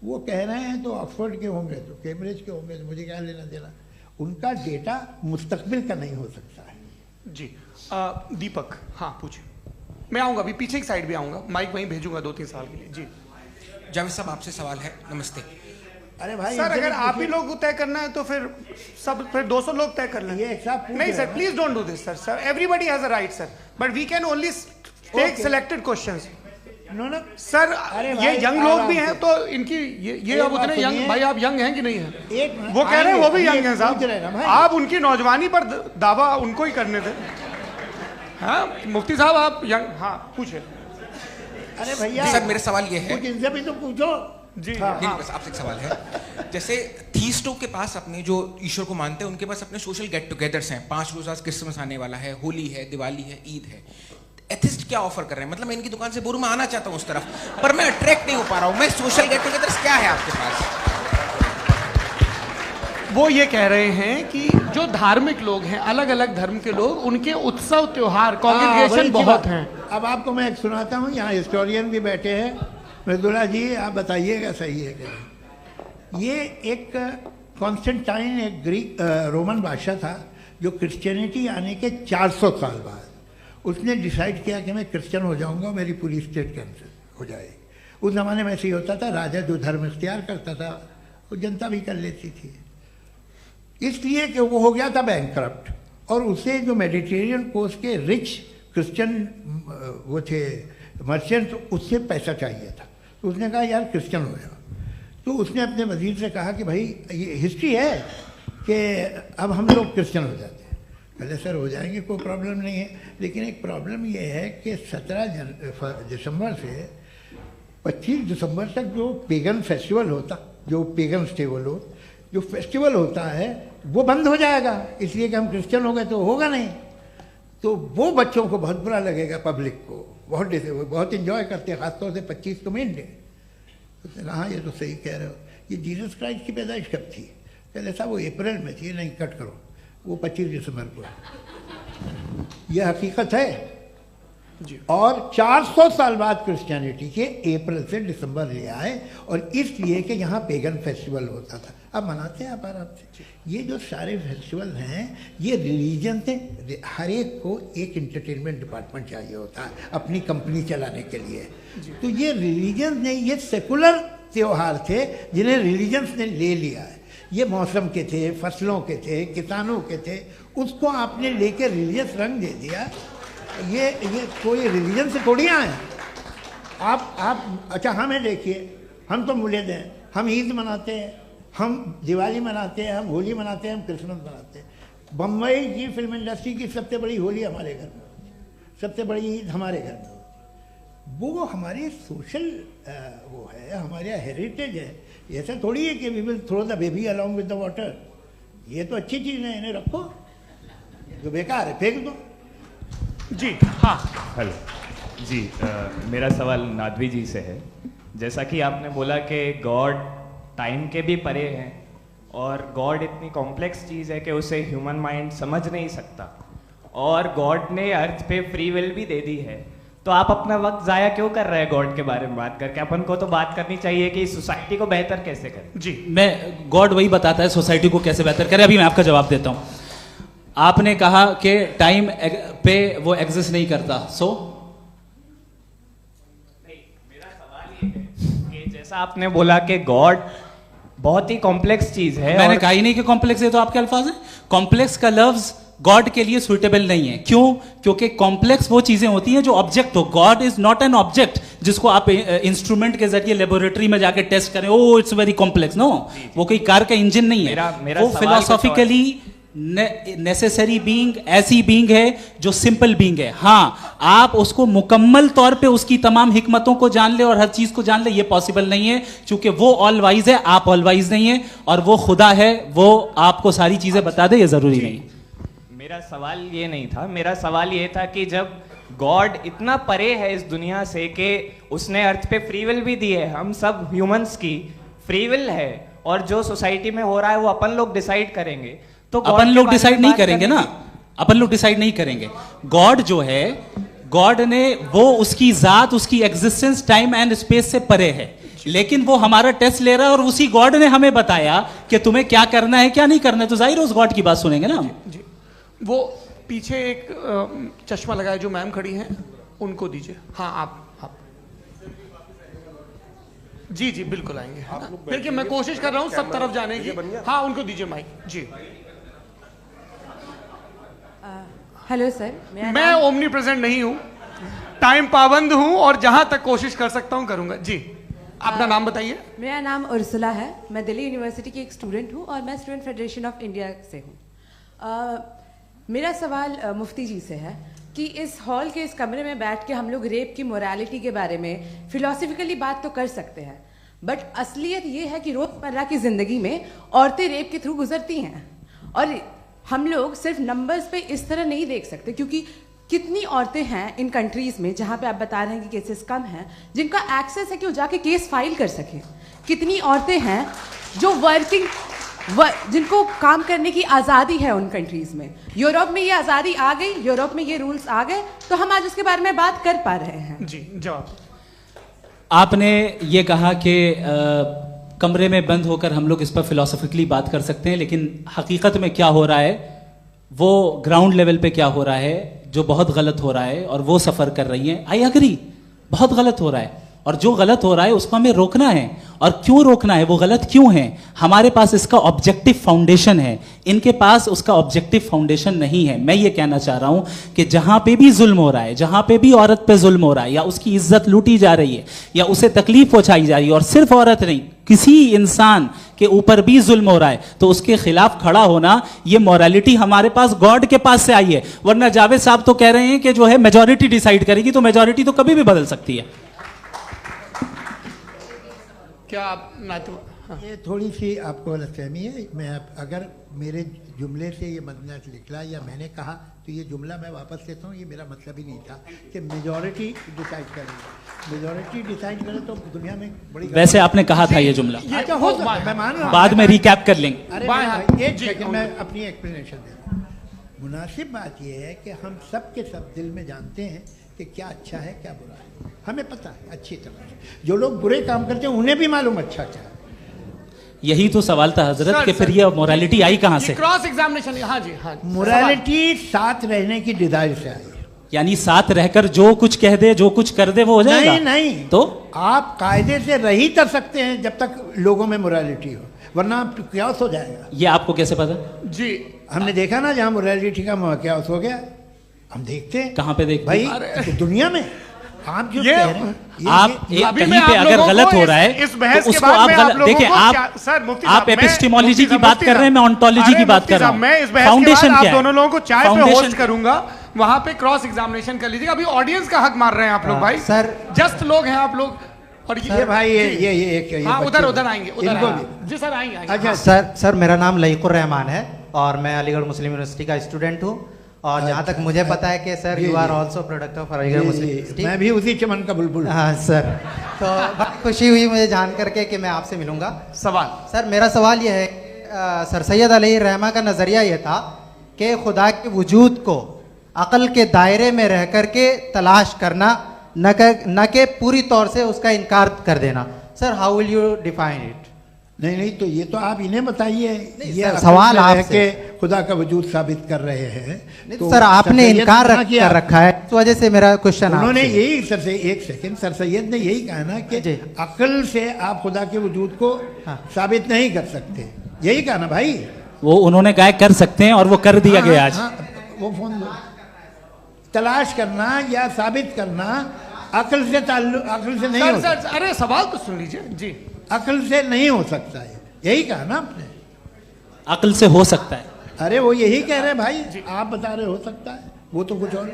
वो कह रहे हैं तो ऑक्सफोर्ड के होंगे तो कैम्ब्रिज के होंगे, तो मुझे क्या लेना देना। उनका डेटा मुस्तकबिल का नहीं हो सकता है। जी। दीपक, हाँ पूछिए। मैं आऊंगा अभी, पीछे की साइड भी आऊंगा, माइक वहीं भेजूंगा 2-3 साल के लिए। जी जावेद साहब, आपसे सवाल है। नमस्ते। अरे भाई सर, अगर आप ही लोग तय करना है तो फिर 200 लोग तय कर लें। ये एक साहब नहीं sir, please don't do this sir. Sir, everybody has a right sir, but we can only take selected questions. No sir, ये यंग लोग भी हैं आराम तो इनकी ये अब उतने यंग, भाई आप यंग हैं कि नहीं हैं? वो कह रहे हैं वो भी यंग हैं साहब, आप उनकी नौजवानी पर दावा उनको ही करने थे। हाँ मुफ्ती साहब आप यंग, हाँ पूछे। अरे भैया सर, मेरा सवाल ये है, कुछ इनसे भी तो पूछो। जी नहीं, बस आपसे एक सवाल है। जैसे थीस्टों के पास अपने जो ईश्वर को मानते हैं उनके पास अपने सोशल गेट टुगेदर्स हैं। 5 रोज आज क्रिसमस आने वाला है, होली है, दिवाली है, ईद है। एथिस्ट क्या ऑफर कर रहे हैं? मतलब मैं इनकी दुकान से बोलूं, मैं आना चाहता हूं उस तरफ, पर मैं अट्रैक्ट नहीं हो पा रहा हूं। मैं सोशल गेट टुगेदर्स क्या है आपके पास? वो ये कह रहे हैं कि जो धार्मिक लोग हैं, अलग अलग धर्म के लोग, उनके उत्सव त्योहार कॉन्ग्रेगेशन बहुत हैं। अब आपको मैं एक सुनाता हूँ, यहाँ हिस्टोरियन भी बैठे हैं। मृदुला जी आप बताइएगा सही है कि नहीं। ये एक कॉन्स्टेंटाइन, एक ग्रीक रोमन बादशाह था जो क्रिश्चियनिटी आने के 400 साल बाद उसने डिसाइड किया कि मैं क्रिश्चियन हो जाऊंगा, मेरी पूरी स्टेट कैंसिल हो जाएगी। उस ज़माने में ऐसे ही होता था, राजा जो धर्म इख्तियार करता था वो जनता भी कर लेती थी, इसलिए कि वो हो गया था बैंकरप्ट। और उसे जो मेडिटेरियन कोस्ट के रिच क्रिश्चियन वो थे मर्चेंट, उससे पैसा चाहिए था। तो उसने कहा यार क्रिश्चियन हो जाओ। तो उसने अपने वजीर से कहा कि भाई ये हिस्ट्री है कि अब हम लोग क्रिश्चियन हो जाते हैं। पहले सर हो जाएंगे, कोई प्रॉब्लम नहीं है, लेकिन एक प्रॉब्लम ये है कि 17 दिसंबर से 25 दिसंबर तक जो पेगन फेस्टिवल होता, जो पेगन थे वो लोग, जो फेस्टिवल होता है वो बंद हो जाएगा, इसलिए कि हम क्रिश्चियन हो गए तो होगा नहीं। तो वो बच्चों को बहुत बुरा लगेगा, पब्लिक को बहुत इंजॉय करते हैं, खासतौर से 25 को मेन डे। उसने कहा हाँ ये तो सही कह रहे हो, ये जीसस क्राइस्ट की पैदाइश कब थी? पहले साहब वो अप्रैल में थी। नहीं कट करो, वो 25 दिसंबर को है। ये हकीकत है जी। और 400 साल बाद क्रिश्चियनिटी के अप्रैल से दिसंबर ले आए, और इसलिए कि यहाँ पेगन फेस्टिवल होता था। अब मनाते हैं आप आराम से। ये जो सारे फेस्टिवल हैं ये रिलीजन से, हर एक को एक इंटरटेनमेंट डिपार्टमेंट चाहिए होता है अपनी कंपनी चलाने के लिए। तो ये रिलीजन ने, ये सेकुलर त्योहार थे जिन्हें रिलीजन्स ने ले लिया है। ये मौसम के थे, फसलों के थे, किसानों के थे, उसको आपने लेके रिलीजियस रंग दे दिया। ये कोई रिलीजन से थोड़ी आए आप। अच्छा हमें देखिए, हम तो मुल्द हैं, हम ईद मनाते हैं, हम दिवाली मनाते हैं, हम होली मनाते हैं, हम क्रिसमस मनाते हैं। बम्बई की फिल्म इंडस्ट्री की सबसे बड़ी होली हमारे घर में होती है, सबसे बड़ी ईद हमारे घर में होती है। वो हमारी सोशल वो है, हमारा हेरिटेज है। ऐसा थोड़ी है कि we will throw the baby along with the water. ये तो अच्छी चीज़ है, इन्हें रखो, जो बेकार है फेंक दो। जी हाँ हेलो जी, मेरा सवाल नादवी जी से है। जैसा कि आपने बोला कि गॉड टाइम के भी परे हैं, और गॉड इतनी कॉम्प्लेक्स चीज़ है कि उसे ह्यूमन माइंड समझ नहीं सकता, और गॉड ने अर्थ पे फ्री विल भी दे दी है। तो आप अपना वक्त ज़ाया क्यों कर रहे हैं गॉड के बारे में बात करके? अपन को तो बात करनी चाहिए कि सोसाइटी को बेहतर कैसे करें। जी, मैं गॉड वही बताता है सोसाइटी को कैसे बेहतर करे। अभी मैं आपका जवाब देता हूँ। आपने कहा कि टाइम पे वो एग्जिस्ट नहीं करता, सो नहीं, मेरा सवाल ये है कि जैसा आपने बोला कि गॉड बहुत ही कॉम्प्लेक्स चीज है। मैंने कहा ही नहीं कि कॉम्प्लेक्स है, तो आपके अल्फाज हैं। कॉम्प्लेक्स का लफ्ज गॉड के लिए सुइटेबल नहीं है। क्यों? क्योंकि कॉम्प्लेक्स वो चीजें होती हैं जो ऑब्जेक्ट हो। God is not an object जिसको आप इंस्ट्रूमेंट के जरिए लेबोरेटरी में जाके टेस्ट करें, oh it's very complex. No, वो कोई कार का इंजन नहीं है। वो फिलोसॉफिकली नेसेसरी बीइंग ऐसी बीइंग है जो सिंपल बीइंग है। हाँ, आप उसको मुकम्मल तौर पे उसकी तमाम हिकमतों को जान ले और हर चीज को जान ले, ये पॉसिबल नहीं है, क्योंकि वो ऑल वाइज है, आप ऑल वाइज नहीं है, और वो खुदा है, वो आपको सारी चीजें बता दे, ये जरूरी नहीं। मेरा सवाल ये नहीं था, मेरा सवाल ये था कि जब गॉड इतना परे है इस दुनिया से कि उसने अर्थ पे फ्री विल भी दी है, हम सब ह्यूमंस की फ्री विल है, और जो सोसाइटी में हो रहा है वो अपन लोग डिसाइड करेंगे। तो अपन लोग डिसाइड नहीं करेंगे ना, अपन लोग डिसाइड नहीं करेंगे। गॉड जो है, गॉड ने वो उसकी जात, उसकी एग्जिस्टेंस टाइम एंड स्पेस से परे है, लेकिन वो हमारा टेस्ट ले रहा है, और उसी गॉड ने हमें बताया कि तुम्हें क्या करना है क्या नहीं करना है। तो जाहिर उस गॉड की बात सुनेंगे ना हम। जी। वो पीछे एक चश्मा लगाए जो मैम खड़ी हैं, उनको दीजिए। हाँ आप जी जी बिल्कुल आएंगे। देखिए मैं कोशिश कर रहा हूँ सब तरफ जाने की। हाँ उनको दीजिए माइक जी। हेलो सर, मैं ओमनी प्रेजेंट नहीं हूँ, टाइम पाबंद हूँ और जहां तक कोशिश कर सकता हूँ करूंगा। जी अपना नाम बताइए। मेरा नाम उर्सुला है, मैं दिल्ली यूनिवर्सिटी की एक स्टूडेंट हूँ और मैं स्टूडेंट फेडरेशन ऑफ इंडिया से हूँ। मेरा सवाल मुफ्ती जी से है कि इस हॉल के इस कमरे में बैठ के हम लोग रेप की मोरालिटी के बारे में फिलोसफिकली बात तो कर सकते हैं, बट असलियत ये है कि रोजमर्रा की जिंदगी में औरतें रेप के थ्रू गुजरती हैं और हम लोग सिर्फ नंबर्स पे इस तरह नहीं देख सकते, क्योंकि कितनी औरतें हैं इन कंट्रीज में जहां पे आप बता रहे हैं कि केसेस कम हैं, जिनका एक्सेस है कि वो जाके केस फाइल कर सकें। कितनी औरतें हैं जो जिनको काम करने की आज़ादी है उन कंट्रीज में। यूरोप में ये आज़ादी आ गई, यूरोप में ये रूल्स आ गए, तो हम आज उसके बारे में बात कर पा रहे हैं। जी जवाब। आपने ये कहा कि कमरे में बंद होकर हम लोग इस पर फिलोसफिकली बात कर सकते हैं, लेकिन हकीकत में क्या हो रहा है, वो ग्राउंड लेवल पे क्या हो रहा है जो बहुत गलत हो रहा है और वो सफ़र कर रही हैं। आई अग्री, बहुत गलत हो रहा है और जो गलत हो रहा है उसको हमें रोकना है। और क्यों रोकना है, वो गलत क्यों है, हमारे पास इसका ऑब्जेक्टिव फाउंडेशन है, इनके पास उसका ऑब्जेक्टिव फाउंडेशन नहीं है। मैं ये कहना चाह रहा हूं कि जहां पे भी जुल्म हो रहा है, जहां पे भी औरत पे जुल्म हो रहा है या उसकी इज्जत लूटी जा रही है या उसे तकलीफ पहुंचाई जा रही है, और सिर्फ औरत नहीं किसी इंसान के ऊपर भी जुल्म हो रहा है, तो उसके खिलाफ खड़ा होना, ये मॉरलिटी हमारे पास गॉड के पास से आई है। वरना जावेद साहब तो कह रहे हैं कि जो है मेजॉरिटी डिसाइड करेगी, तो मेजॉरिटी तो कभी भी बदल सकती है। क्या आप हाँ। ये थोड़ी सी आपको गलतफहमी है। मैं अगर मेरे जुमले से ये मदनत निकला या मैंने कहा तो ये जुमला मैं वापस लेता हूँ। ये मेरा मतलब ही नहीं था कि मेजॉरिटी डिसाइड करेगी। मेजॉरिटी डिसाइड करे तो दुनिया में बड़ी, वैसे आपने कहा था ये जुमला। अच्छा हो सकता है, मैं मान रहा हूँ, बाद में रिकैप कर लेंगे। अरे एक सेकंड मैं अपनी एक्सप्लेनेशन दे रहा हूँ। मुनासिब बात यह है कि हम सब के सब दिल में जानते हैं कि क्या अच्छा है क्या बुरा है, हमें पता है अच्छी तरह से। जो लोग बुरे काम करते हैं उन्हें भी मालूम अच्छा क्या है। यही तो सवाल था हजरत कि फिर ये मोरालिटी आई कहाँ से? Cross examination. हाँ जी हाँ। मोरालिटी साथ रहने की डिजायर से आई, यानी साथ रहकर जो कुछ कह दे जो कुछ कर दे वो हो जाएगा। नहीं नहीं, तो आप कायदे से रह ही कर सकते हैं जब तक लोगों में मोरालिटी हो, वरना क्यास हो जाएगा। ये आपको कैसे पता? जी हमने देखा ना, जहाँ मोरालिटी का क्यास हो गया, हम देखते हैं। कहाँ पे देखते भाई? तो दुनिया में आप जो कह रहे हैं, आप कहीं पे अगर गलत हो रहा है तो उसको आप गलत देखिए। आप एपिस्टेमोलॉजी की बात कर रहे हैं, मैं ऑन्टोलॉजी की बात कर रहा हूं। मैं इस बहस फाउंडेशन आप दोनों लोगों को चाय पे होस्ट करूंगा, वहां पे क्रॉस एग्जामिनेशन कर लीजिएगा। अभी ऑडियंस का हक मार रहे हैं आप लोग भाई, सर जस्ट लोग हैं आप लोग। और ये भाई ये हाँ उधर आएंगे जी सर आएंगे। अच्छा सर मेरा नाम लईकुर रहमान है और मैं अलीगढ़ मुस्लिम यूनिवर्सिटी का स्टूडेंट हूँ। और जहाँ तक मुझे पता है कि sir you are also product of Aligarh Muslim University. मैं भी उसी चमन का बुलबुल। हाँ सर, तो बहुत खुशी हुई मुझे जान करके कि मैं आपसे मिलूंगा। सवाल सर, मेरा सवाल यह है, सर सैयद अलैहि रहमा का नज़रिया ये था कि खुदा के वजूद को अक़ल के दायरे में रह कर के तलाश करना, न कि पूरी तौर से उसका इनकार कर देना। Sir how will you define it? नहीं तो ये तो आप इन्हें बताइए। ये सवाल आपसे खुदा का वजूद साबित कर रहे हैं तो सर आपने इनकार कर रखा है, इस वजह से मेरा क्वेश्चन उन्होंने यही सर एक सेकंड सर सैयद ने यही कहा ना कि अक्ल से आप खुदा के वजूद को साबित नहीं कर सकते, यही कहा ना भाई। वो उन्होंने कहा कर सकते हैं और वो कर दिया गया आज। वो फोन तलाश करना या साबित करना अक्ल से नहीं हो सकता। अरे सवाल तो सुन लीजिए जी। अक्ल से नहीं हो सकता है, यही कहा ना आपने। अक्ल से हो सकता है, अरे वो यही कह रहे हैं भाई, आप बता रहे हो सकता है, वो तो कुछ और।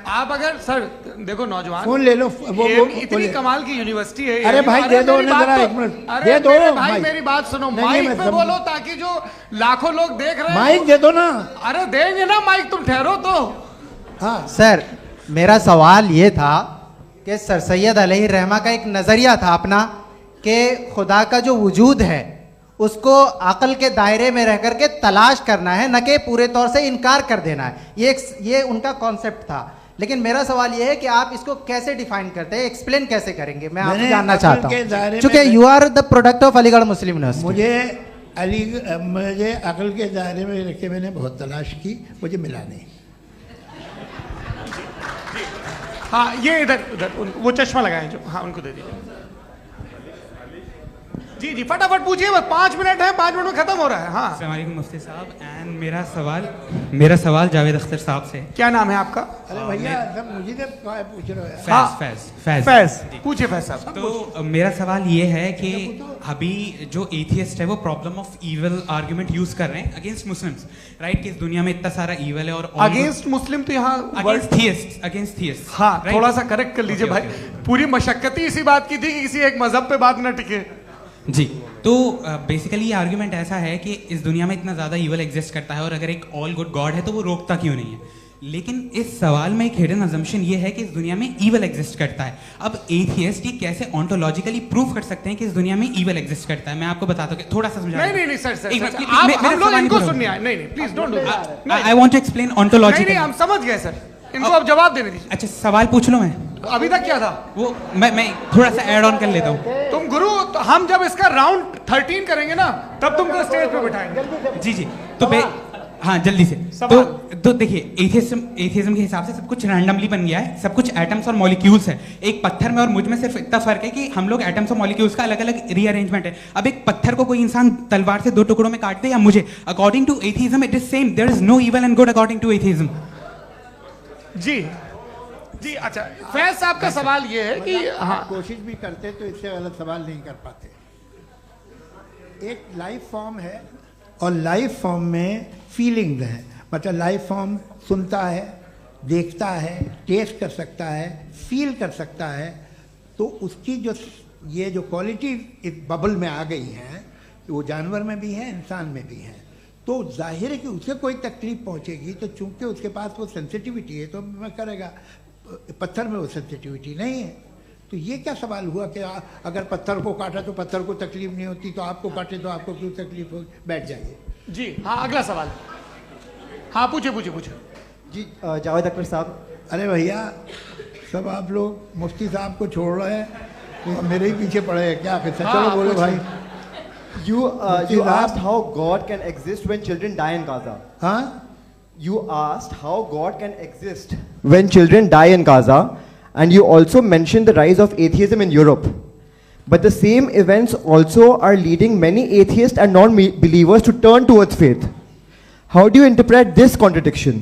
आप अगर सर देखो नौजवान फोन ले लो, वो इतनी कमाल की यूनिवर्सिटी है। अरे भाई दे दो जरा, एक मिनट दे दो भाई, मेरी बात सुनो, माइक पे बोलो ताकि जो लाखों लोग देख रहे हैं। माइक दे दो ना। अरे देंगे ना माइक, तुम ठहरो तो। हाँ सर, मेरा सवाल ये था कि सर सैयद अलैहि रहमा का एक नज़रिया था अपना कि खुदा का जो वजूद है उसको अक़ल के दायरे में रह करके तलाश करना है, न कि पूरे तौर से इनकार कर देना है। ये उनका कॉन्सेप्ट था। लेकिन मेरा सवाल ये है कि आप इसको कैसे डिफाइन करते हैं, एक्सप्लेन कैसे करेंगे, मैं आपसे जानना चाहता हूँ, क्योंकि you are the product of Aligarh Muslim University. मुझे अक़ल के दायरे में रख के मैंने बहुत तलाश की, मुझे मिला नहीं। हाँ ये इधर उधर वो चश्मा लगाए जो, हाँ उनको दे दीजिए। जी जी फटाफट पूछिए, बस 5 मिनट है, 5 मिनट में खत्म हो रहा है। हाँ अस्सलाम वालेकुम मुफ्ती साहब। एंड मेरा सवाल जावेद अख्तर साहब से। क्या नाम है आपका? अरे भैया सब मुझे पूछ रहे हो। फैज पूछिए फैज साहब। तो मेरा सवाल ये है कि अभी जो एथियस्ट है वो problem of evil argument use कर रहे हैं अगेंस्ट मुस्लिम्स, राइट? कि इस दुनिया में इतना सारा इविल है और अगेंस्ट मुस्लिम तो यहाँ अगेंस्ट थियस्ट। हाँ थोड़ा सा करेक्ट कर लीजिए भाई, पूरी मशक्कत ही इसी बात की थी कि किसी एक मजहब पे बात न टिके। जी, तो बेसिकली ये आर्ग्यूमेंट ऐसा है कि इस दुनिया में इतना ज़्यादा ईवल एग्जिस्ट करता है और अगर एक ऑल गुड गॉड है तो वो रोकता क्यों नहीं है? लेकिन इस सवाल में एक हिडन अजम्पशन ये है कि इस दुनिया में ईवल एग्जिस्ट करता है। अब एथियस्ट ये कैसे ऑन्टोलॉजिकली प्रूव कर सकते हैं कि इस दुनिया में ईवल एग्जिस्ट करता है? मैं आपको बताता हूँ, थोड़ा सा समझा। नहीं सर, हम लोग इनको सुनने आए। नहीं please don't do that. I want to explain ontologically. नहीं हम समझ गए सर, इनको अब जवाब देने दीजिए। अच्छा सवाल पूछ लो। मैं अभी तक क्या था वो मैं थोड़ा सा ऐड ऑन कर लेता हूँ। तुम गुरु, तो हम जब इसका राउंड 13 करेंगे ना तब तुमको स्टेज पे बिठाएंगे। जी तो हाँ जल्दी से। तो देखिए एथियज्म के हिसाब से सब कुछ रैंडमली बन गया है, सब कुछ एटम्स और मॉलिक्यूल्स है। एक पत्थर में और मुझ में सिर्फ इतना फर्क है कि हम लोग एटम्स और मॉलिक्यूल्स का अलग अलग रीअरेंजमेंट है। अब एक पत्थर को कोई इंसान तलवार से 2 टुकड़ों में काट दे या मुझे, according to atheism it is same. There is no evil and good according to atheism. जी अच्छा, फैज साहब का सवाल ये है कि हाँ कोशिश भी करते तो इससे गलत सवाल नहीं कर पाते। एक लाइफ फॉर्म है और लाइफ फॉर्म में फीलिंग्स हैं, मतलब लाइफ फॉर्म सुनता है, देखता है, टेस्ट कर सकता है, फील कर सकता है। तो उसकी ये जो क्वालिटी इस बबल में आ गई हैं वो जानवर में भी है, इंसान में भी है। तो जाहिर है कि उसे कोई तकलीफ पहुंचेगी, तो चूंकि उसके पास वो सेंसिटिविटी है तो मैं करेगा। पत्थर में वो सेंसिटिविटी नहीं है। तो ये क्या सवाल हुआ कि अगर पत्थर को काटा तो पत्थर को तकलीफ नहीं होती, तो आपको काटे तो आपको क्यों तकलीफ हो? बैठ जाइए। जी हाँ अगला सवाल। हाँ पूछिए। जी जावेद अख्तर साहब। अरे भैया सब आप लोग मुफ्ती साहब को छोड़ रहे हैं, मेरे ही पीछे पड़े हैं क्या? फिर चलो बोलो भाई। You asked how God can exist when children die in Gaza. Huh? You asked how God can exist when children die in Gaza, and you also mentioned the rise of atheism in Europe. But the same events also are leading many atheists and non-believers to turn towards faith. How do you interpret this contradiction,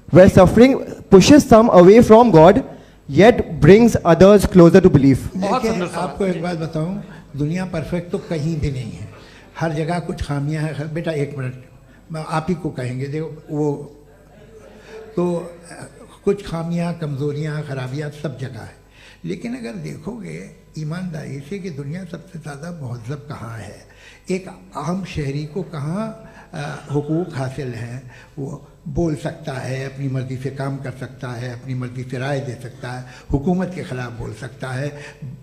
where suffering pushes some away from God, yet brings others closer to belief? देखिए आपको एक बात बताऊं, दुनिया perfect तो कहीं भी नहीं है, हर जगह कुछ खामियां हैं। बेटा 1 मिनट, मैं आप ही को कहेंगे। देखो वो तो कुछ खामियां, कमज़ोरियां, खराबियां सब जगह है। लेकिन अगर देखोगे ईमानदारी से कि दुनिया सबसे ज़्यादा महज़ब कहाँ है, एक आम शहरी को कहाँ हुकूक हासिल हैं, वो बोल सकता है, अपनी मर्ज़ी से काम कर सकता है, अपनी मर्ज़ी से राय दे सकता है, हुकूमत के ख़िलाफ़ बोल सकता है,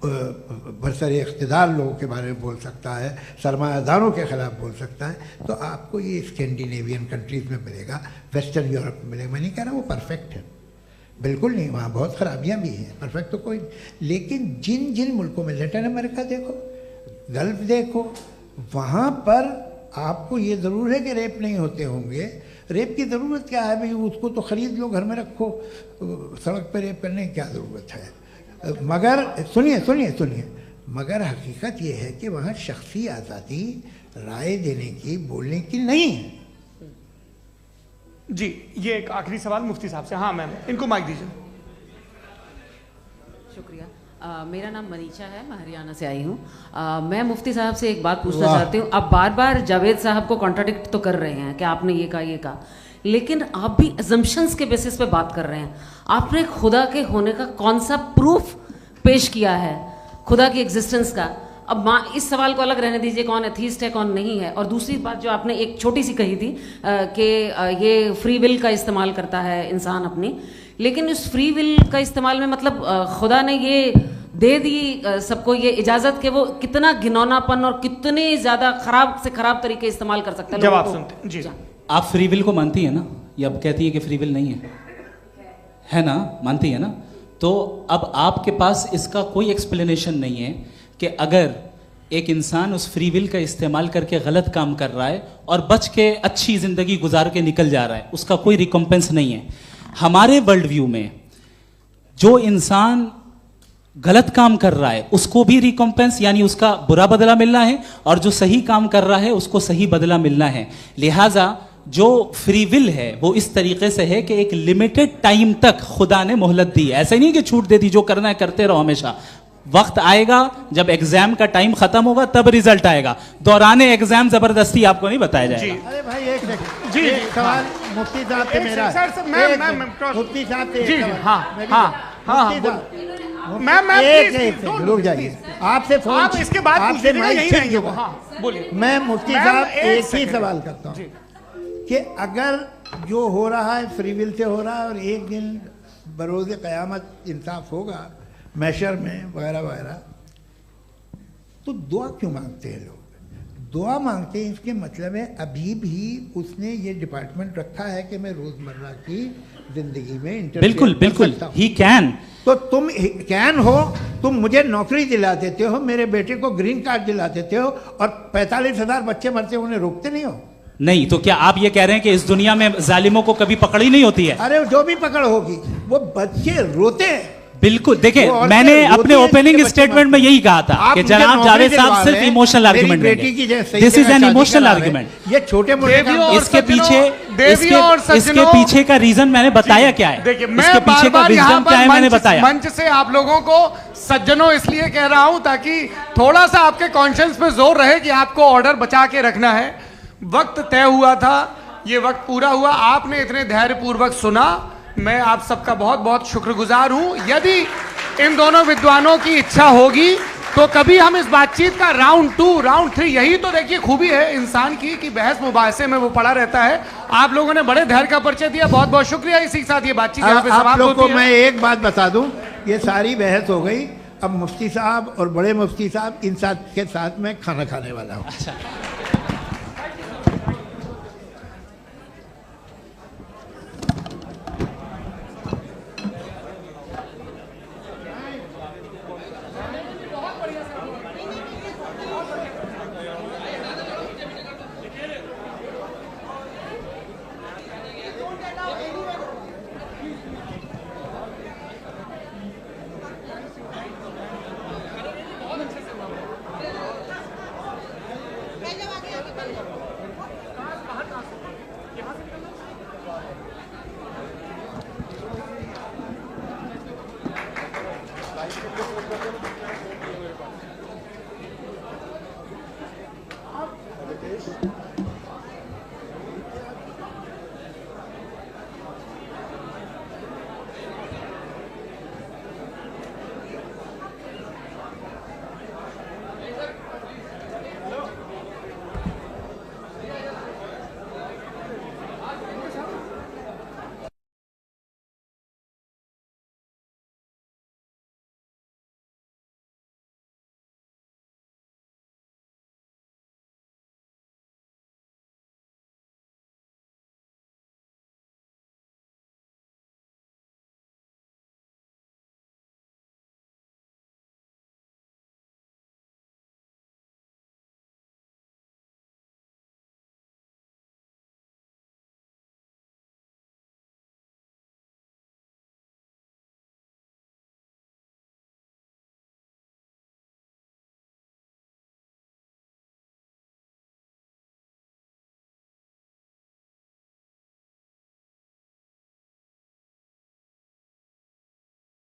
बरसरे इक़्तिदार लोगों के बारे में बोल सकता है, सरमायादारों के ख़िलाफ़ बोल सकता है। तो आपको ये स्कैंडिनेवियन कंट्रीज़ में मिलेगा, वेस्टर्न यूरोप में मिलेगा। मैं नहीं कह रहा वो परफेक्ट है, बिल्कुल नहीं, वहाँ बहुत ख़राबियाँ भी हैं, परफेक्ट तो कोई नहीं। लेकिन जिन जिन मुल्कों में, लैटिन अमेरिका देखो, गल्फ देखो, वहाँ पर आपको ये ज़रूर है कि रेप नहीं होते होंगे। रेप की ज़रूरत क्या है भाई? उसको तो ख़रीद लो, घर में रखो, सड़क पर रेप करने की क्या ज़रूरत है? मगर सुनिए, मगर हकीकत ये है कि वहाँ शख्सी आज़ादी राय देने की, बोलने की नहीं है। जी ये एक आखिरी सवाल मुफ्ती साहब से। हाँ मैम, इनको माइक दीजिए। शुक्रिया। मेरा नाम मनीषा है, मैं हरियाणा से आई हूँ। मैं मुफ्ती साहब से एक बात पूछना चाहती हूँ। आप बार बार जावेद साहब को कॉन्ट्राडिक्ट तो कर रहे हैं कि आपने ये कहा, लेकिन आप भी अजम्पशंस के बेसिस पे बात कर रहे हैं। आपने खुदा के होने का कौन सा प्रूफ पेश किया है, खुदा की एग्जिस्टेंस का? अब इस सवाल को अलग रहने दीजिए, कौन एथीस्ट है कौन नहीं है। और दूसरी बात जो आपने एक छोटी सी कही थी कि ये फ्री विल का इस्तेमाल करता है इंसान अपनी, लेकिन उस फ्री विल का इस्तेमाल में मतलब खुदा ने ये दे दी सबको ये इजाज़त कि वो कितना घिनौनापन और कितने ज़्यादा ख़राब से ख़राब तरीके इस्तेमाल कर सकता है। जवाब सुनते जी। आप फ्री विल को मानती है ना, या अब कहती है कि फ्री विल नहीं है ना? मानती है ना? तो अब आपके पास इसका कोई एक्सप्लेनेशन नहीं है कि अगर एक इंसान उस फ्री विल का इस्तेमाल करके गलत काम कर रहा है और बच के अच्छी ज़िंदगी गुजार के निकल जा रहा है, उसका कोई रिकम्पेंस नहीं है। हमारे वर्ल्ड व्यू में जो इंसान गलत काम कर रहा है उसको भी रिकॉम्पेंस यानी उसका बुरा बदला मिलना है, और जो सही काम कर रहा है उसको सही बदला मिलना है। लिहाजा जो फ्री विल है वो इस तरीके से है कि एक लिमिटेड टाइम तक खुदा ने मोहलत दी है। ऐसा नहीं कि छूट दे दी, जो करना है करते रहो हमेशा। वक्त आएगा जब एग्जाम का टाइम खत्म होगा तब रिजल्ट आएगा, दौराने एग्जाम जबरदस्ती आपको नहीं बताया जाएगा। अरे भाई एक सेकंड, जी सवाल मुफ्ती साहब से मेरा, मुफ्ती साहब से जी रुक जाइए, आपसे फोन, आप इसके बाद आपसे यही रहेंगे वो। हाँ बोलिए। मैं मुफ्ती साहब एक ही सवाल करता हूँ कि अगर जो हो रहा है फ्री विल से हो रहा है और एक दिन बरोज़ क़यामत इंसाफ होगा मैशर में वगैरह वगैरह, तो दुआ क्यों मांगते हैं लोग? दुआ मांगते हैं इसके मतलब है अभी भी उसने ये डिपार्टमेंट रखा है कि मैं रोजमर्रा की जिंदगी में बिल्कुल बिल्कुल ही कैन। तो तुम कैन हो, तुम मुझे नौकरी दिला देते हो, मेरे बेटे को ग्रीन कार्ड दिला देते हो, और 45,000 बच्चे मरते उन्हें रोकते नहीं हो। नहीं तो क्या आप ये कह रहे हैं कि इस दुनिया में जालिमों को कभी पकड़ ही नहीं होती है? अरे जो भी पकड़ होगी वो बच्चे रोते हैं। बिल्कुल, देखिए मैंने अपने ओपनिंग स्टेटमेंट में यही कहा था कि जनाब जावेद साहब सिर्फ इमोशनल आर्गुमेंट देंगे। This is an emotional argument. ये छोटे मोटे इसके पीछे का रीजन मैंने बताया क्या है, देखिए इसके पीछे का विजडम क्या है मैंने बताया। मंच से आप लोगों को सज्जनों इसलिए कह रहा हूं ताकि थोड़ा सा आपके कॉन्शियंस पे जोर रहे कि आपको ऑर्डर बचा के रखना है। वक्त तय हुआ था, ये वक्त पूरा हुआ, आपने इतने धैर्यपूर्वक सुना, मैं आप सबका बहुत बहुत शुक्रगुजार हूं। यदि इन दोनों विद्वानों की इच्छा होगी तो कभी हम इस बातचीत का राउंड 2, राउंड 3, यही तो देखिए खूबी है इंसान की कि बहस मुबाहसे में वो पड़ा रहता है। आप लोगों ने बड़े धैर्य का परिचय दिया, बहुत बहुत शुक्रिया। इसी के साथ ये बातचीत यहाँ पे समाप्त होती है। आप लोगों को मैं एक बात बता दूं, ये सारी बहस हो गई, अब मुफ्ती साहब और बड़े मुफ्ती साहब इन के साथ मैं खाना खाने वाला हूँ। अच्छा। Thank you.